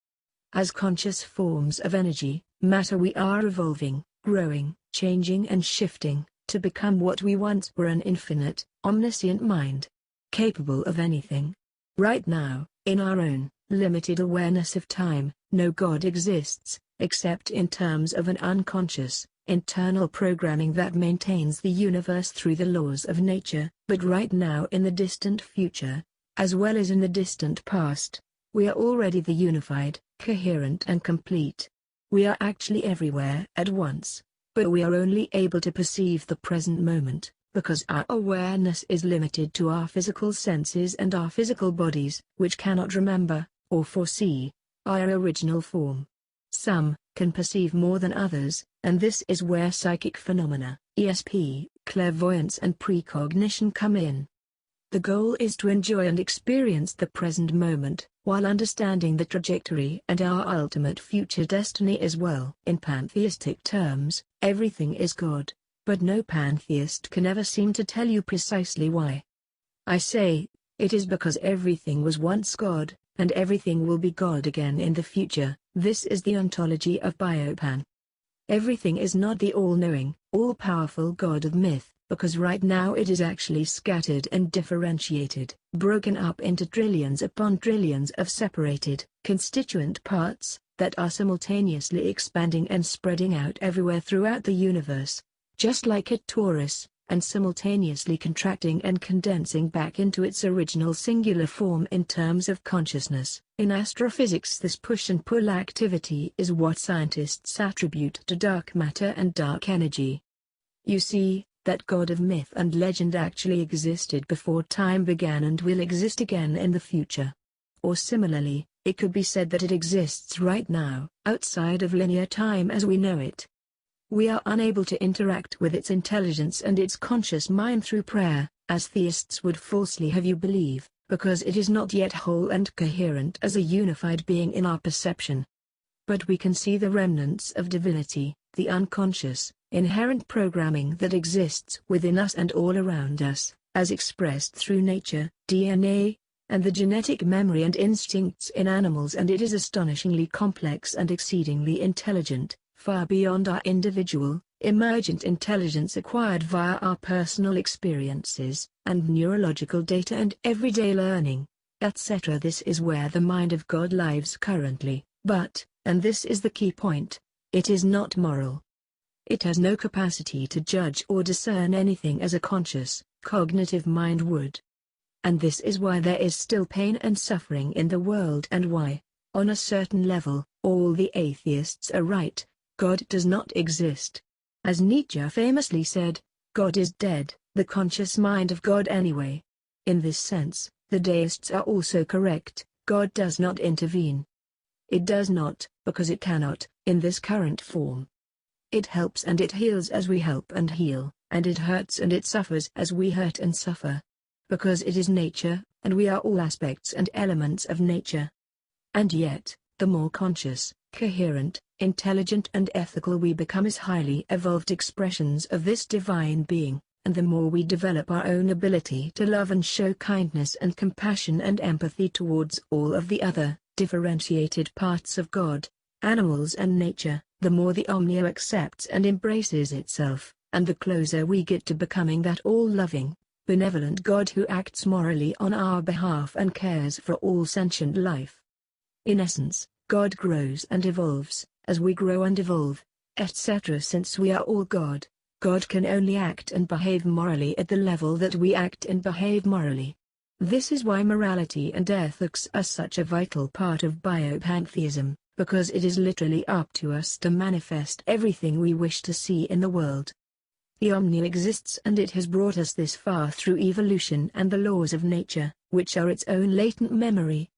As conscious forms of energy, matter, we are evolving, growing, changing and shifting, to become what we once were, an infinite, omniscient mind. Capable of anything. Right now, in our own, limited awareness of time, no God exists, except in terms of an unconscious, internal programming that maintains the universe through the laws of nature. But right now, in the distant future, as well as in the distant past, we are already the unified, coherent and complete. We are actually everywhere at once, but we are only able to perceive the present moment, because our awareness is limited to our physical senses and our physical bodies, which cannot remember, or foresee, our original form. Some can perceive more than others, and this is where psychic phenomena, ESP, clairvoyance and precognition come in. The goal is to enjoy and experience the present moment, while understanding the trajectory and our ultimate future destiny as well. In pantheistic terms, everything is God, but no pantheist can ever seem to tell you precisely why. I say, it is because everything was once God, and everything will be God again in the future. This is the ontology of Biopan. Everything is not the all-knowing, all-powerful God of myth, because right now it is actually scattered and differentiated, broken up into trillions upon trillions of separated, constituent parts, that are simultaneously expanding and spreading out everywhere throughout the universe, just like a torus, and simultaneously contracting and condensing back into its original singular form in terms of consciousness. In astrophysics, this push and pull activity is what scientists attribute to dark matter and dark energy. You see, that God of myth and legend actually existed before time began and will exist again in the future. Or similarly, it could be said that it exists right now, outside of linear time as we know it. We are unable to interact with its intelligence and its conscious mind through prayer, as theists would falsely have you believe, because it is not yet whole and coherent as a unified being in our perception. But we can see the remnants of divinity, the unconscious, inherent programming that exists within us and all around us, as expressed through nature, DNA, and the genetic memory and instincts in animals, and it is astonishingly complex and exceedingly intelligent, far beyond our individual, emergent intelligence acquired via our personal experiences, and neurological data and everyday learning, etc. This is where the mind of God lives currently, but, and this is the key point, it is not moral. It has no capacity to judge or discern anything as a conscious, cognitive mind would. And this is why there is still pain and suffering in the world, and why, on a certain level, all the atheists are right. God does not exist. As Nietzsche famously said, God is dead, the conscious mind of God anyway. In this sense, the deists are also correct, God does not intervene. It does not, because it cannot, in this current form. It helps and it heals as we help and heal, and it hurts and it suffers as we hurt and suffer. Because it is nature, and we are all aspects and elements of nature. And yet, the more conscious, coherent, intelligent and ethical we become as highly evolved expressions of this divine being, and the more we develop our own ability to love and show kindness and compassion and empathy towards all of the other, differentiated parts of God, animals and nature, the more the Omnia accepts and embraces itself, and the closer we get to becoming that all-loving, benevolent God who acts morally on our behalf and cares for all sentient life. In essence, God grows and evolves, as we grow and evolve, etc. Since we are all God, God can only act and behave morally at the level that we act and behave morally. This is why morality and ethics are such a vital part of biopantheism, because it is literally up to us to manifest everything we wish to see in the world. The Omnia exists, and it has brought us this far through evolution and the laws of nature, which are its own latent memory.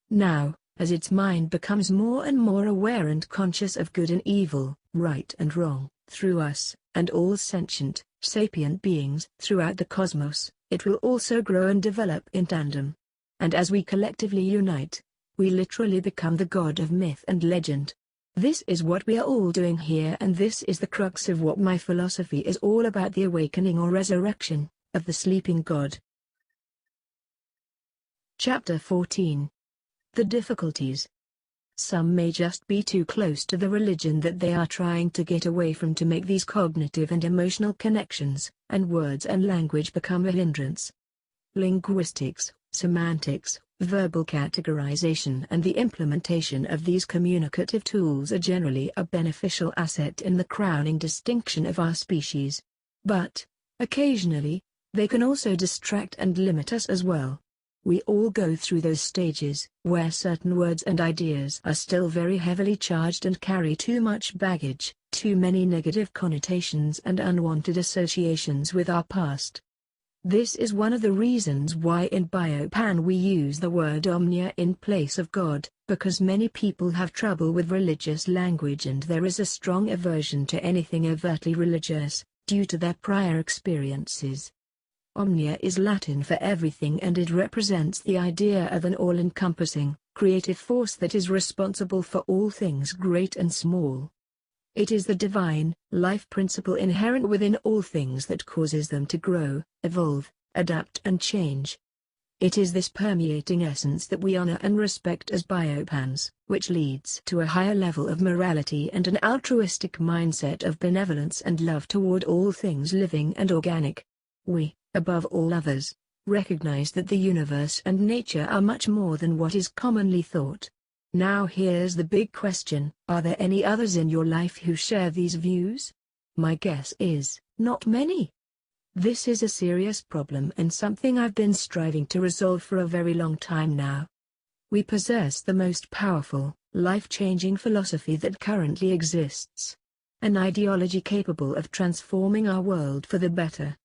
Now, as its mind becomes more and more aware and conscious of good and evil, right and wrong, through us, and all sentient, sapient beings throughout the cosmos, it will also grow and develop in tandem. And as we collectively unite, we literally become the god of myth and legend. This is what we are all doing here, and this is the crux of what my philosophy is all about: the awakening or resurrection of the sleeping god. Chapter 14. The difficulties. Some may just be too close to the religion that they are trying to get away from to make these cognitive and emotional connections, and words and language become a hindrance. Linguistics, semantics, verbal categorization and the implementation of these communicative tools are generally a beneficial asset in the crowning distinction of our species. But, occasionally, they can also distract and limit us as well. We all go through those stages, where certain words and ideas are still very heavily charged and carry too much baggage, too many negative connotations and unwanted associations with our past. This is one of the reasons why in Biopan we use the word Omnia in place of God, because many people have trouble with religious language and there is a strong aversion to anything overtly religious, due to their prior experiences. Omnia is Latin for everything, and it represents the idea of an all-encompassing, creative force that is responsible for all things great and small. It is the divine, life principle inherent within all things that causes them to grow, evolve, adapt and change. It is this permeating essence that we honor and respect as biopans, which leads to a higher level of morality and an altruistic mindset of benevolence and love toward all things living and organic. We, above all others, recognize that the universe and nature are much more than what is commonly thought. Now here's the big question: are there any others in your life who share these views? My guess is, not many. This is a serious problem and something I've been striving to resolve for a very long time now. We possess the most powerful, life-changing philosophy that currently exists. An ideology capable of transforming our world for the better.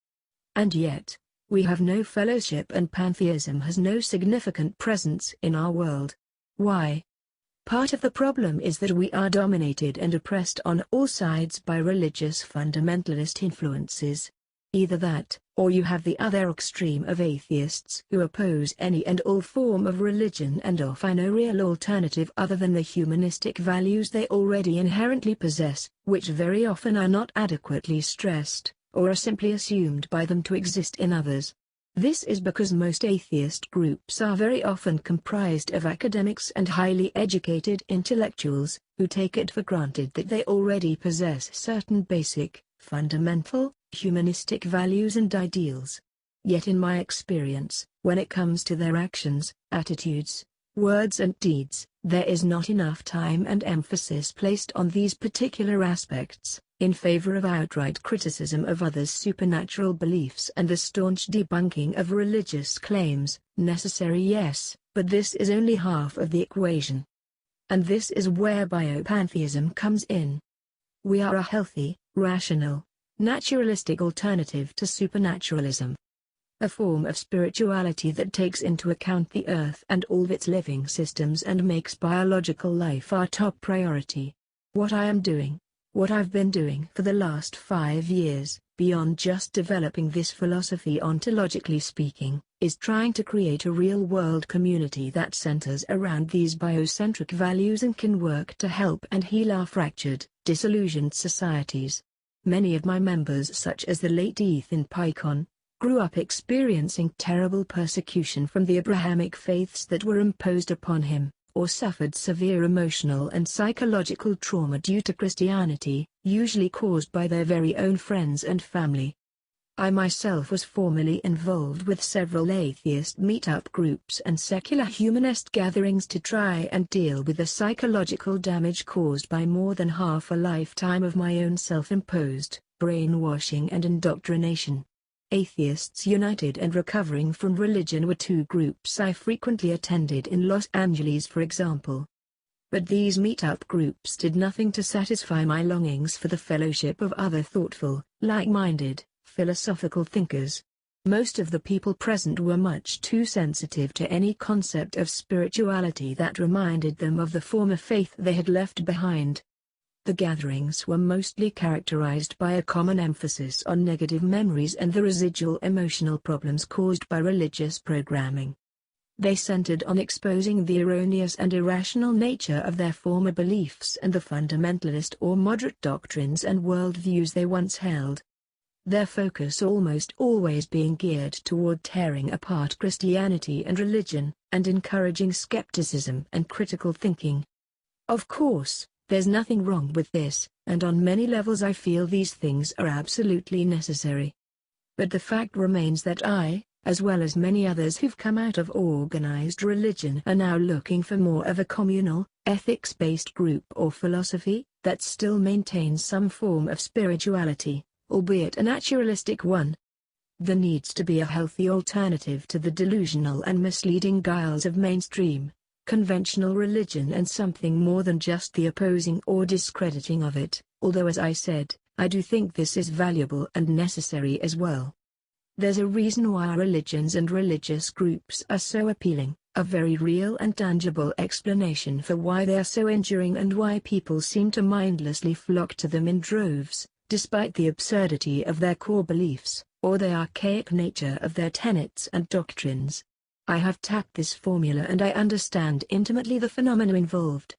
And yet, we have no fellowship and pantheism has no significant presence in our world. Why? Part of the problem is that we are dominated and oppressed on all sides by religious fundamentalist influences. Either that, or you have the other extreme of atheists who oppose any and all form of religion and offer no real alternative other than the humanistic values they already inherently possess, which very often are not adequately stressed, or are simply assumed by them to exist in others. This is because most atheist groups are very often comprised of academics and highly educated intellectuals, who take it for granted that they already possess certain basic, fundamental, humanistic values and ideals. Yet in my experience, when it comes to their actions, attitudes, words and deeds, there is not enough time and emphasis placed on these particular aspects, in favor of outright criticism of others' supernatural beliefs and the staunch debunking of religious claims. Necessary, yes, but this is only half of the equation. And this is where biopantheism comes in. We are a healthy, rational, naturalistic alternative to supernaturalism. A form of spirituality that takes into account the earth and all its living systems and makes biological life our top priority. What I am doing, what I've been doing for the last 5 years, beyond just developing this philosophy ontologically speaking, is trying to create a real-world community that centers around these biocentric values and can work to help and heal our fractured, disillusioned societies. Many of my members, such as the late Ethan Picon, grew up experiencing terrible persecution from the Abrahamic faiths that were imposed upon him, or suffered severe emotional and psychological trauma due to Christianity, usually caused by their very own friends and family. I myself was formerly involved with several atheist meetup groups and secular humanist gatherings to try and deal with the psychological damage caused by more than half a lifetime of my own self-imposed brainwashing and indoctrination. Atheists United and Recovering from Religion were two groups I frequently attended in Los Angeles, for example. But these meet-up groups did nothing to satisfy my longings for the fellowship of other thoughtful, like-minded, philosophical thinkers. Most of the people present were much too sensitive to any concept of spirituality that reminded them of the former faith they had left behind. The gatherings were mostly characterized by a common emphasis on negative memories and the residual emotional problems caused by religious programming. They centered on exposing the erroneous and irrational nature of their former beliefs and the fundamentalist or moderate doctrines and worldviews they once held. Their focus almost always being geared toward tearing apart Christianity and religion, and encouraging skepticism and critical thinking. Of course, there's nothing wrong with this, and on many levels I feel these things are absolutely necessary. But the fact remains that I, as well as many others who've come out of organized religion, are now looking for more of a communal, ethics-based group or philosophy that still maintains some form of spirituality, albeit a naturalistic one. There needs to be a healthy alternative to the delusional and misleading guiles of mainstream, conventional religion, and something more than just the opposing or discrediting of it, although as I said, I do think this is valuable and necessary as well. There's a reason why religions and religious groups are so appealing, a very real and tangible explanation for why they are so enduring and why people seem to mindlessly flock to them in droves, despite the absurdity of their core beliefs, or the archaic nature of their tenets and doctrines. I have tapped this formula and I understand intimately the phenomena involved.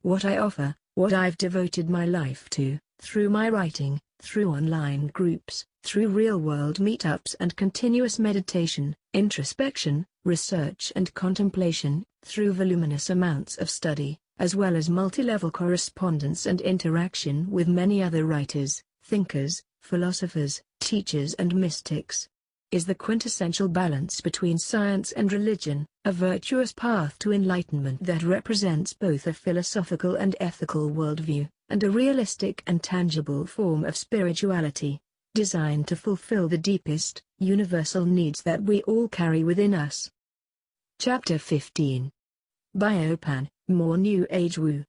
What I offer, what I've devoted my life to, through my writing, through online groups, through real-world meetups and continuous meditation, introspection, research and contemplation, through voluminous amounts of study, as well as multi-level correspondence and interaction with many other writers, thinkers, philosophers, teachers and mystics, is the quintessential balance between science and religion, a virtuous path to enlightenment that represents both a philosophical and ethical worldview, and a realistic and tangible form of spirituality, designed to fulfill the deepest, universal needs that we all carry within us. Chapter 15. Biopan, More New Age Woo.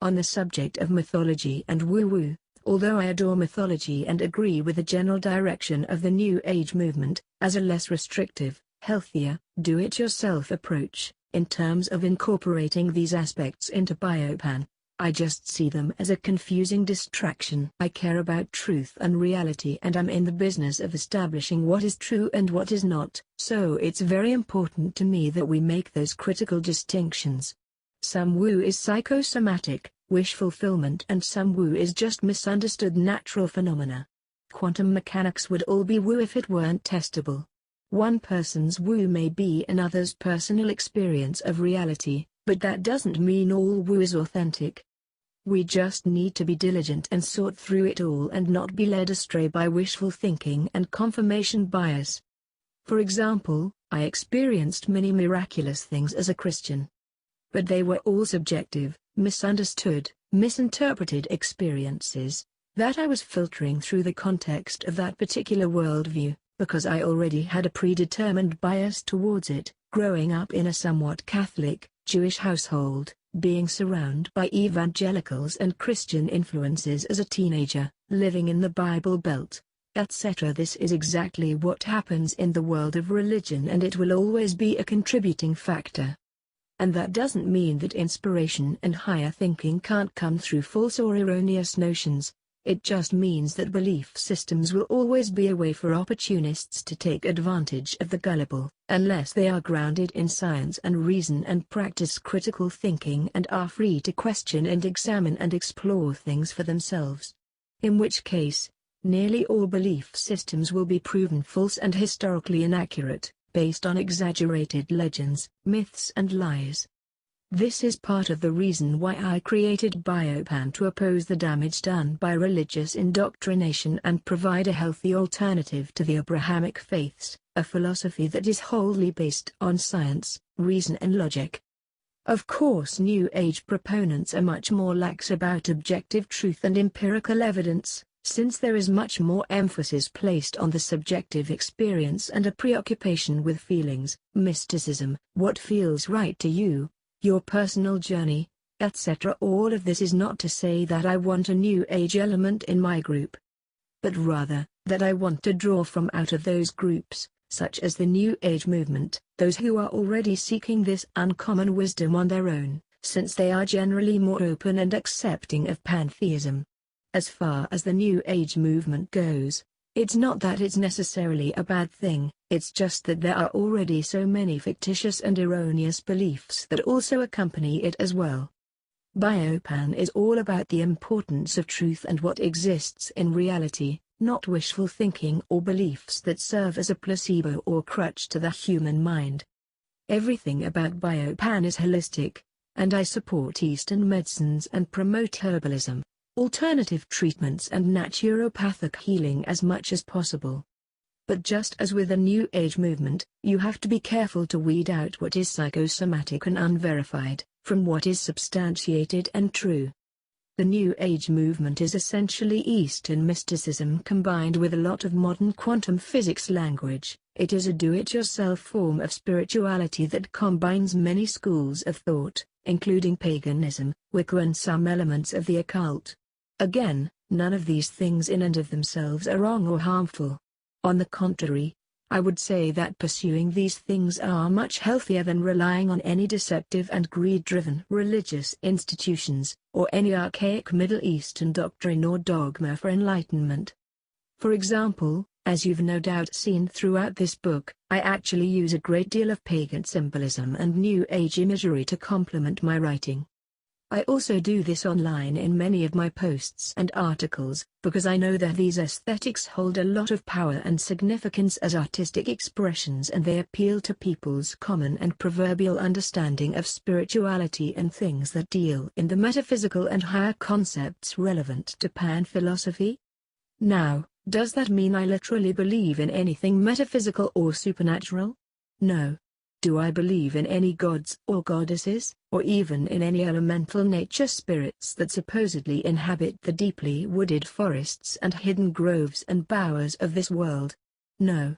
On the subject of mythology and woo-woo, although I adore mythology and agree with the general direction of the New Age movement, as a less restrictive, healthier, do-it-yourself approach, in terms of incorporating these aspects into Biopan, I just see them as a confusing distraction. I care about truth and reality, and I'm in the business of establishing what is true and what is not, so it's very important to me that we make those critical distinctions. Some woo is psychosomatic, wish fulfillment, and some woo is just misunderstood natural phenomena. Quantum mechanics would all be woo if it weren't testable. One person's woo may be another's personal experience of reality, but that doesn't mean all woo is authentic. We just need to be diligent and sort through it all and not be led astray by wishful thinking and confirmation bias. For example, I experienced many miraculous things as a Christian. But they were all subjective, misunderstood, misinterpreted experiences, that I was filtering through the context of that particular worldview, because I already had a predetermined bias towards it, growing up in a somewhat Catholic, Jewish household, being surrounded by evangelicals and Christian influences as a teenager, living in the Bible Belt, etc. This is exactly what happens in the world of religion, and it will always be a contributing factor. And that doesn't mean that inspiration and higher thinking can't come through false or erroneous notions. It just means that belief systems will always be a way for opportunists to take advantage of the gullible, unless they are grounded in science and reason and practice critical thinking and are free to question and examine and explore things for themselves. In which case, nearly all belief systems will be proven false and historically inaccurate, based on exaggerated legends, myths and lies. This is part of the reason why I created Biopan, to oppose the damage done by religious indoctrination and provide a healthy alternative to the Abrahamic faiths, a philosophy that is wholly based on science, reason and logic. Of course, New Age proponents are much more lax about objective truth and empirical evidence, Since there is much more emphasis placed on the subjective experience and a preoccupation with feelings, mysticism, what feels right to you, your personal journey, etc. All of this is not to say that I want a New Age element in my group, but rather, that I want to draw from out of those groups, such as the New Age movement, those who are already seeking this uncommon wisdom on their own, since they are generally more open and accepting of pantheism. As far as the New Age movement goes, it's not that it's necessarily a bad thing, it's just that there are already so many fictitious and erroneous beliefs that also accompany it as well. Biopan is all about the importance of truth and what exists in reality, not wishful thinking or beliefs that serve as a placebo or crutch to the human mind. Everything about Biopan is holistic, and I support Eastern medicines and promote herbalism, alternative treatments and naturopathic healing as much as possible. But just as with the New Age movement, you have to be careful to weed out what is psychosomatic and unverified, from what is substantiated and true. The New Age movement is essentially Eastern mysticism combined with a lot of modern quantum physics language. It is a do-it-yourself form of spirituality that combines many schools of thought, including paganism, Wicca and some elements of the occult. Again, none of these things in and of themselves are wrong or harmful. On the contrary, I would say that pursuing these things are much healthier than relying on any deceptive and greed-driven religious institutions, or any archaic Middle Eastern doctrine or dogma for enlightenment. For example, as you've no doubt seen throughout this book, I actually use a great deal of pagan symbolism and New Age imagery to complement my writing. I also do this online in many of my posts and articles, because I know that these aesthetics hold a lot of power and significance as artistic expressions and they appeal to people's common and proverbial understanding of spirituality and things that deal in the metaphysical and higher concepts relevant to pan-philosophy. Now, does that mean I literally believe in anything metaphysical or supernatural? No. Do I believe in any gods or goddesses, or even in any elemental nature spirits that supposedly inhabit the deeply wooded forests and hidden groves and bowers of this world? No.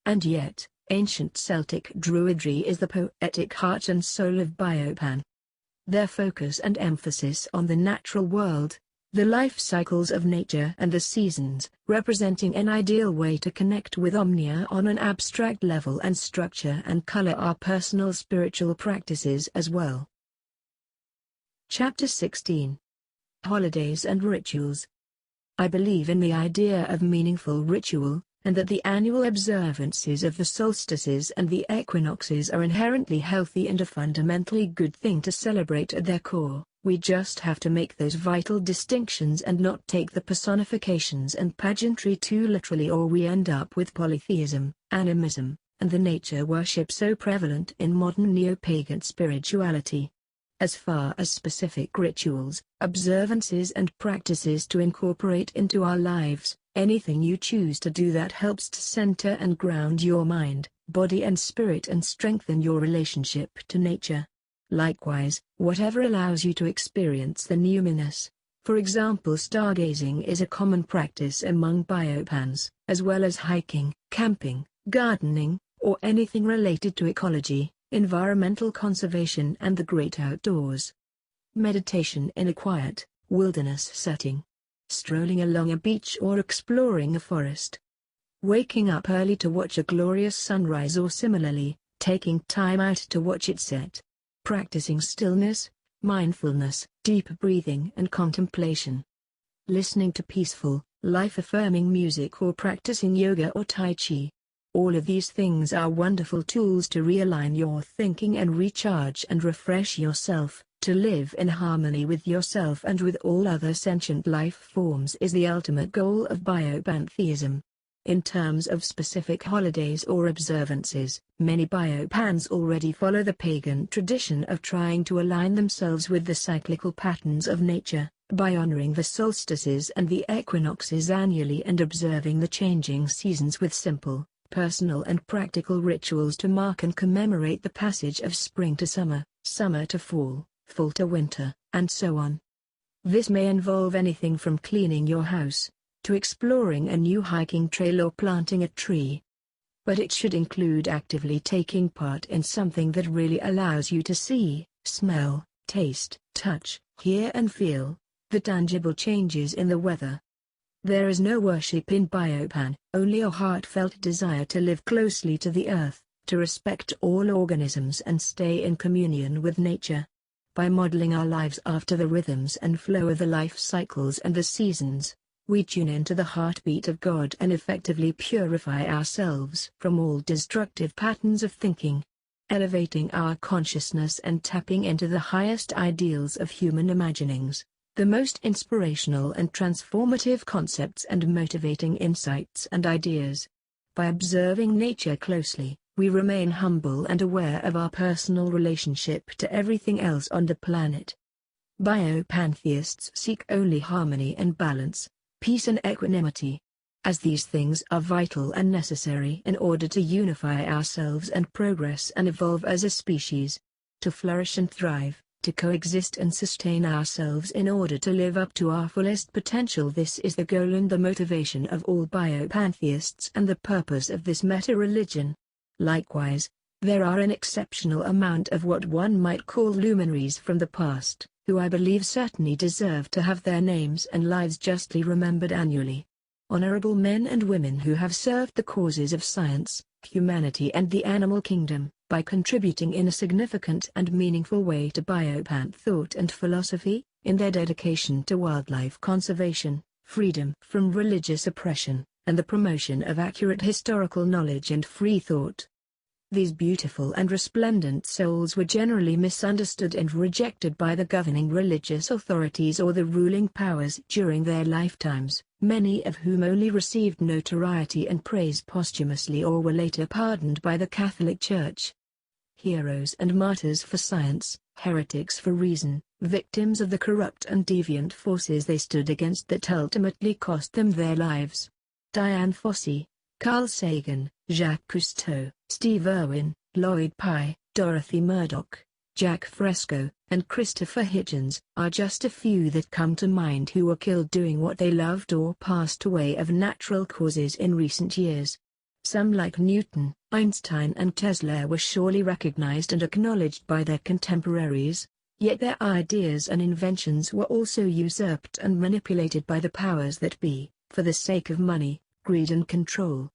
And yet, ancient Celtic Druidry is the poetic heart and soul of Biopan. Their focus and emphasis on the natural world, the life cycles of nature and the seasons, representing an ideal way to connect with Omnia on an abstract level and structure and color our personal spiritual practices as well. Chapter 16. Holidays and Rituals. I believe in the idea of meaningful ritual, and that the annual observances of the solstices and the equinoxes are inherently healthy and a fundamentally good thing to celebrate at their core. We just have to make those vital distinctions and not take the personifications and pageantry too literally, or we end up with polytheism, animism, and the nature worship so prevalent in modern neo-pagan spirituality. As far as specific rituals, observances and practices to incorporate into our lives, anything you choose to do that helps to center and ground your mind, body and spirit and strengthen your relationship to nature. Likewise, whatever allows you to experience the numinous. For example, stargazing is a common practice among biopans, as well as hiking, camping, gardening, or anything related to ecology, environmental conservation and the great outdoors. Meditation in a quiet, wilderness setting. Strolling along a beach or exploring a forest. Waking up early to watch a glorious sunrise or similarly, taking time out to watch it set. Practicing stillness, mindfulness, deep breathing and contemplation. Listening to peaceful, life-affirming music or practicing yoga or tai chi. All of these things are wonderful tools to realign your thinking and recharge and refresh yourself. To live in harmony with yourself and with all other sentient life forms is the ultimate goal of biopantheism. In terms of specific holidays or observances, many biopans already follow the pagan tradition of trying to align themselves with the cyclical patterns of nature, by honoring the solstices and the equinoxes annually and observing the changing seasons with simple, personal and practical rituals to mark and commemorate the passage of spring to summer, summer to fall, fall to winter, and so on. This may involve anything from cleaning your house, to exploring a new hiking trail or planting a tree. But it should include actively taking part in something that really allows you to see, smell, taste, touch, hear and feel the tangible changes in the weather. There is no worship in Biopan, only a heartfelt desire to live closely to the earth, to respect all organisms and stay in communion with nature. By modeling our lives after the rhythms and flow of the life cycles and the seasons, we tune into the heartbeat of God and effectively purify ourselves from all destructive patterns of thinking, elevating our consciousness and tapping into the highest ideals of human imaginings, the most inspirational and transformative concepts and motivating insights and ideas. By observing nature closely, we remain humble and aware of our personal relationship to everything else on the planet. Biopantheists seek only harmony and balance, peace and equanimity, as these things are vital and necessary in order to unify ourselves and progress and evolve as a species, to flourish and thrive, to coexist and sustain ourselves in order to live up to our fullest potential. This is the goal and the motivation of all biopantheists and the purpose of this meta-religion. Likewise, there are an exceptional amount of what one might call luminaries from the past, who I believe certainly deserve to have their names and lives justly remembered annually. Honorable men and women who have served the causes of science, humanity and the animal kingdom, by contributing in a significant and meaningful way to biopan thought and philosophy, in their dedication to wildlife conservation, freedom from religious oppression, and the promotion of accurate historical knowledge and free thought. These beautiful and resplendent souls were generally misunderstood and rejected by the governing religious authorities or the ruling powers during their lifetimes, many of whom only received notoriety and praise posthumously or were later pardoned by the Catholic Church. Heroes and martyrs for science, heretics for reason, victims of the corrupt and deviant forces they stood against that ultimately cost them their lives. Dian Fossey, Carl Sagan, Jacques Cousteau, Steve Irwin, Lloyd Pye, Dorothy Murdoch, Jack Fresco, and Christopher Hitchens are just a few that come to mind who were killed doing what they loved or passed away of natural causes in recent years. Some like Newton, Einstein and Tesla were surely recognized and acknowledged by their contemporaries, yet their ideas and inventions were also usurped and manipulated by the powers that be, for the sake of money, greed and control.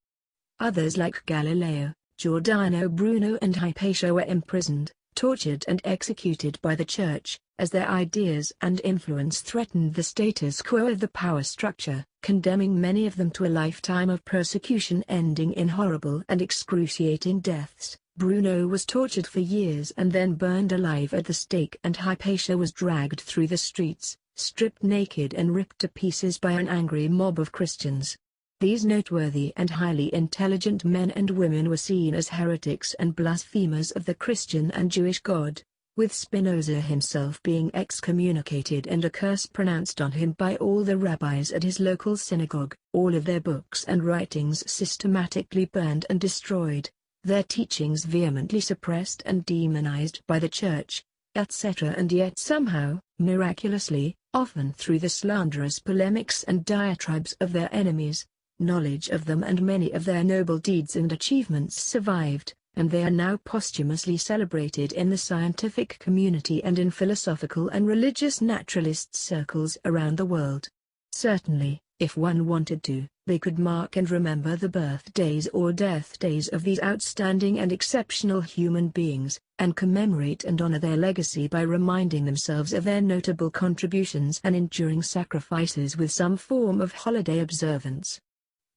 Others like Galileo, Giordano Bruno and Hypatia were imprisoned, tortured and executed by the Church, as their ideas and influence threatened the status quo of the power structure, condemning many of them to a lifetime of persecution ending in horrible and excruciating deaths. Bruno was tortured for years and then burned alive at the stake, and Hypatia was dragged through the streets, stripped naked and ripped to pieces by an angry mob of Christians. These noteworthy and highly intelligent men and women were seen as heretics and blasphemers of the Christian and Jewish God, with Spinoza himself being excommunicated and a curse pronounced on him by all the rabbis at his local synagogue, all of their books and writings systematically burned and destroyed, their teachings vehemently suppressed and demonized by the Church, etc. And yet somehow, miraculously, often through the slanderous polemics and diatribes of their enemies, knowledge of them and many of their noble deeds and achievements survived, and they are now posthumously celebrated in the scientific community and in philosophical and religious naturalist circles around the world. Certainly, if one wanted to, they could mark and remember the birthdays or death days of these outstanding and exceptional human beings, and commemorate and honor their legacy by reminding themselves of their notable contributions and enduring sacrifices with some form of holiday observance.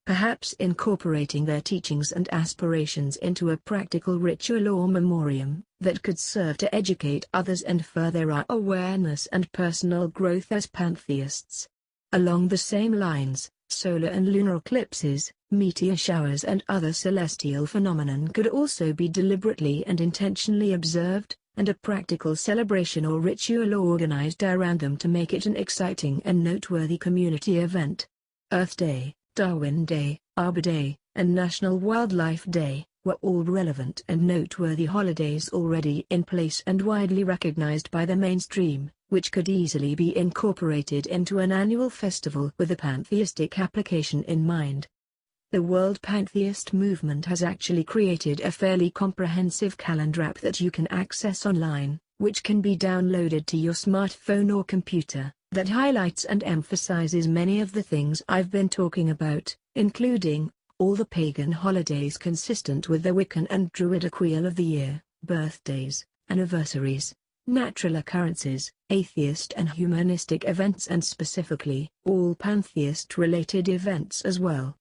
Perhaps incorporating their teachings and aspirations into a practical ritual or memoriam that could serve to educate others and further our awareness and personal growth as pantheists. Along the same lines, solar and lunar eclipses, meteor showers and other celestial phenomenon could also be deliberately and intentionally observed, and a practical celebration or ritual organized around them to make it an exciting and noteworthy community event. Earth Day, Darwin Day, Arbor Day, and National Wildlife Day, were all relevant and noteworthy holidays already in place and widely recognized by the mainstream, which could easily be incorporated into an annual festival with a pantheistic application in mind. The World Pantheist movement has actually created a fairly comprehensive calendar app that you can access online, which can be downloaded to your smartphone or computer, that highlights and emphasizes many of the things I've been talking about, including all the pagan holidays consistent with the Wiccan and Druidic wheel of the year, birthdays, anniversaries, natural occurrences, atheist and humanistic events, and specifically, all pantheist-related events as well.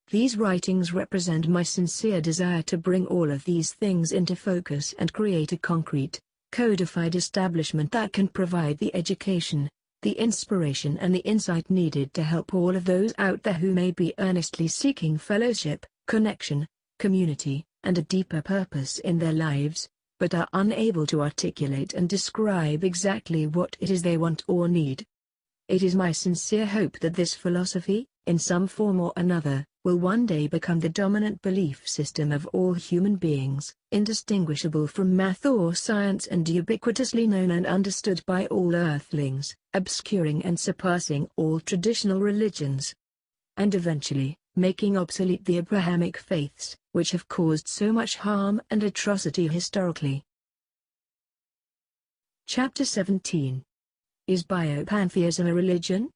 These writings represent my sincere desire to bring all of these things into focus and create a concrete, codified establishment that can provide the education, the inspiration and the insight needed to help all of those out there who may be earnestly seeking fellowship, connection, community, and a deeper purpose in their lives, but are unable to articulate and describe exactly what it is they want or need. It is my sincere hope that this philosophy, in some form or another, will one day become the dominant belief system of all human beings, indistinguishable from math or science and ubiquitously known and understood by all earthlings, obscuring and surpassing all traditional religions, and eventually, making obsolete the Abrahamic faiths, which have caused so much harm and atrocity historically. Chapter 17. Is biopantheism a religion?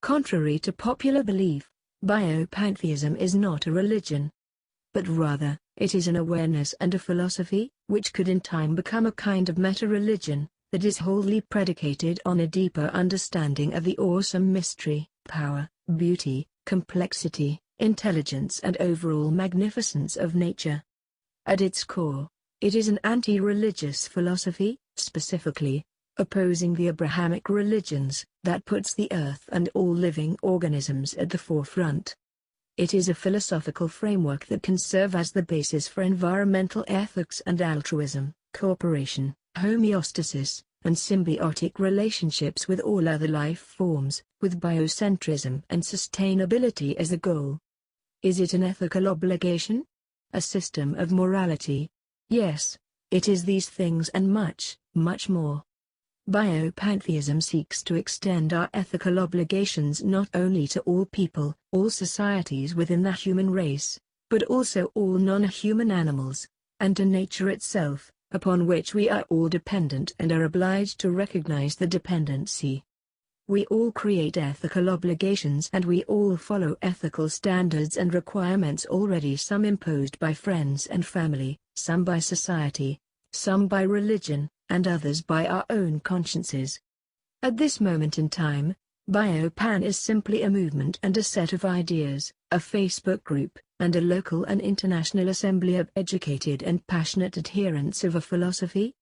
Contrary to popular belief, biopantheism is not a religion, but rather, it is an awareness and a philosophy, which could in time become a kind of meta-religion, that is wholly predicated on a deeper understanding of the awesome mystery, power, beauty, complexity, intelligence and overall magnificence of nature. At its core, it is an anti-religious philosophy, specifically, opposing the Abrahamic religions, that puts the earth and all living organisms at the forefront. It is a philosophical framework that can serve as the basis for environmental ethics and altruism, cooperation, homeostasis, and symbiotic relationships with all other life forms, with biocentrism and sustainability as a goal. Is it an ethical obligation? A system of morality? Yes, it is these things and much, much more. Biopantheism seeks to extend our ethical obligations not only to all people, all societies within the human race, but also all non-human animals, and to nature itself, upon which we are all dependent and are obliged to recognize the dependency. We all create ethical obligations and we all follow ethical standards and requirements already, some imposed by friends and family, some by society, some by religion, and others by our own consciences. At this moment in time, Biopan is simply a movement and a set of ideas, a Facebook group, and a local and international assembly of educated and passionate adherents of a philosophy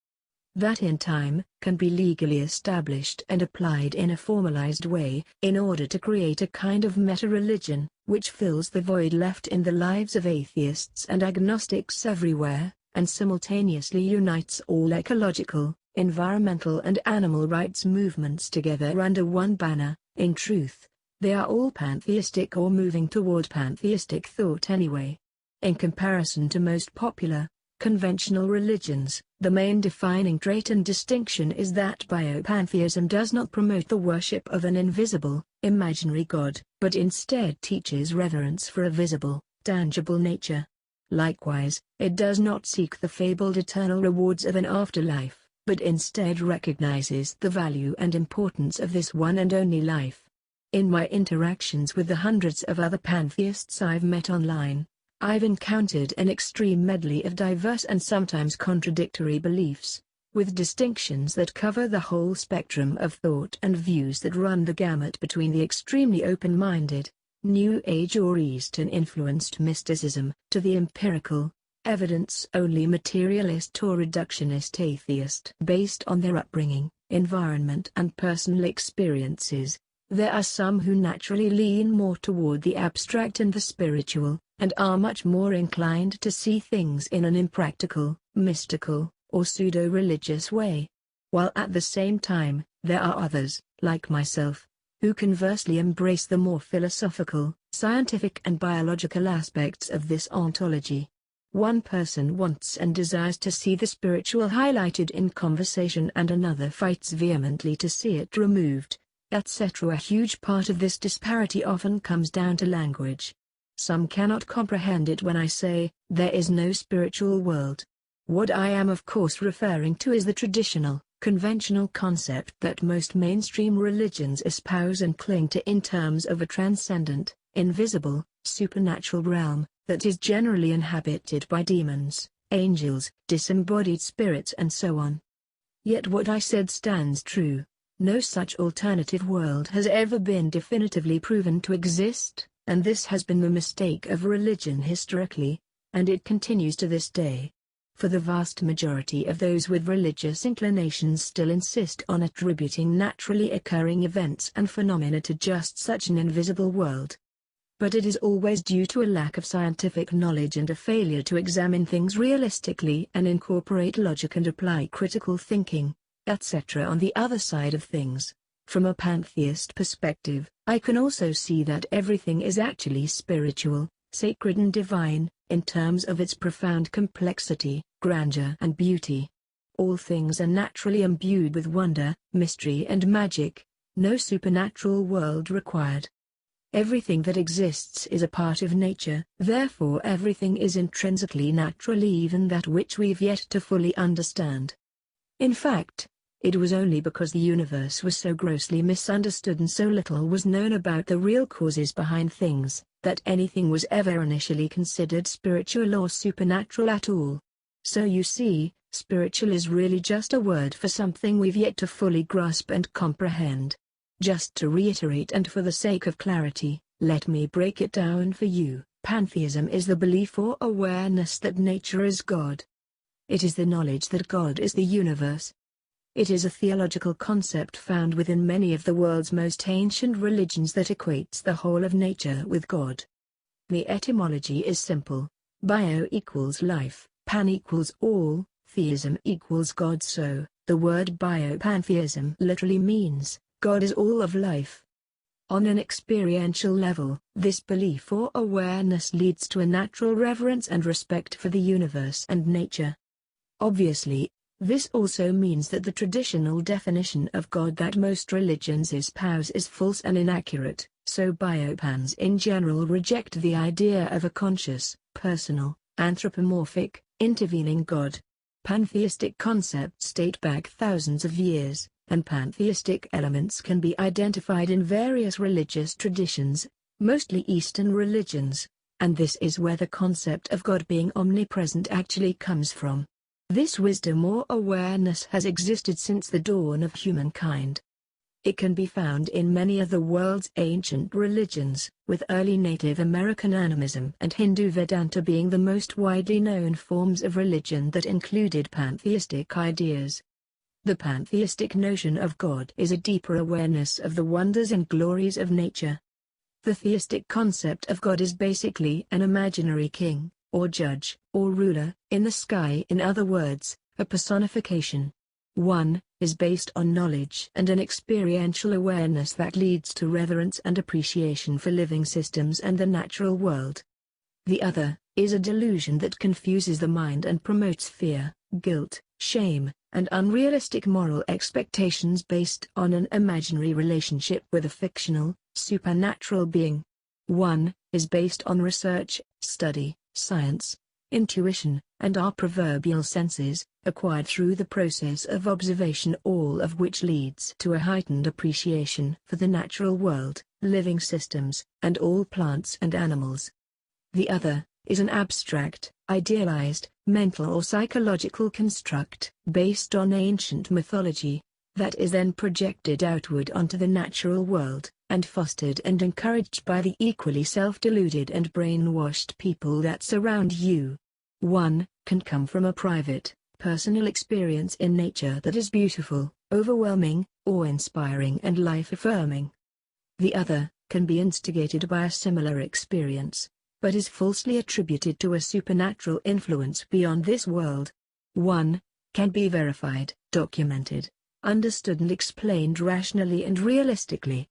that in time can be legally established and applied in a formalized way, in order to create a kind of meta-religion, which fills the void left in the lives of atheists and agnostics everywhere, and simultaneously unites all ecological, environmental and animal rights movements together under one banner. In truth, they are all pantheistic or moving toward pantheistic thought anyway. In comparison to most popular, conventional religions, the main defining trait and distinction is that biopantheism does not promote the worship of an invisible, imaginary god, but instead teaches reverence for a visible, tangible nature. Likewise, it does not seek the fabled eternal rewards of an afterlife, but instead recognizes the value and importance of this one and only life. In my interactions with the hundreds of other pantheists I've met online, I've encountered an extreme medley of diverse and sometimes contradictory beliefs, with distinctions that cover the whole spectrum of thought and views that run the gamut between the extremely open-minded, New Age or Eastern-influenced mysticism, to the empirical, evidence-only materialist or reductionist atheist. Based on their upbringing, environment and personal experiences, there are some who naturally lean more toward the abstract and the spiritual, and are much more inclined to see things in an impractical, mystical, or pseudo-religious way. While at the same time, there are others, like myself, who conversely embrace the more philosophical, scientific and biological aspects of this ontology. One person wants and desires to see the spiritual highlighted in conversation and another fights vehemently to see it removed, etc. A huge part of this disparity often comes down to language. Some cannot comprehend it when I say, there is no spiritual world. What I am of course referring to is the traditional, conventional concept that most mainstream religions espouse and cling to in terms of a transcendent, invisible, supernatural realm, that is generally inhabited by demons, angels, disembodied spirits and so on. Yet what I said stands true. No such alternative world has ever been definitively proven to exist, and this has been the mistake of religion historically, and it continues to this day. For the vast majority of those with religious inclinations still insist on attributing naturally occurring events and phenomena to just such an invisible world. But it is always due to a lack of scientific knowledge and a failure to examine things realistically and incorporate logic and apply critical thinking, etc. On the other side of things, from a pantheist perspective, I can also see that everything is actually spiritual, sacred and divine, in terms of its profound complexity, grandeur and beauty. All things are naturally imbued with wonder, mystery and magic, no supernatural world required. Everything that exists is a part of nature, therefore everything is intrinsically natural, even that which we've yet to fully understand. In fact, it was only because the universe was so grossly misunderstood and so little was known about the real causes behind things, that anything was ever initially considered spiritual or supernatural at all. So you see, spiritual is really just a word for something we've yet to fully grasp and comprehend. Just to reiterate and for the sake of clarity, let me break it down for you. Pantheism is the belief or awareness that nature is God. It is the knowledge that God is the universe. It is a theological concept found within many of the world's most ancient religions that equates the whole of nature with God. The etymology is simple. Bio equals life, pan equals all, theism equals God. So, the word biopantheism literally means, God is all of life. On an experiential level, this belief or awareness leads to a natural reverence and respect for the universe and nature. Obviously, this also means that the traditional definition of God that most religions espouse is false and inaccurate, so biopans in general reject the idea of a conscious, personal, anthropomorphic, intervening God. Pantheistic concepts date back thousands of years, and pantheistic elements can be identified in various religious traditions, mostly Eastern religions, and this is where the concept of God being omnipresent actually comes from. This wisdom or awareness has existed since the dawn of humankind. It can be found in many of the world's ancient religions, with early Native American animism and Hindu Vedanta being the most widely known forms of religion that included pantheistic ideas. The pantheistic notion of God is a deeper awareness of the wonders and glories of nature. The theistic concept of God is basically an imaginary king, or judge, or ruler, in the sky. In other words, a personification. One is based on knowledge and an experiential awareness that leads to reverence and appreciation for living systems and the natural world. The other is a delusion that confuses the mind and promotes fear, guilt, shame, and unrealistic moral expectations based on an imaginary relationship with a fictional, supernatural being. One is based on research, study, science, intuition, and our proverbial senses, acquired through the process of observation, all of which leads to a heightened appreciation for the natural world, living systems, and all plants and animals. The other is an abstract, idealized, mental or psychological construct, based on ancient mythology, that is then projected outward onto the natural world, and fostered and encouraged by the equally self-deluded and brainwashed people that surround you. One can come from a private, personal experience in nature that is beautiful, overwhelming, awe-inspiring and life-affirming. The other can be instigated by a similar experience, but is falsely attributed to a supernatural influence beyond this world. One can be verified, documented, understood and explained rationally and realistically.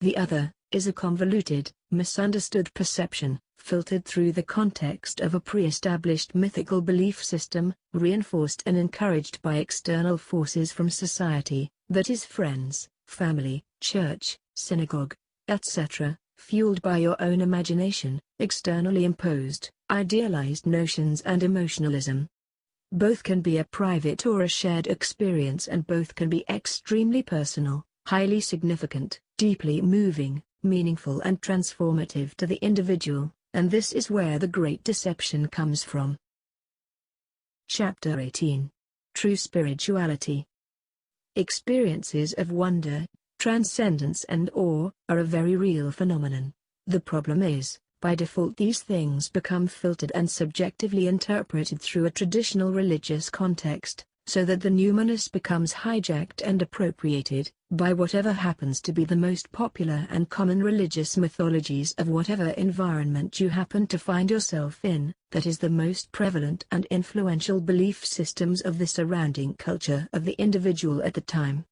The other is a convoluted, misunderstood perception, filtered through the context of a pre-established mythical belief system, reinforced and encouraged by external forces from society, that is friends, family, church, synagogue, etc., fueled by your own imagination, externally imposed, idealized notions and emotionalism. Both can be a private or a shared experience, and both can be extremely personal, highly significant, deeply moving, meaningful and transformative to the individual, and this is where the great deception comes from. Chapter 18. True Spirituality. Experiences of wonder, transcendence and awe are a very real phenomenon. The problem is, by default these things become filtered and subjectively interpreted through a traditional religious context, so that the numinous becomes hijacked and appropriated by whatever happens to be the most popular and common religious mythologies of whatever environment you happen to find yourself in, that is the most prevalent and influential belief systems of the surrounding culture of the individual at the time.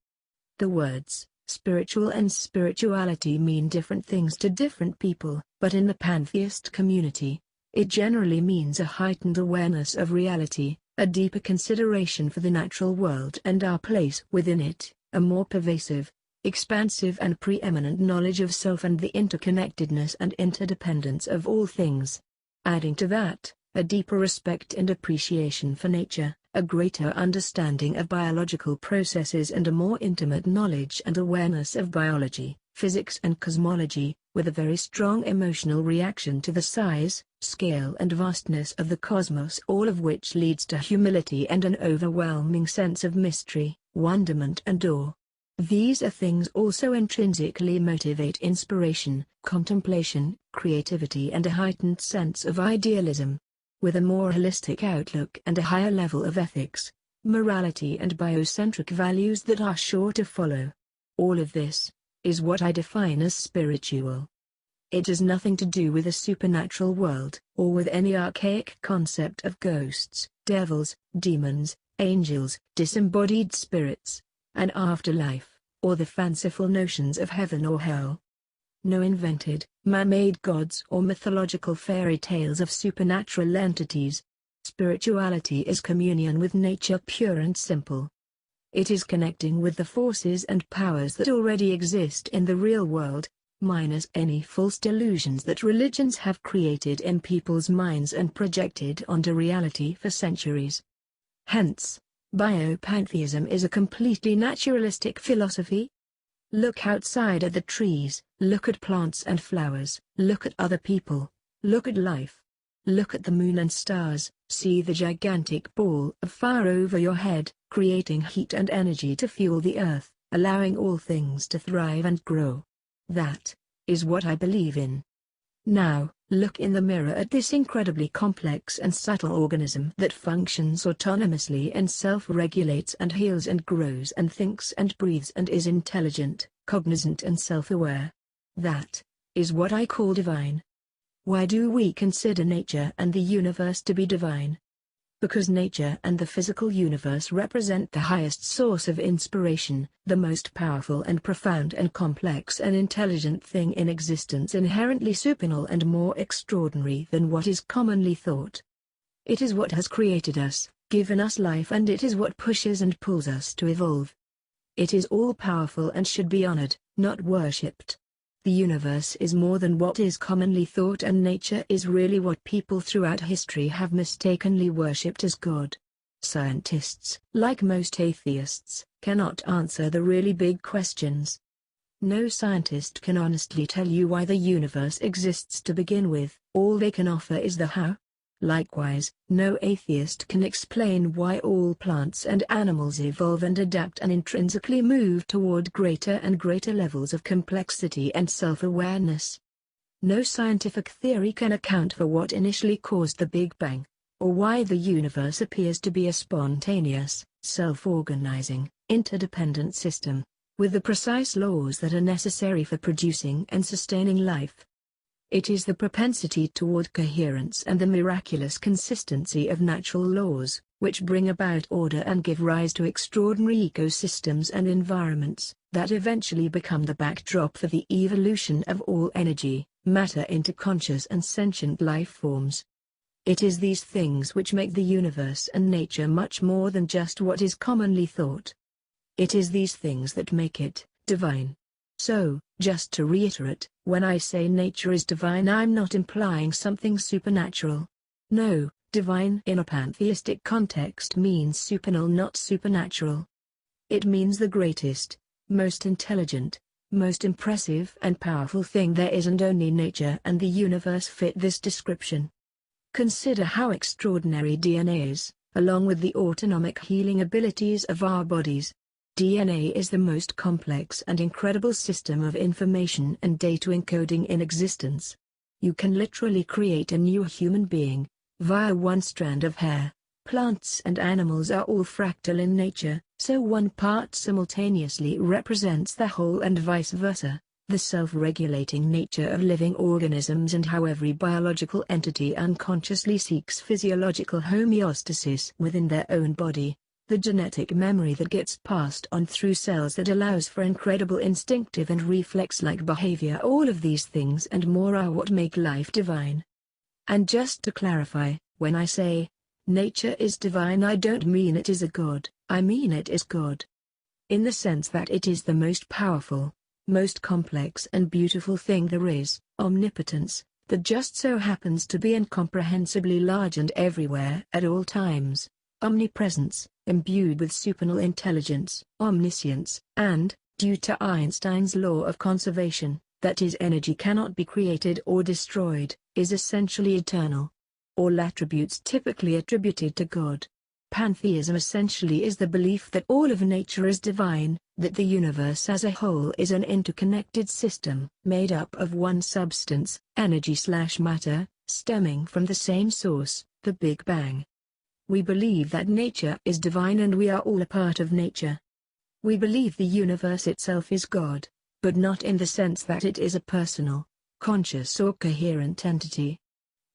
The words spiritual and spirituality mean different things to different people, but in the pantheist community, it generally means a heightened awareness of reality, a deeper consideration for the natural world and our place within it, a more pervasive, expansive and preeminent knowledge of self and the interconnectedness and interdependence of all things. Adding to that, a deeper respect and appreciation for nature, a greater understanding of biological processes and a more intimate knowledge and awareness of biology, physics and cosmology, with a very strong emotional reaction to the size, scale and vastness of the cosmos, all of which leads to humility and an overwhelming sense of mystery, wonderment and awe. These are things also intrinsically motivate inspiration, contemplation, creativity and a heightened sense of idealism. With a more holistic outlook and a higher level of ethics, morality and biocentric values that are sure to follow. All of this is what I define as spiritual. It has nothing to do with a supernatural world, or with any archaic concept of ghosts, devils, demons, angels, disembodied spirits, an afterlife, or the fanciful notions of heaven or hell. No invented, man-made gods or mythological fairy tales of supernatural entities. Spirituality is communion with nature, pure and simple. It is connecting with the forces and powers that already exist in the real world, minus any false delusions that religions have created in people's minds and projected onto reality for centuries. Hence, biopantheism is a completely naturalistic philosophy. Look outside at the trees, look at plants and flowers, look at other people, look at life. Look at the moon and stars, see the gigantic ball of fire over your head, creating heat and energy to fuel the earth, allowing all things to thrive and grow. That is what I believe in. Now, look in the mirror at this incredibly complex and subtle organism that functions autonomously and self-regulates and heals and grows and thinks and breathes and is intelligent, cognizant and self-aware. That is what I call divine. Why do we consider nature and the universe to be divine? Because nature and the physical universe represent the highest source of inspiration, the most powerful and profound and complex and intelligent thing in existence, inherently supernal and more extraordinary than what is commonly thought. It is what has created us, given us life, and it is what pushes and pulls us to evolve. It is all-powerful and should be honored, not worshipped. The universe is more than what is commonly thought, and nature is really what people throughout history have mistakenly worshipped as God. Scientists, like most atheists, cannot answer the really big questions. No scientist can honestly tell you why the universe exists to begin with, all they can offer is the how. Likewise, no atheist can explain why all plants and animals evolve and adapt and intrinsically move toward greater and greater levels of complexity and self-awareness. No scientific theory can account for what initially caused the Big Bang, or why the universe appears to be a spontaneous, self-organizing, interdependent system, with the precise laws that are necessary for producing and sustaining life. It is the propensity toward coherence and the miraculous consistency of natural laws, which bring about order and give rise to extraordinary ecosystems and environments, that eventually become the backdrop for the evolution of all energy, matter into conscious and sentient life forms. It is these things which make the universe and nature much more than just what is commonly thought. It is these things that make it divine. So, just to reiterate, when I say nature is divine, I'm not implying something supernatural. No, divine in a pantheistic context means supernal, not supernatural. It means the greatest, most intelligent, most impressive and powerful thing there is, and only nature and the universe fit this description. Consider how extraordinary DNA is, along with the autonomic healing abilities of our bodies. DNA is the most complex and incredible system of information and data encoding in existence. You can literally create a new human being via one strand of hair. Plants and animals are all fractal in nature, so one part simultaneously represents the whole and vice versa. The self-regulating nature of living organisms and how every biological entity unconsciously seeks physiological homeostasis within their own body, the genetic memory that gets passed on through cells that allows for incredible instinctive and reflex-like behavior. All of these things and more are what make life divine. And just to clarify, when I say, nature is divine, I don't mean it is a god, I mean it is God. In the sense that it is the most powerful, most complex and beautiful thing there is, omnipotence, that just so happens to be incomprehensibly large and everywhere at all times, omnipresence, imbued with supernal intelligence, omniscience, and, due to Einstein's law of conservation, that his energy cannot be created or destroyed, is essentially eternal. All attributes typically attributed to God. Pantheism essentially is the belief that all of nature is divine, that the universe as a whole is an interconnected system made up of one substance, energy/matter, stemming from the same source, the Big Bang. We believe that nature is divine and we are all a part of nature. We believe the universe itself is God, but not in the sense that it is a personal, conscious or coherent entity.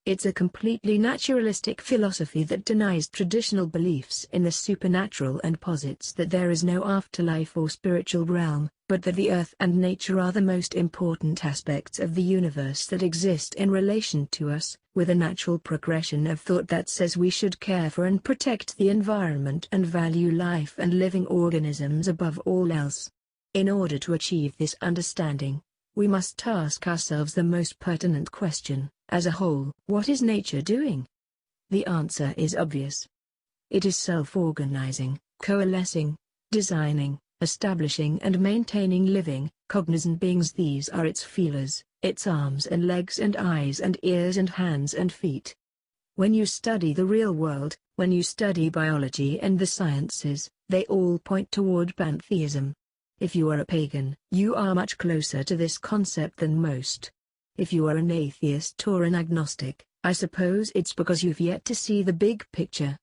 It's a completely naturalistic philosophy that denies traditional beliefs in the supernatural and posits that there is no afterlife or spiritual realm, but that the earth and nature are the most important aspects of the universe that exist in relation to us, with a natural progression of thought that says we should care for and protect the environment and value life and living organisms above all else. In order to achieve this understanding, we must ask ourselves the most pertinent question. As a whole, what is nature doing? The answer is obvious. It is self-organizing, coalescing, designing, establishing and maintaining living, cognizant beings. These are its feelers, its arms and legs and eyes and ears and hands and feet. When you study the real world, when you study biology and the sciences, they all point toward pantheism. If you are a pagan, you are much closer to this concept than most. If you are an atheist or an agnostic, I suppose it's because you've yet to see the big picture.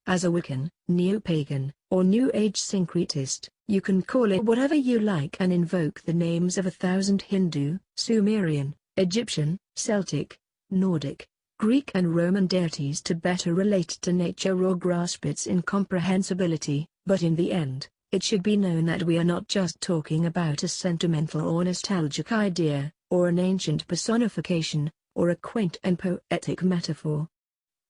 As a Wiccan, neo-pagan, or New Age syncretist, you can call it whatever you like and invoke the names of 1,000 Hindu, Sumerian, Egyptian, Celtic, Nordic, Greek and Roman deities to better relate to nature or grasp its incomprehensibility, but in the end, it should be known that we are not just talking about a sentimental or nostalgic idea, or an ancient personification, or a quaint and poetic metaphor.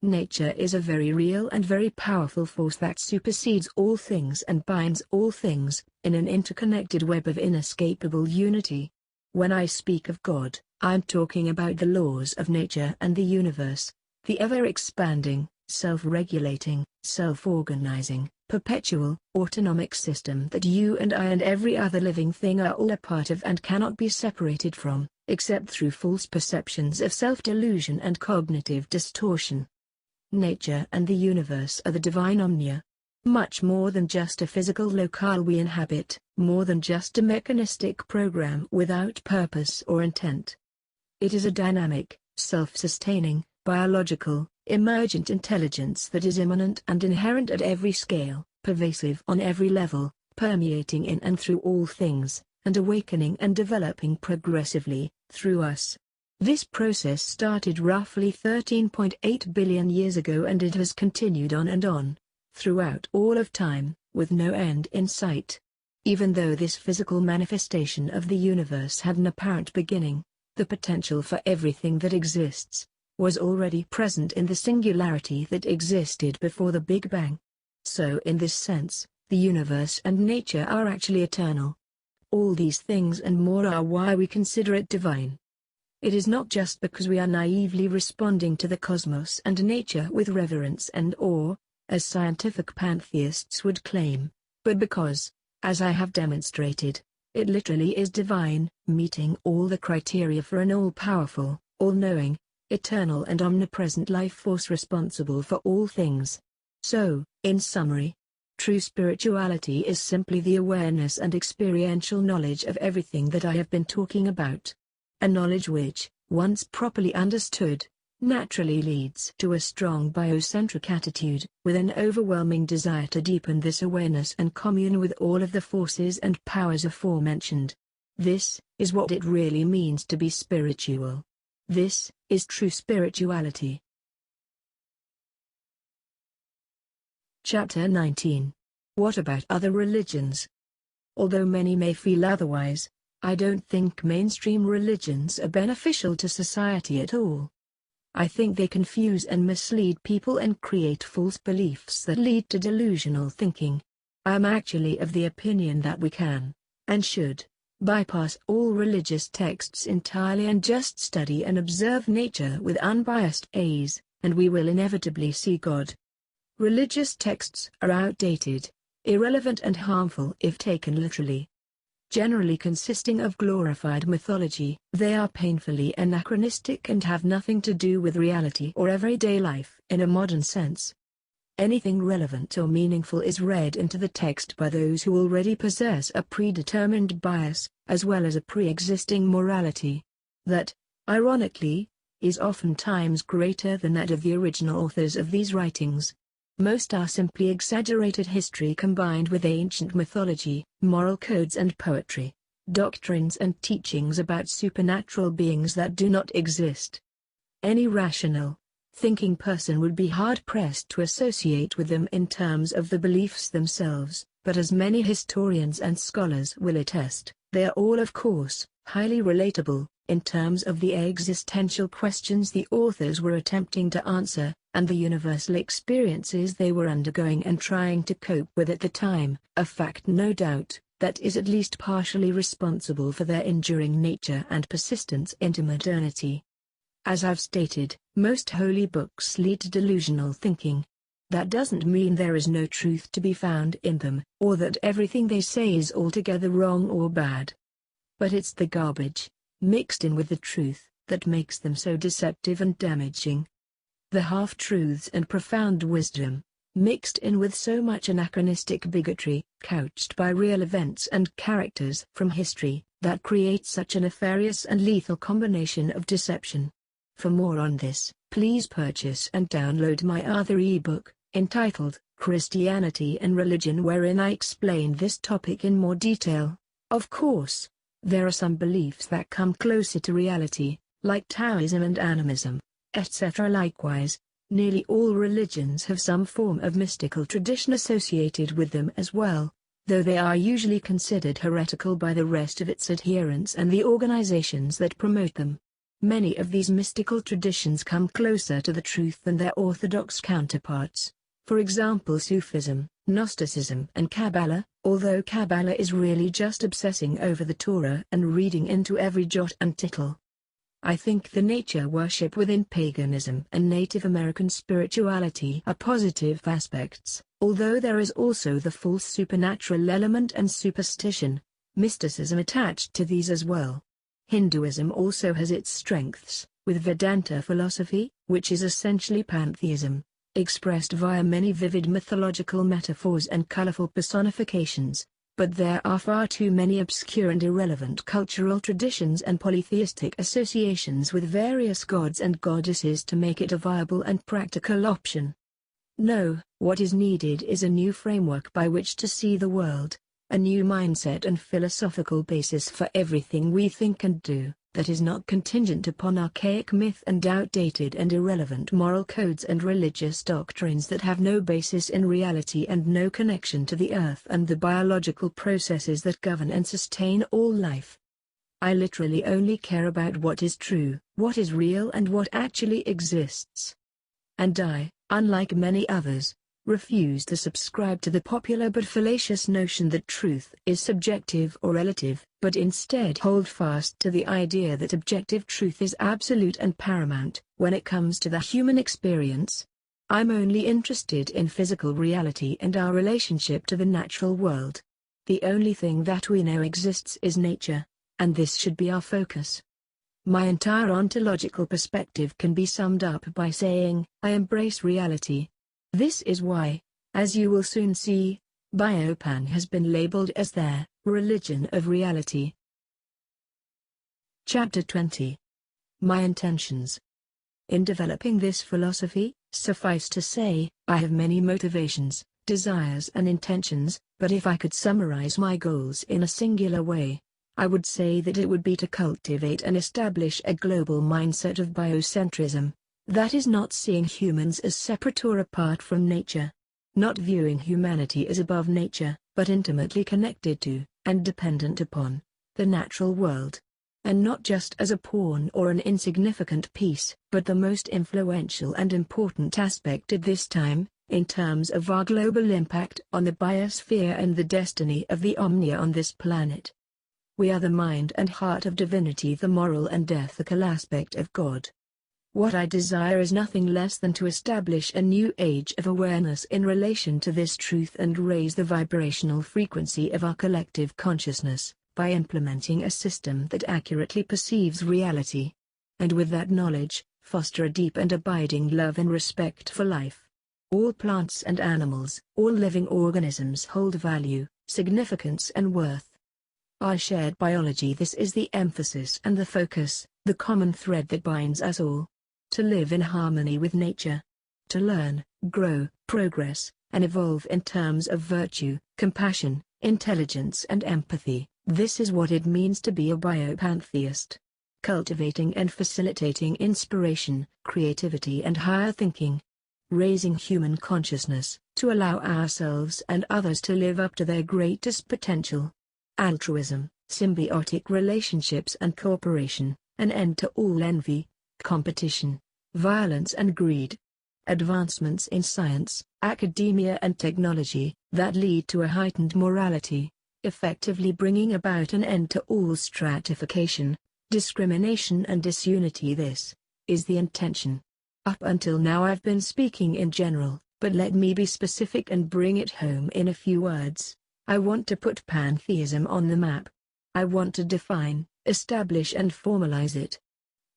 Nature is a very real and very powerful force that supersedes all things and binds all things, in an interconnected web of inescapable unity. When I speak of God, I'm talking about the laws of nature and the universe, the ever-expanding, self-regulating, self-organizing, perpetual, autonomic system that you and I and every other living thing are all a part of and cannot be separated from, except through false perceptions of self-delusion and cognitive distortion. Nature and the universe are the divine omnia. Much more than just a physical locale we inhabit, more than just a mechanistic program without purpose or intent. It is a dynamic, self-sustaining, biological, emergent intelligence that is immanent and inherent at every scale, pervasive on every level, permeating in and through all things, and awakening and developing progressively, through us. This process started roughly 13.8 billion years ago and it has continued on and on, throughout all of time, with no end in sight. Even though this physical manifestation of the universe had an apparent beginning, the potential for everything that exists was already present in the singularity that existed before the Big Bang. So in this sense, the universe and nature are actually eternal. All these things and more are why we consider it divine. It is not just because we are naively responding to the cosmos and nature with reverence and awe, as scientific pantheists would claim, but because, as I have demonstrated, it literally is divine, meeting all the criteria for an all-powerful, all-knowing, eternal and omnipresent life force responsible for all things. So, in summary, true spirituality is simply the awareness and experiential knowledge of everything that I have been talking about. A knowledge which, once properly understood, naturally leads to a strong biocentric attitude, with an overwhelming desire to deepen this awareness and commune with all of the forces and powers aforementioned. This is what it really means to be spiritual. This is true spirituality. Chapter 19. What about other religions? Although many may feel otherwise, I don't think mainstream religions are beneficial to society at all. I think they confuse and mislead people and create false beliefs that lead to delusional thinking. I am actually of the opinion that we can, and should, bypass all religious texts entirely and just study and observe nature with unbiased gaze, and we will inevitably see God. Religious texts are outdated, irrelevant and harmful if taken literally. Generally consisting of glorified mythology, they are painfully anachronistic and have nothing to do with reality or everyday life in a modern sense. Anything relevant or meaningful is read into the text by those who already possess a predetermined bias, as well as a pre-existing morality. That, ironically, is oftentimes greater than that of the original authors of these writings. Most are simply exaggerated history combined with ancient mythology, moral codes and poetry, doctrines and teachings about supernatural beings that do not exist. Any rational, thinking person would be hard-pressed to associate with them in terms of the beliefs themselves, but as many historians and scholars will attest, they are all of course, highly relatable, in terms of the existential questions the authors were attempting to answer, and the universal experiences they were undergoing and trying to cope with at the time, a fact no doubt, that is at least partially responsible for their enduring nature and persistence into modernity. As I've stated, most holy books lead to delusional thinking. That doesn't mean there is no truth to be found in them, or that everything they say is altogether wrong or bad. But it's the garbage, mixed in with the truth, that makes them so deceptive and damaging. The half-truths and profound wisdom, mixed in with so much anachronistic bigotry, couched by real events and characters from history, that creates such a nefarious and lethal combination of deception. For more on this, please purchase and download my other ebook, entitled, Christianity and Religion, wherein I explain this topic in more detail. Of course, there are some beliefs that come closer to reality, like Taoism and animism, etc. Likewise, nearly all religions have some form of mystical tradition associated with them as well, though they are usually considered heretical by the rest of its adherents and the organizations that promote them. Many of these mystical traditions come closer to the truth than their orthodox counterparts. For example, Sufism, Gnosticism and Kabbalah, although Kabbalah is really just obsessing over the Torah and reading into every jot and tittle. I think the nature worship within paganism and Native American spirituality are positive aspects, although there is also the false supernatural element and superstition, mysticism attached to these as well. Hinduism also has its strengths, with Vedanta philosophy, which is essentially pantheism, expressed via many vivid mythological metaphors and colorful personifications. But there are far too many obscure and irrelevant cultural traditions and polytheistic associations with various gods and goddesses to make it a viable and practical option. No, what is needed is a new framework by which to see the world, a new mindset and philosophical basis for everything we think and do, that is not contingent upon archaic myth and outdated and irrelevant moral codes and religious doctrines that have no basis in reality and no connection to the earth and the biological processes that govern and sustain all life. I literally only care about what is true, what is real and what actually exists. And I, unlike many others, refuse to subscribe to the popular but fallacious notion that truth is subjective or relative, but instead hold fast to the idea that objective truth is absolute and paramount when it comes to the human experience. I'm only interested in physical reality and our relationship to the natural world. The only thing that we know exists is nature, and this should be our focus. My entire ontological perspective can be summed up by saying, I embrace reality. This is why, as you will soon see, Biopan has been labeled as their religion of reality. Chapter 20. My intentions. In developing this philosophy, suffice to say, I have many motivations, desires and intentions, but if I could summarize my goals in a singular way, I would say that it would be to cultivate and establish a global mindset of biocentrism. That is not seeing humans as separate or apart from nature. Not viewing humanity as above nature, but intimately connected to, and dependent upon, the natural world. And not just as a pawn or an insignificant piece, but the most influential and important aspect at this time, in terms of our global impact on the biosphere and the destiny of the omnia on this planet. We are the mind and heart of divinity, the moral and ethical aspect of God. What I desire is nothing less than to establish a new age of awareness in relation to this truth and raise the vibrational frequency of our collective consciousness, by implementing a system that accurately perceives reality. And with that knowledge, foster a deep and abiding love and respect for life. All plants and animals, all living organisms hold value, significance and worth. Our shared biology, this is the emphasis and the focus, the common thread that binds us all. To live in harmony with nature. To learn, grow, progress, and evolve in terms of virtue, compassion, intelligence and empathy. This is what it means to be a biopantheist. Cultivating and facilitating inspiration, creativity and higher thinking. Raising human consciousness, to allow ourselves and others to live up to their greatest potential. Altruism, symbiotic relationships and cooperation, an end to all envy, competition, violence and greed. Advancements in science, academia and technology, that lead to a heightened morality, effectively bringing about an end to all stratification, discrimination and disunity. This is the intention. Up until now I've been speaking in general, but let me be specific and bring it home in a few words. I want to put pantheism on the map. I want to define, establish and formalize it.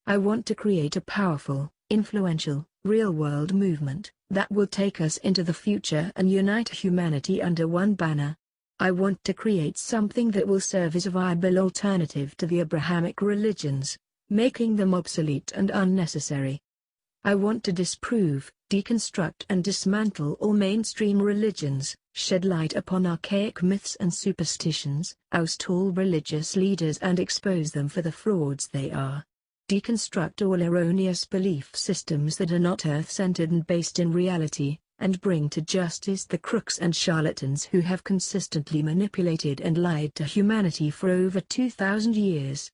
I want to create a powerful, influential, real-world movement that will take us into the future and unite humanity under one banner. I want to create something that will serve as a viable alternative to the Abrahamic religions, making them obsolete and unnecessary. I want to disprove, deconstruct and dismantle all mainstream religions, shed light upon archaic myths and superstitions, oust all religious leaders and expose them for the frauds they are. Deconstruct all erroneous belief systems that are not earth-centered and based in reality, and bring to justice the crooks and charlatans who have consistently manipulated and lied to humanity for over 2,000 years.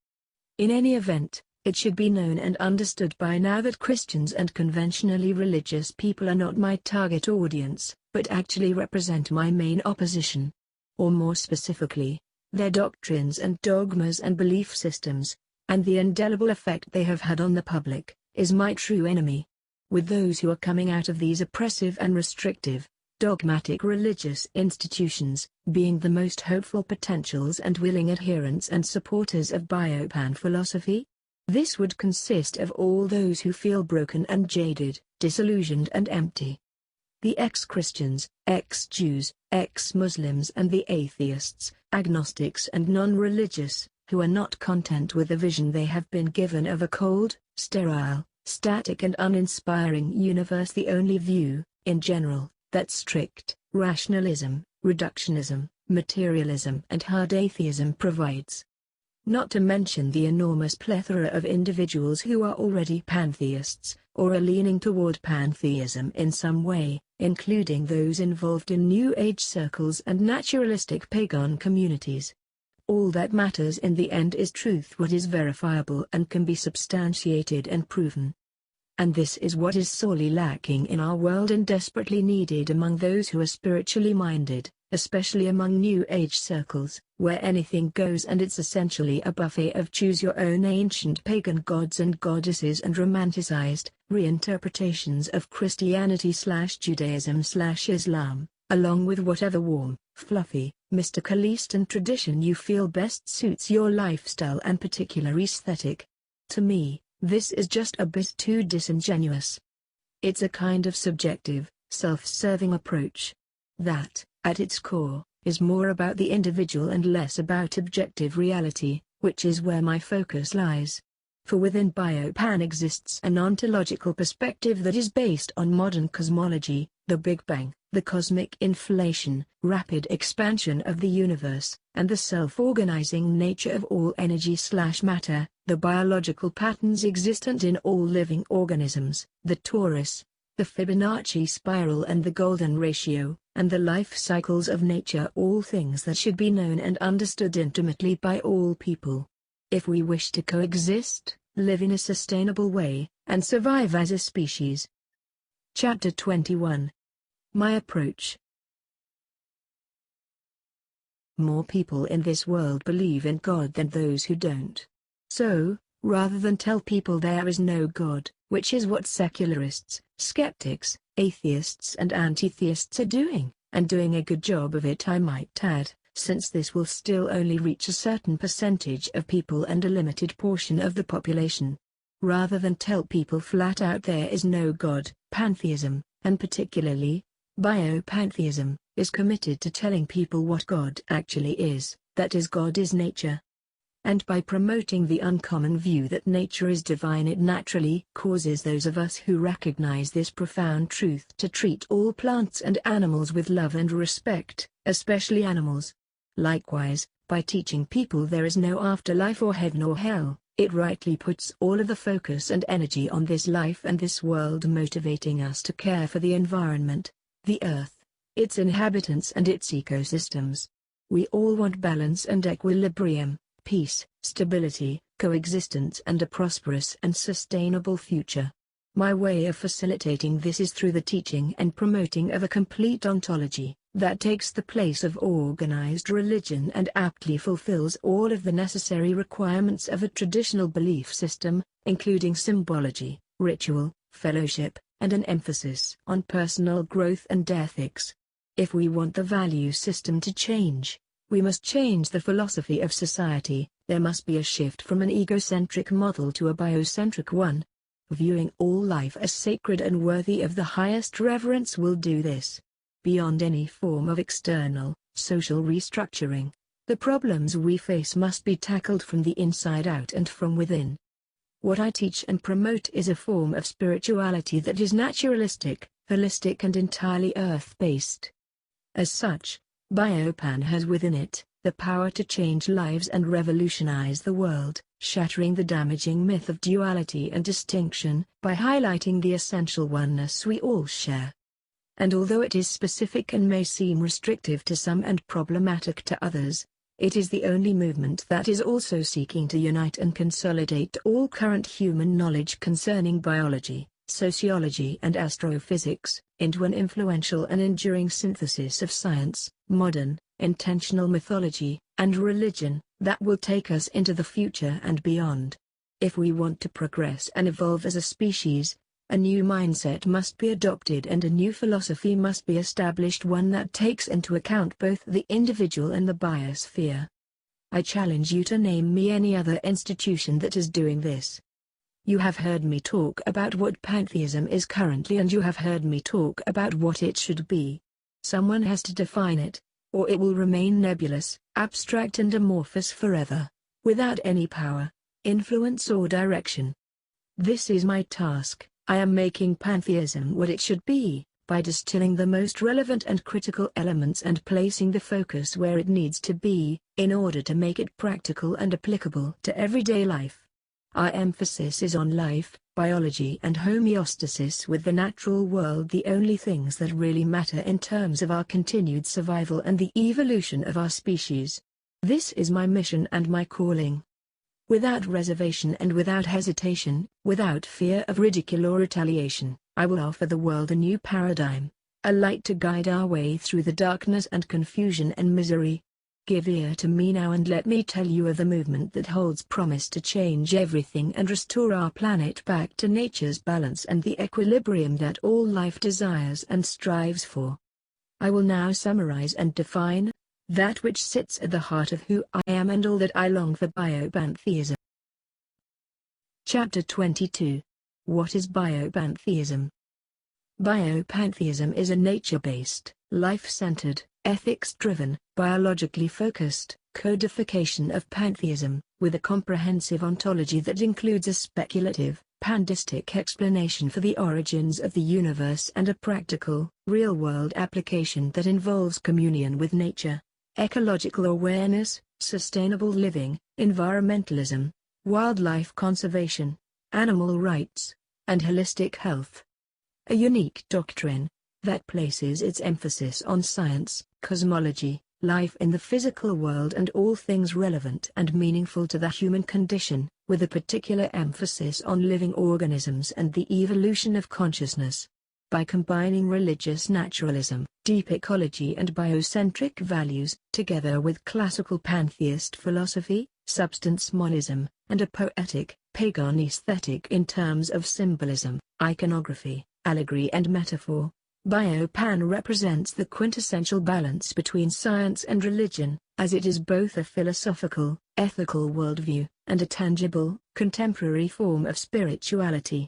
In any event, it should be known and understood by now that Christians and conventionally religious people are not my target audience, but actually represent my main opposition. Or more specifically, their doctrines and dogmas and belief systems, and the indelible effect they have had on the public, is my true enemy. With those who are coming out of these oppressive and restrictive, dogmatic religious institutions, being the most hopeful potentials and willing adherents and supporters of Biopan philosophy. This would consist of all those who feel broken and jaded, disillusioned and empty. The ex-Christians, ex-Jews, ex-Muslims and the atheists, agnostics and non-religious, who are not content with the vision they have been given of a cold, sterile, static and uninspiring universe. The only view, in general, that strict, rationalism, reductionism, materialism and hard atheism provides. Not to mention the enormous plethora of individuals who are already pantheists, or are leaning toward pantheism in some way, including those involved in New Age circles and naturalistic pagan communities. All that matters in the end is truth, what is verifiable and can be substantiated and proven. And this is what is sorely lacking in our world and desperately needed among those who are spiritually minded, especially among New Age circles, where anything goes and it's essentially a buffet of choose-your-own ancient pagan gods and goddesses and romanticized reinterpretations of Christianity/Judaism/Islam, along with whatever warm, fluffy, mystical Eastern tradition you feel best suits your lifestyle and particular aesthetic. To me, this is just a bit too disingenuous. It's a kind of subjective, self-serving approach that, at its core, is more about the individual and less about objective reality, which is where my focus lies. For within Biopan exists an ontological perspective that is based on modern cosmology, the Big Bang, the cosmic inflation, rapid expansion of the universe, and the self-organizing nature of all energy/matter, the biological patterns existent in all living organisms, the torus, the Fibonacci spiral and the golden ratio, and the life cycles of nature, all things that should be known and understood intimately by all people. If we wish to coexist, live in a sustainable way, and survive as a species. Chapter 21. My approach. More people in this world believe in God than those who don't. So, rather than tell people there is no God, which is what secularists, skeptics, atheists and anti-theists are doing, and doing a good job of it I might add, since this will still only reach a certain percentage of people and a limited portion of the population. Rather than tell people flat out there is no God, pantheism, and particularly, biopantheism, is committed to telling people what God actually is, that is, God is nature. And by promoting the uncommon view that nature is divine, it naturally causes those of us who recognize this profound truth to treat all plants and animals with love and respect, especially animals. Likewise, by teaching people there is no afterlife or heaven or hell, it rightly puts all of the focus and energy on this life and this world, motivating us to care for the environment, the earth, its inhabitants and its ecosystems. We all want balance and equilibrium, peace, stability, coexistence and a prosperous and sustainable future. My way of facilitating this is through the teaching and promoting of a complete ontology that takes the place of organized religion and aptly fulfills all of the necessary requirements of a traditional belief system, including symbology, ritual, fellowship, and an emphasis on personal growth and ethics. If we want the value system to change, we must change the philosophy of society. There must be a shift from an egocentric model to a biocentric one. Viewing all life as sacred and worthy of the highest reverence will do this. Beyond any form of external, social restructuring, the problems we face must be tackled from the inside out and from within. What I teach and promote is a form of spirituality that is naturalistic, holistic and entirely earth-based. As such, Biopan has within it the power to change lives and revolutionize the world, shattering the damaging myth of duality and distinction by highlighting the essential oneness we all share. And although it is specific and may seem restrictive to some and problematic to others, it is the only movement that is also seeking to unite and consolidate all current human knowledge concerning biology, sociology and astrophysics, into an influential and enduring synthesis of science, modern, intentional mythology, and religion, that will take us into the future and beyond. If we want to progress and evolve as a species, a new mindset must be adopted and a new philosophy must be established, one that takes into account both the individual and the biosphere. I challenge you to name me any other institution that is doing this. You have heard me talk about what pantheism is currently and you have heard me talk about what it should be. Someone has to define it, or it will remain nebulous, abstract and amorphous forever, without any power, influence or direction. This is my task. I am making pantheism what it should be, by distilling the most relevant and critical elements and placing the focus where it needs to be, in order to make it practical and applicable to everyday life. Our emphasis is on life, biology and homeostasis with the natural world, the only things that really matter in terms of our continued survival and the evolution of our species. This is my mission and my calling. Without reservation and without hesitation, without fear of ridicule or retaliation, I will offer the world a new paradigm, a light to guide our way through the darkness and confusion and misery. Give ear to me now and let me tell you of the movement that holds promise to change everything and restore our planet back to nature's balance and the equilibrium that all life desires and strives for. I will now summarize and define that which sits at the heart of who I am and all that I long for. Biopantheism. Chapter 22. What is biopantheism? Biopantheism is a nature-based, life-centered, ethics-driven, biologically focused codification of pantheism, with a comprehensive ontology that includes a speculative, pantheistic explanation for the origins of the universe and a practical, real-world application that involves communion with nature, ecological awareness, sustainable living, environmentalism, wildlife conservation, animal rights, and holistic health. A unique doctrine that places its emphasis on science, cosmology, life in the physical world and all things relevant and meaningful to the human condition, with a particular emphasis on living organisms and the evolution of consciousness. By combining religious naturalism, deep ecology and biocentric values, together with classical pantheist philosophy, substance monism, and a poetic, pagan aesthetic in terms of symbolism, iconography, allegory and metaphor, Biopan represents the quintessential balance between science and religion, as it is both a philosophical, ethical worldview, and a tangible, contemporary form of spirituality.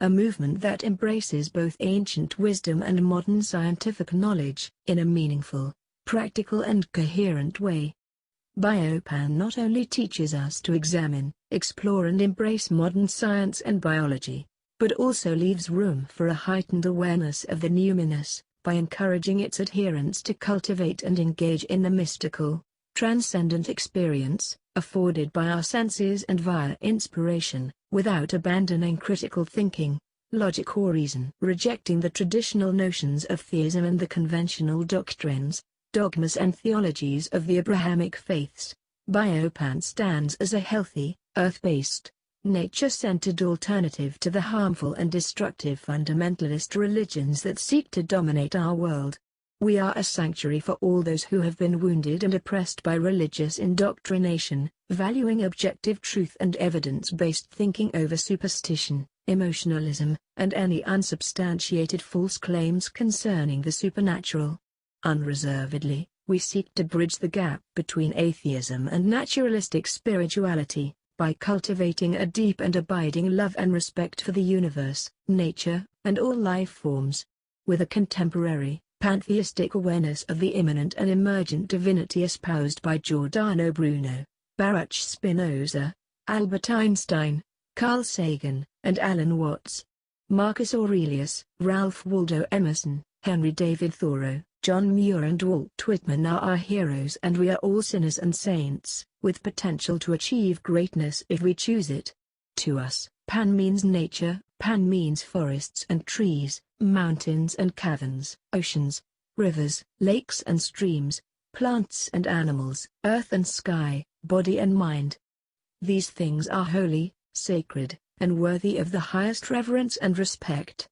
A movement that embraces both ancient wisdom and modern scientific knowledge, in a meaningful, practical and coherent way. Biopan not only teaches us to examine, explore and embrace modern science and biology, but also leaves room for a heightened awareness of the numinous, by encouraging its adherents to cultivate and engage in the mystical, transcendent experience, afforded by our senses and via inspiration, without abandoning critical thinking, logic or reason. Rejecting the traditional notions of theism and the conventional doctrines, dogmas and theologies of the Abrahamic faiths, Biopan stands as a healthy, earth-based, nature-centered alternative to the harmful and destructive fundamentalist religions that seek to dominate our world. We are a sanctuary for all those who have been wounded and oppressed by religious indoctrination, valuing objective truth and evidence-based thinking over superstition, emotionalism, and any unsubstantiated false claims concerning the supernatural. Unreservedly, we seek to bridge the gap between atheism and naturalistic spirituality, by cultivating a deep and abiding love and respect for the universe, nature, and all life forms. With a contemporary, pantheistic awareness of the immanent and emergent divinity espoused by Giordano Bruno, Baruch Spinoza, Albert Einstein, Carl Sagan, and Alan Watts. Marcus Aurelius, Ralph Waldo Emerson, Henry David Thoreau, John Muir and Walt Whitman are our heroes, and we are all sinners and saints, with potential to achieve greatness if we choose it. To us, Pan means nature, Pan means forests and trees, mountains and caverns, oceans, rivers, lakes and streams, plants and animals, earth and sky, body and mind. These things are holy, sacred, and worthy of the highest reverence and respect.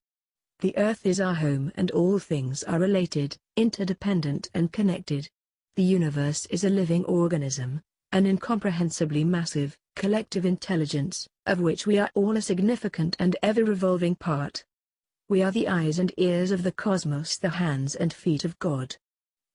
The earth is our home and all things are related, interdependent and connected. The universe is a living organism, an incomprehensibly massive, collective intelligence, of which we are all a significant and ever-evolving part. We are the eyes and ears of the cosmos, the hands and feet of God.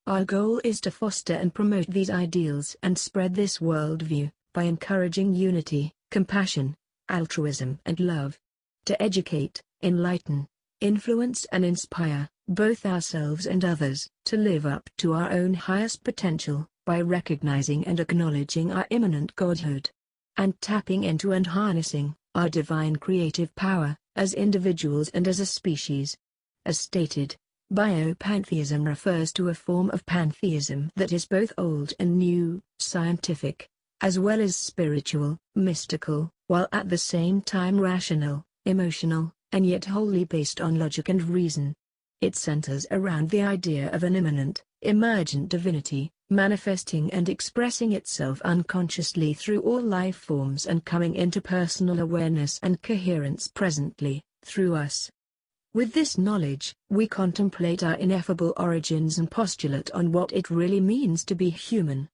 Our goal is to foster and promote these ideals and spread this worldview, by encouraging unity, compassion, altruism and love. To educate, enlighten, influence and inspire, both ourselves and others, to live up to our own highest potential, by recognizing and acknowledging our immanent godhood, and tapping into and harnessing our divine creative power, as individuals and as a species. As stated, biopantheism refers to a form of pantheism that is both old and new, scientific, as well as spiritual, mystical, while at the same time rational, emotional, and yet wholly based on logic and reason. It centers around the idea of an immanent, emergent divinity, manifesting and expressing itself unconsciously through all life forms and coming into personal awareness and coherence presently, through us. With this knowledge, we contemplate our ineffable origins and postulate on what it really means to be human.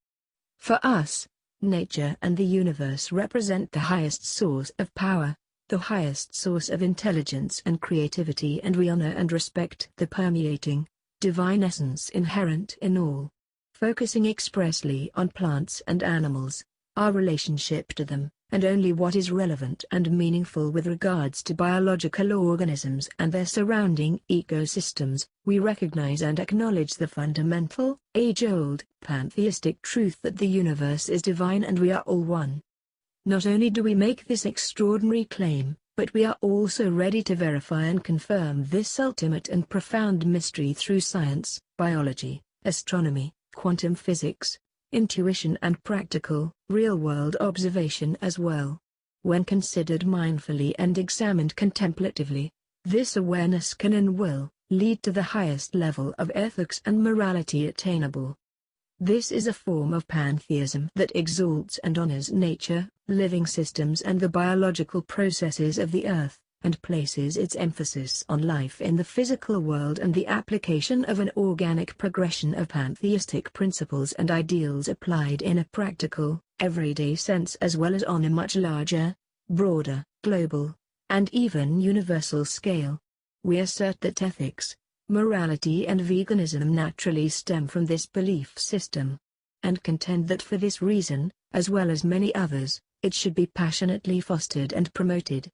For us, nature and the universe represent the highest source of power, the highest source of intelligence and creativity, and we honor and respect the permeating, divine essence inherent in all. Focusing expressly on plants and animals, our relationship to them, and only what is relevant and meaningful with regards to biological organisms and their surrounding ecosystems, we recognize and acknowledge the fundamental, age-old, pantheistic truth that the universe is divine and we are all one. Not only do we make this extraordinary claim, but we are also ready to verify and confirm this ultimate and profound mystery through science, biology, astronomy, quantum physics, intuition and practical, real-world observation as well. When considered mindfully and examined contemplatively, this awareness can and will lead to the highest level of ethics and morality attainable. This is a form of pantheism that exalts and honors nature, living systems and the biological processes of the earth, and places its emphasis on life in the physical world and the application of an organic progression of pantheistic principles and ideals applied in a practical, everyday sense as well as on a much larger, broader, global, and even universal scale. We assert that ethics, morality and veganism naturally stem from this belief system, and contend that for this reason, as well as many others, it should be passionately fostered and promoted.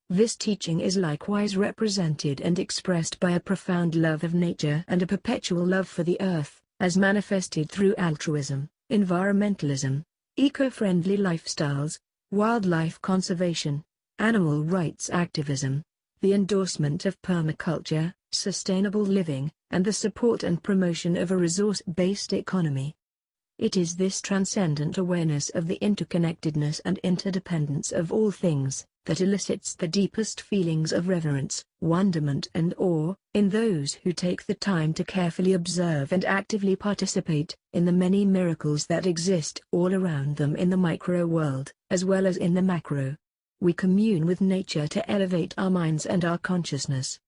This teaching is likewise represented and expressed by a profound love of nature and a perpetual love for the earth, as manifested through altruism, environmentalism, eco-friendly lifestyles, wildlife conservation, animal rights activism, the endorsement of permaculture, sustainable living, and the support and promotion of a resource-based economy. It is this transcendent awareness of the interconnectedness and interdependence of all things that elicits the deepest feelings of reverence, wonderment and awe in those who take the time to carefully observe and actively participate in the many miracles that exist all around them in the micro world, as well as in the macro. We commune with nature to elevate our minds and our consciousness.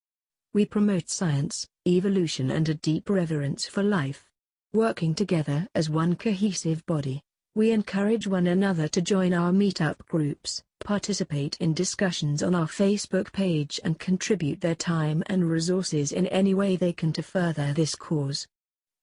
We promote science, evolution and a deep reverence for life. Working together as one cohesive body, we encourage one another to join our meetup groups, participate in discussions on our Facebook page and contribute their time and resources in any way they can to further this cause.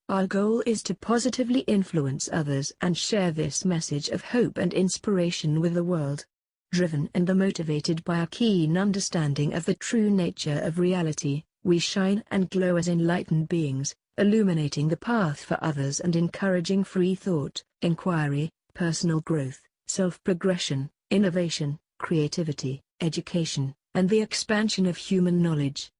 Our goal is to positively influence others and share this message of hope and inspiration with the world. Driven and motivated by a keen understanding of the true nature of reality, we shine and glow as enlightened beings, illuminating the path for others and encouraging free thought, inquiry, personal growth, self-progression, innovation, creativity, education, and the expansion of human knowledge.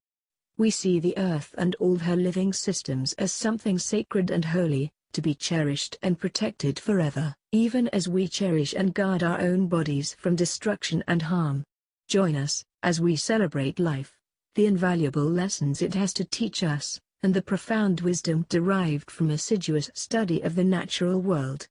We see the earth and all her living systems as something sacred and holy, to be cherished and protected forever, even as we cherish and guard our own bodies from destruction and harm. Join us, as we celebrate life, the invaluable lessons it has to teach us, and the profound wisdom derived from assiduous study of the natural world.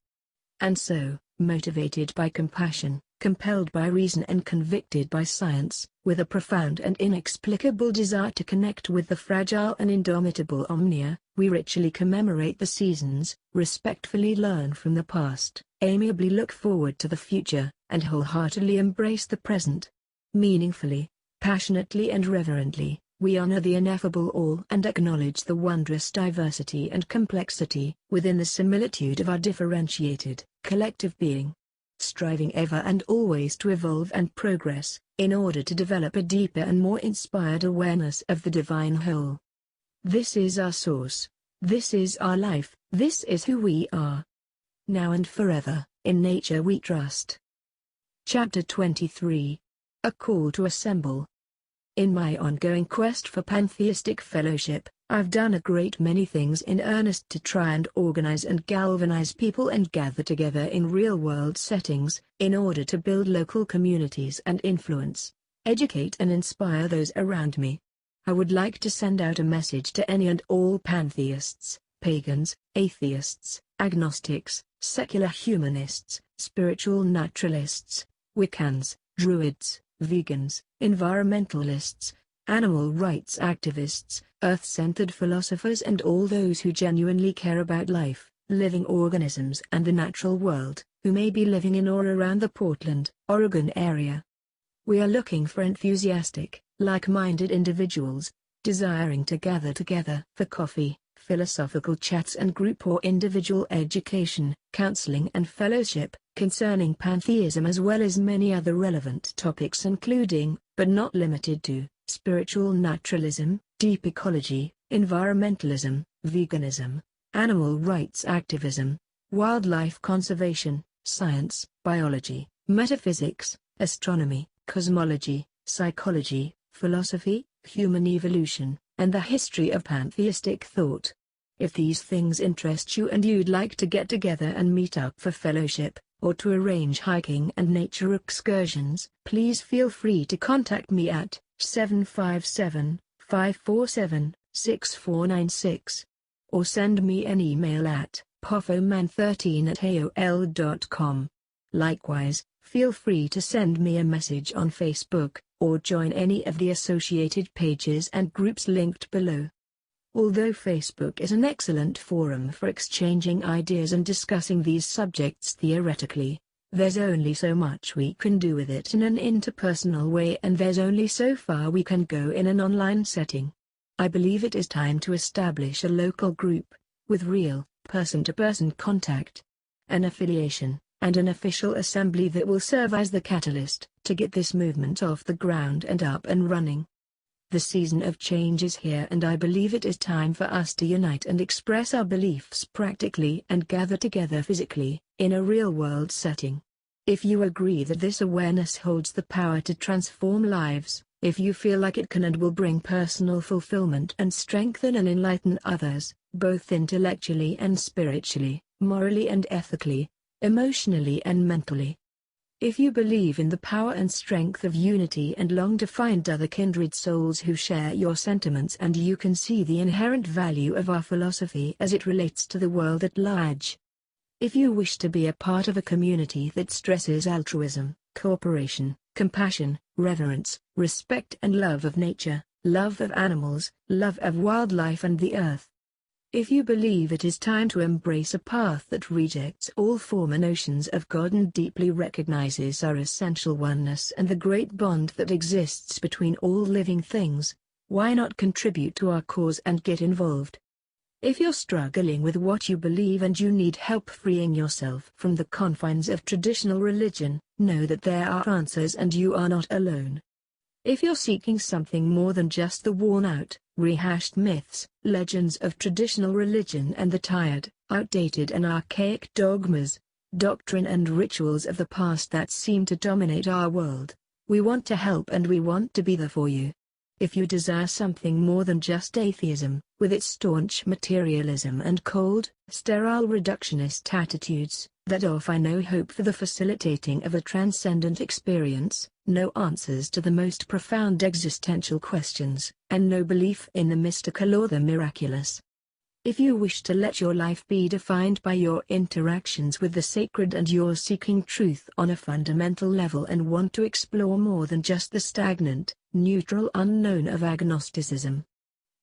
And so, motivated by compassion, compelled by reason and convicted by science, with a profound and inexplicable desire to connect with the fragile and indomitable Omnia, we ritually commemorate the seasons, respectfully learn from the past, amiably look forward to the future, and wholeheartedly embrace the present. Meaningfully, passionately and reverently, we honor the ineffable all and acknowledge the wondrous diversity and complexity within the similitude of our differentiated, collective being. Striving ever and always to evolve and progress, in order to develop a deeper and more inspired awareness of the divine whole. This is our source. This is our life. This is who we are. Now and forever, in nature we trust. Chapter 23. A Call to Assemble. In my ongoing quest for pantheistic fellowship, I've done a great many things in earnest to try and organize and galvanize people and gather together in real-world settings, in order to build local communities and influence, educate and inspire those around me. I would like to send out a message to any and all pantheists, pagans, atheists, agnostics, secular humanists, spiritual naturalists, Wiccans, Druids, vegans, environmentalists, animal rights activists, earth-centered philosophers and all those who genuinely care about life, living organisms and the natural world, who may be living in or around the Portland, Oregon area. We are looking for enthusiastic, like-minded individuals, desiring to gather together for coffee, philosophical chats and group or individual education, counseling and fellowship, concerning pantheism as well as many other relevant topics including, but not limited to, spiritual naturalism, deep ecology, environmentalism, veganism, animal rights activism, wildlife conservation, science, biology, metaphysics, astronomy, cosmology, psychology, philosophy, human evolution, and the history of pantheistic thought. If these things interest you and you'd like to get together and meet up for fellowship, or to arrange hiking and nature excursions, please feel free to contact me at 757-547-6496. Or send me an email at poffoman13@aol.com. Likewise, feel free to send me a message on Facebook, or join any of the associated pages and groups linked below. Although Facebook is an excellent forum for exchanging ideas and discussing these subjects theoretically, there's only so much we can do with it in an interpersonal way and there's only so far we can go in an online setting. I believe it is time to establish a local group, with real, person-to-person contact, an affiliation, and an official assembly that will serve as the catalyst to get this movement off the ground and up and running. The season of change is here and I believe it is time for us to unite and express our beliefs practically and gather together physically, in a real-world setting. If you agree that this awareness holds the power to transform lives, if you feel like it can and will bring personal fulfillment and strengthen and enlighten others, both intellectually and spiritually, morally and ethically, emotionally and mentally. If you believe in the power and strength of unity and long to find other kindred souls who share your sentiments and you can see the inherent value of our philosophy as it relates to the world at large. If you wish to be a part of a community that stresses altruism, cooperation, compassion, reverence, respect and love of nature, love of animals, love of wildlife and the earth. If you believe it is time to embrace a path that rejects all former notions of God and deeply recognizes our essential oneness and the great bond that exists between all living things, why not contribute to our cause and get involved? If you're struggling with what you believe and you need help freeing yourself from the confines of traditional religion, know that there are answers and you are not alone. If you're seeking something more than just the worn-out, rehashed myths, legends of traditional religion and the tired, outdated and archaic dogmas, doctrine and rituals of the past that seem to dominate our world, we want to help and we want to be there for you. If you desire something more than just atheism, with its staunch materialism and cold, sterile reductionist attitudes, that offer no hope for the facilitating of a transcendent experience, no answers to the most profound existential questions, and no belief in the mystical or the miraculous. If you wish to let your life be defined by your interactions with the sacred and you're seeking truth on a fundamental level and want to explore more than just the stagnant, neutral unknown of agnosticism,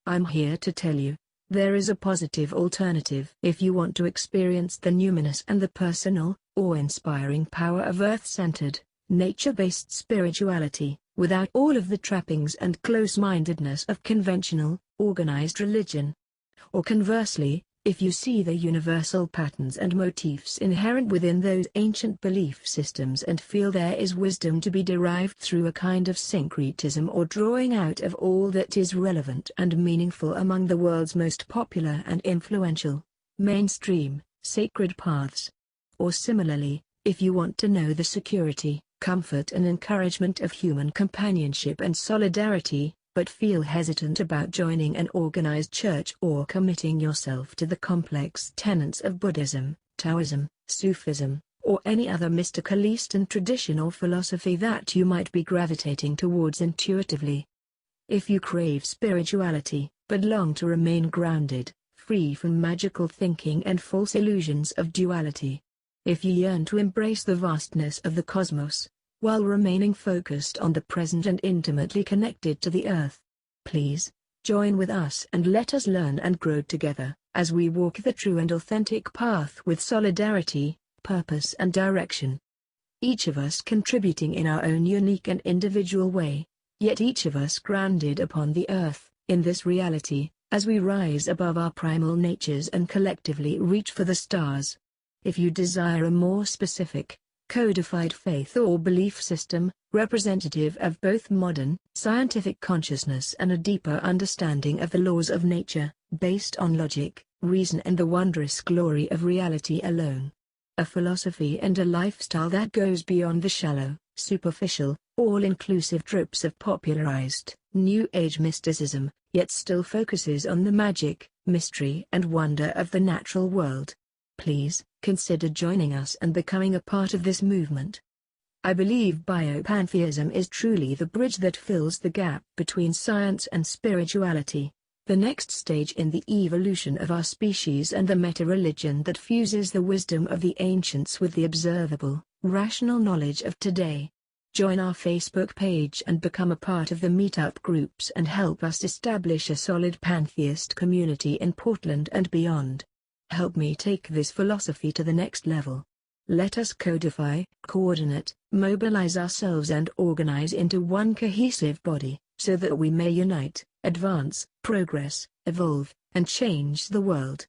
I'm here to tell you, there is a positive alternative. If you want to experience the numinous and the personal, awe-inspiring power of earth-centered, nature-based spirituality, without all of the trappings and close-mindedness of conventional, organized religion. Or conversely, if you see the universal patterns and motifs inherent within those ancient belief systems and feel there is wisdom to be derived through a kind of syncretism or drawing out of all that is relevant and meaningful among the world's most popular and influential, mainstream, sacred paths. Or similarly, if you want to know the security, comfort and encouragement of human companionship and solidarity, but feel hesitant about joining an organized church or committing yourself to the complex tenets of Buddhism, Taoism, Sufism, or any other mystical Eastern tradition or philosophy that you might be gravitating towards intuitively. If you crave spirituality, but long to remain grounded, free from magical thinking and false illusions of duality. If you yearn to embrace the vastness of the cosmos, while remaining focused on the present and intimately connected to the earth, please, join with us and let us learn and grow together, as we walk the true and authentic path with solidarity, purpose and direction. Each of us contributing in our own unique and individual way, yet each of us grounded upon the earth, in this reality, as we rise above our primal natures and collectively reach for the stars. If you desire a more specific, codified faith or belief system, representative of both modern, scientific consciousness and a deeper understanding of the laws of nature, based on logic, reason and the wondrous glory of reality alone. A philosophy and a lifestyle that goes beyond the shallow, superficial, all-inclusive tropes of popularized, New Age mysticism, yet still focuses on the magic, mystery and wonder of the natural world. Please, consider joining us and becoming a part of this movement. I believe biopantheism is truly the bridge that fills the gap between science and spirituality, the next stage in the evolution of our species and the meta-religion that fuses the wisdom of the ancients with the observable, rational knowledge of today. Join our Facebook page and become a part of the meetup groups and help us establish a solid pantheist community in Portland and beyond. Help me take this philosophy to the next level. Let us codify, coordinate, mobilize ourselves and organize into one cohesive body, so that we may unite, advance, progress, evolve, and change the world.